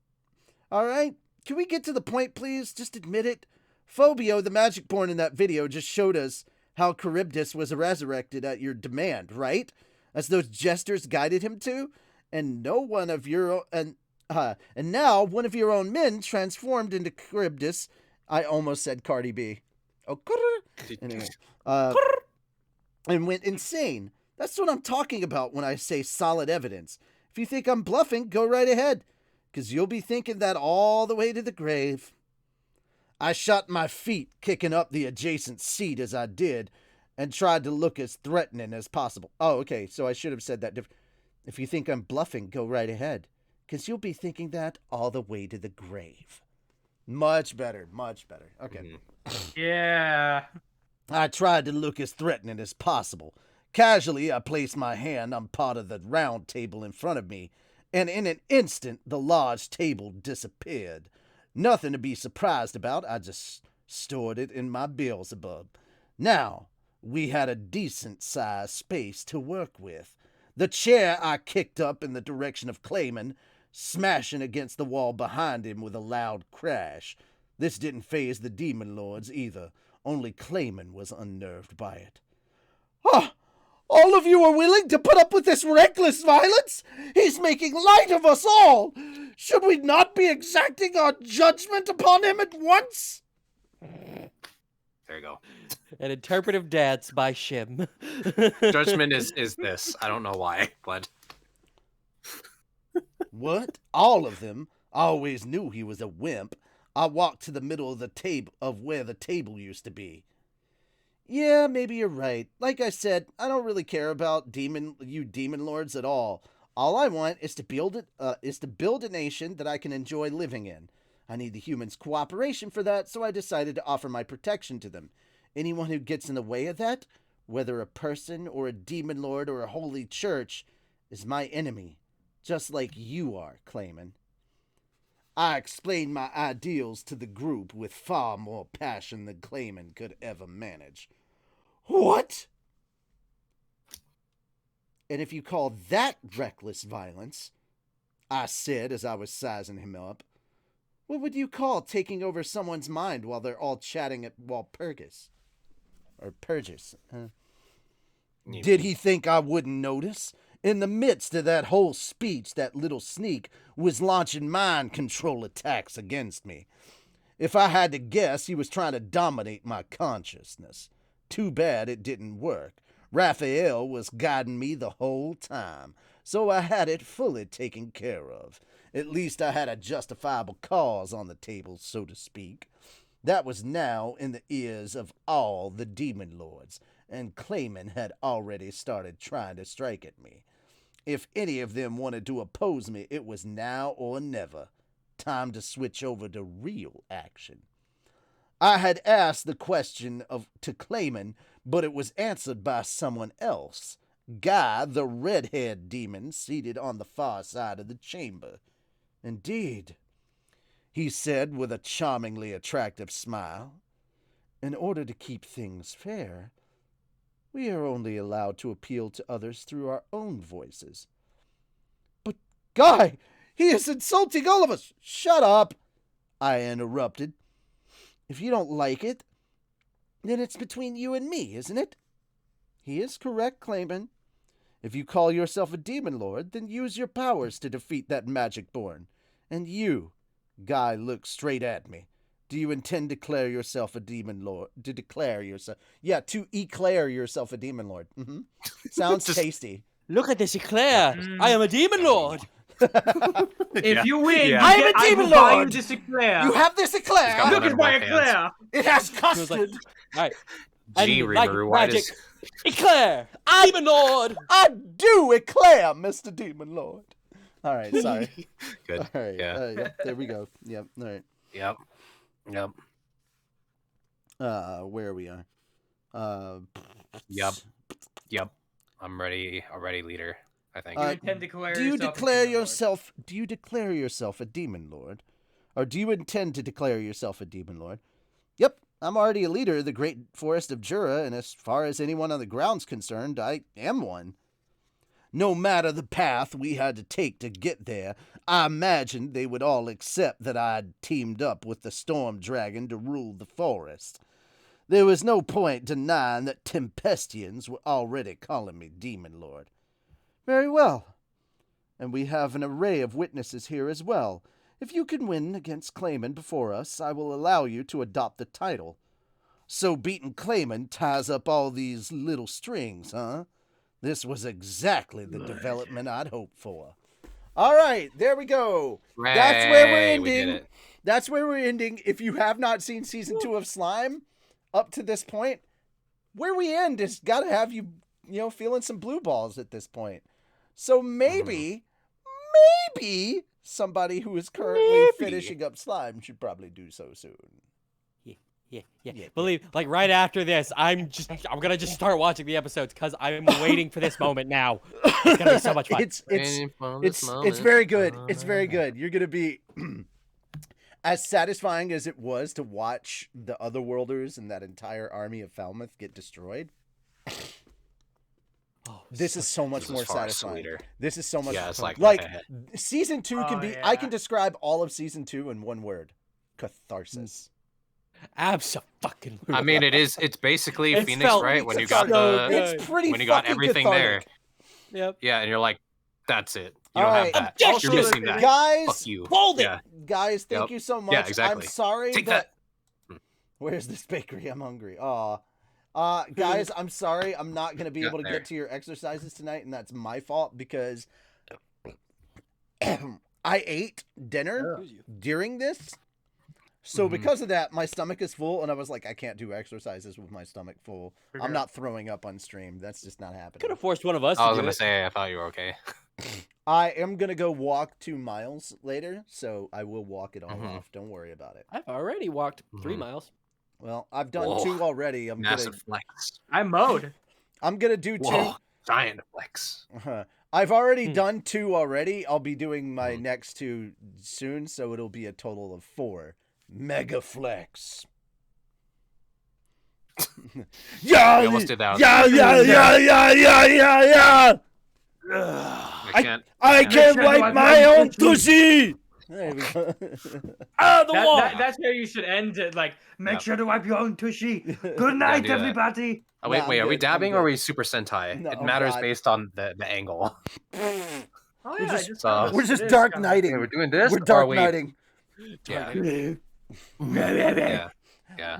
J: All right? Can we get to the point, please? Just admit it. Phobio, the magic porn in that video, just showed us how Charybdis was resurrected at your demand, right? As those jesters guided him to. And now one of your own men transformed into Charybdis. I almost said Cardi B. Oh, anyway, and went insane. That's what I'm talking about when I say solid evidence. If you think I'm bluffing, go right ahead, because you'll be thinking that all the way to the grave. I shot my feet, kicking up the adjacent seat as I did, and tried to look as threatening as possible. Oh, okay, so I should have said that. If you think I'm bluffing, go right ahead, because you'll be thinking that all the way to the grave.
A: Much better, much better. Okay.
E: Yeah.
J: I tried to look as threatening as possible. Casually, I placed my hand on part of the round table in front of me, and in an instant, the large table disappeared. Nothing to be surprised about, I just stored it in my Beelzebub. Now, we had a decent-sized space to work with. The chair I kicked up in the direction of Clayman, smashing against the wall behind him with a loud crash. This didn't faze the demon lords either. Only Clayman was unnerved by it.
H: Ah! All of you are willing to put up with this reckless violence? He's making light of us all! Should we not be exacting our judgment upon him at once?
F: There you go.
B: An interpretive dance by Shim.
F: Judgment is this. I don't know why, but...
J: What? All of them? I always knew he was a wimp. I walked to the middle of the table of where the table used to be. Yeah, maybe you're right. Like I said, I don't really care about demon lords at all. All I want is to build a nation that I can enjoy living in. I need the humans' cooperation for that, so I decided to offer my protection to them. Anyone who gets in the way of that, whether a person or a demon lord or a holy church, is my enemy, just like you are, Clayman. I explained my ideals to the group with far more passion than Clayman could ever manage.
H: What?
J: And if you call that reckless violence, I said as I was sizing him up, what would you call taking over someone's mind while they're all chatting at Walpurgis? Or Purgis. Did he think I wouldn't notice? In the midst of that whole speech, that little sneak was launching mind control attacks against me. If I had to guess, he was trying to dominate my consciousness. Too bad it didn't work. Raphael was guiding me the whole time, so I had it fully taken care of. At least I had a justifiable cause on the table, so to speak. That was now in the ears of all the demon lords, and Clayman had already started trying to strike at me. If any of them wanted to oppose me, it was now or never. Time to switch over to real action. I had asked the question to Clayman, but it was answered by someone else. Guy, the red-haired demon, seated on the far side of the chamber. Indeed, he said with a charmingly attractive smile. In order to keep things fair, we are only allowed to appeal to others through our own voices.
H: But, Guy, he is insulting all of us.
J: Shut up, I interrupted. If you don't like it, then it's between you and me, isn't it? He is correct, Clayman. If you call yourself a demon lord, then use your powers to defeat that magic-born. And you, Guy looked straight at me. Do you intend to declare yourself a demon lord? To eclaire yourself a demon lord. Mm-hmm. Sounds tasty.
B: Look at this eclair. I am a demon lord.
E: If you win,
H: I am a demon lord.
E: You this eclair.
H: You have this eclair.
E: Look at my eclair.
H: It has custard.
B: All right.
F: G Reaver, why does...
B: Eclair! Demon Lord!
H: I do eclair, Mr. Demon Lord.
J: All right, sorry.
F: Good.
J: All right,
F: yeah.
J: There we go. Yep, all right.
F: Yep.
J: Where we are.
F: Yep. I'm ready, leader, I think.
J: Do you declare yourself a demon lord? Or do you intend to declare yourself a demon lord? Yep, I'm already a leader of the great forest of Jura, and as far as anyone on the ground's concerned, I am one. No matter the path we had to take to get there, I imagined they would all accept that I'd teamed up with the storm dragon to rule the forest. There was no point denying that Tempestians were already calling me Demon Lord. Very well. And we have an array of witnesses here as well. If you can win against Clayman before us, I will allow you to adopt the title. So beating Clayman ties up all these little strings, huh? This was exactly the development I'd hoped for. All right, there we go.
F: Hooray,
J: That's where we're ending.
F: we did it.
J: That's where we're ending. If you have not seen season 2 of Slime up to this point, where we end has got to have you feeling some blue balls at this point. So maybe
A: somebody who is currently finishing up slime should probably do so soon.
B: Yeah. Believe, like right after this, I'm gonna just start watching the episodes because I'm waiting for this moment now. It's gonna be so much fun.
A: It's very good. It's very good. You're gonna be as satisfying as it was to watch the Otherworlders and that entire army of Falmouth get destroyed. This is so much more satisfying. This is so much fun. Like season 2 can be. I can describe all of season 2 in one word: catharsis.
B: Absolutely.
F: I mean, it's basically Phoenix, right? When you got when you got everything
A: cathartic.
F: there.
B: Yep.
F: Yeah, and you're like, that's it. You
A: All
F: don't
A: right.
F: have that. You're missing that.
A: Guys,
F: fuck you.
B: Hold it.
F: Yeah.
A: Guys, thank you so much.
F: Yeah, exactly.
A: I'm sorry,
F: Take
A: but
F: that.
A: Where's this bakery? I'm hungry. Guys, I'm sorry. I'm not gonna be able to get to your exercises tonight, and that's my fault because I ate dinner during this. So because of that, my stomach is full, and I was like, I can't do exercises with my stomach full. I'm not throwing up on stream. That's just not happening.
B: Could have forced one of us.
F: I was gonna say, I thought you were okay.
A: I am gonna go walk 2 miles later, so I will walk it all off. Don't worry about it.
B: I've already walked 3 miles.
A: Well, I've done 2 already. I'm
F: Massive flex.
E: I mowed.
A: I'm gonna do 2.
F: Whoa, giant flex.
A: I've already done 2 already. I'll be doing my next 2 soon, so it'll be a total of 4. Mega flex.
F: Yeah, we almost did that.
H: Yeah. I can't wipe my own tushy.
A: There we go.
B: Wall.
E: That's where you should end it. Like, make sure to wipe your own tushy. Good night, everybody.
F: Oh, wait, are we dabbing or are we Super Sentai?
A: No,
F: it matters based on the angle.
E: Oh, yeah,
A: We're just dark knighting.
F: We're doing this?
A: We're dark knighting.
F: Yeah.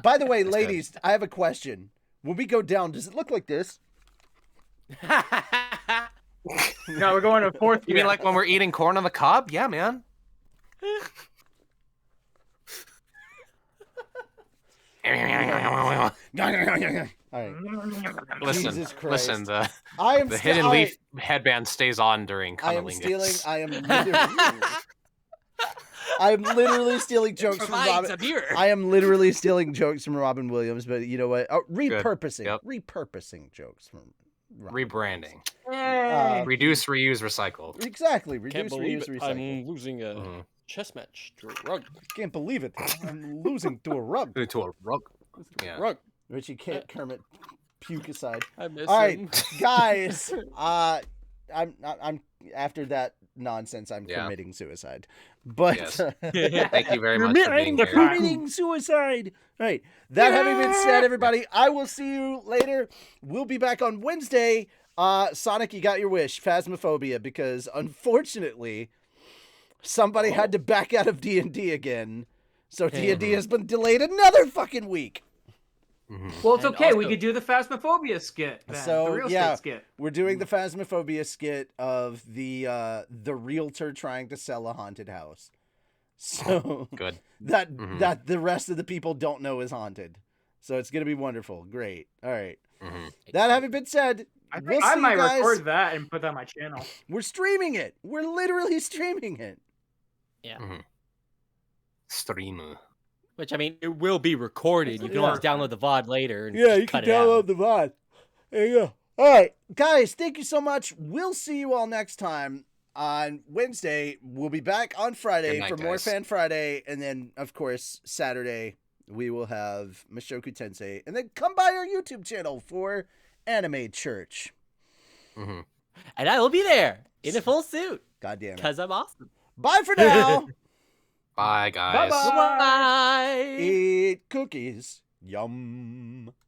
A: By the way, ladies, I have a question. When we go down, does it look like this?
E: No, we're going to 4th.
F: You mean like when we're eating corn on the cob? Yeah, man.
A: All right.
F: Listen, the
A: the
F: hidden leaf headband stays on during cunnilingus.
A: I am literally stealing jokes from Robin. I am literally stealing jokes from Robin Williams, but you know what? Repurposing jokes from Robin.
F: Rebranding.
A: Reduce,
F: reuse, recycle.
A: Exactly.
B: Can't believe it. I'm losing a chess match to a rug.
A: Can't believe it. I'm losing to a rug.
F: To a rug. Yeah.
B: Rug.
A: Richie can't Kermit puke aside.
B: I miss
A: All
B: him.
A: right, guys. I'm after that nonsense. I'm committing suicide. But
F: thank you very much for being here.
A: Committing suicide. All right. That having been said, everybody, I will see you later. We'll be back on Wednesday. Sonic, you got your wish. Phasmophobia, because unfortunately, somebody had to back out of D&D again. So D&D has been delayed another fucking week.
E: Well, it's okay. We could do the Phasmophobia skit. Then.
A: So
E: the real skit.
A: We're doing the Phasmophobia skit of the realtor trying to sell a haunted house. So
F: good.
A: That the rest of the people don't know is haunted. So it's gonna be wonderful. Great. All right. That having been said,
E: I might record that and put that on my channel.
A: We're streaming it. We're literally streaming it.
B: Yeah.
F: Stream.
B: Which, I mean, it will be recorded. You can always download the VOD later. And
A: you
B: cut
A: can download the VOD. There you go. All right, guys, thank you so much. We'll see you all next time on Wednesday. We'll be back on Friday for more Fan Friday. And then, of course, Saturday, we will have Mushoku Tensei. And then come by our YouTube channel for Anime Church.
B: And I will be there in a full suit.
A: God damn it.
B: Because I'm awesome.
A: Bye for now.
F: Bye, guys.
B: Bye-bye.
A: Eat cookies. Yum.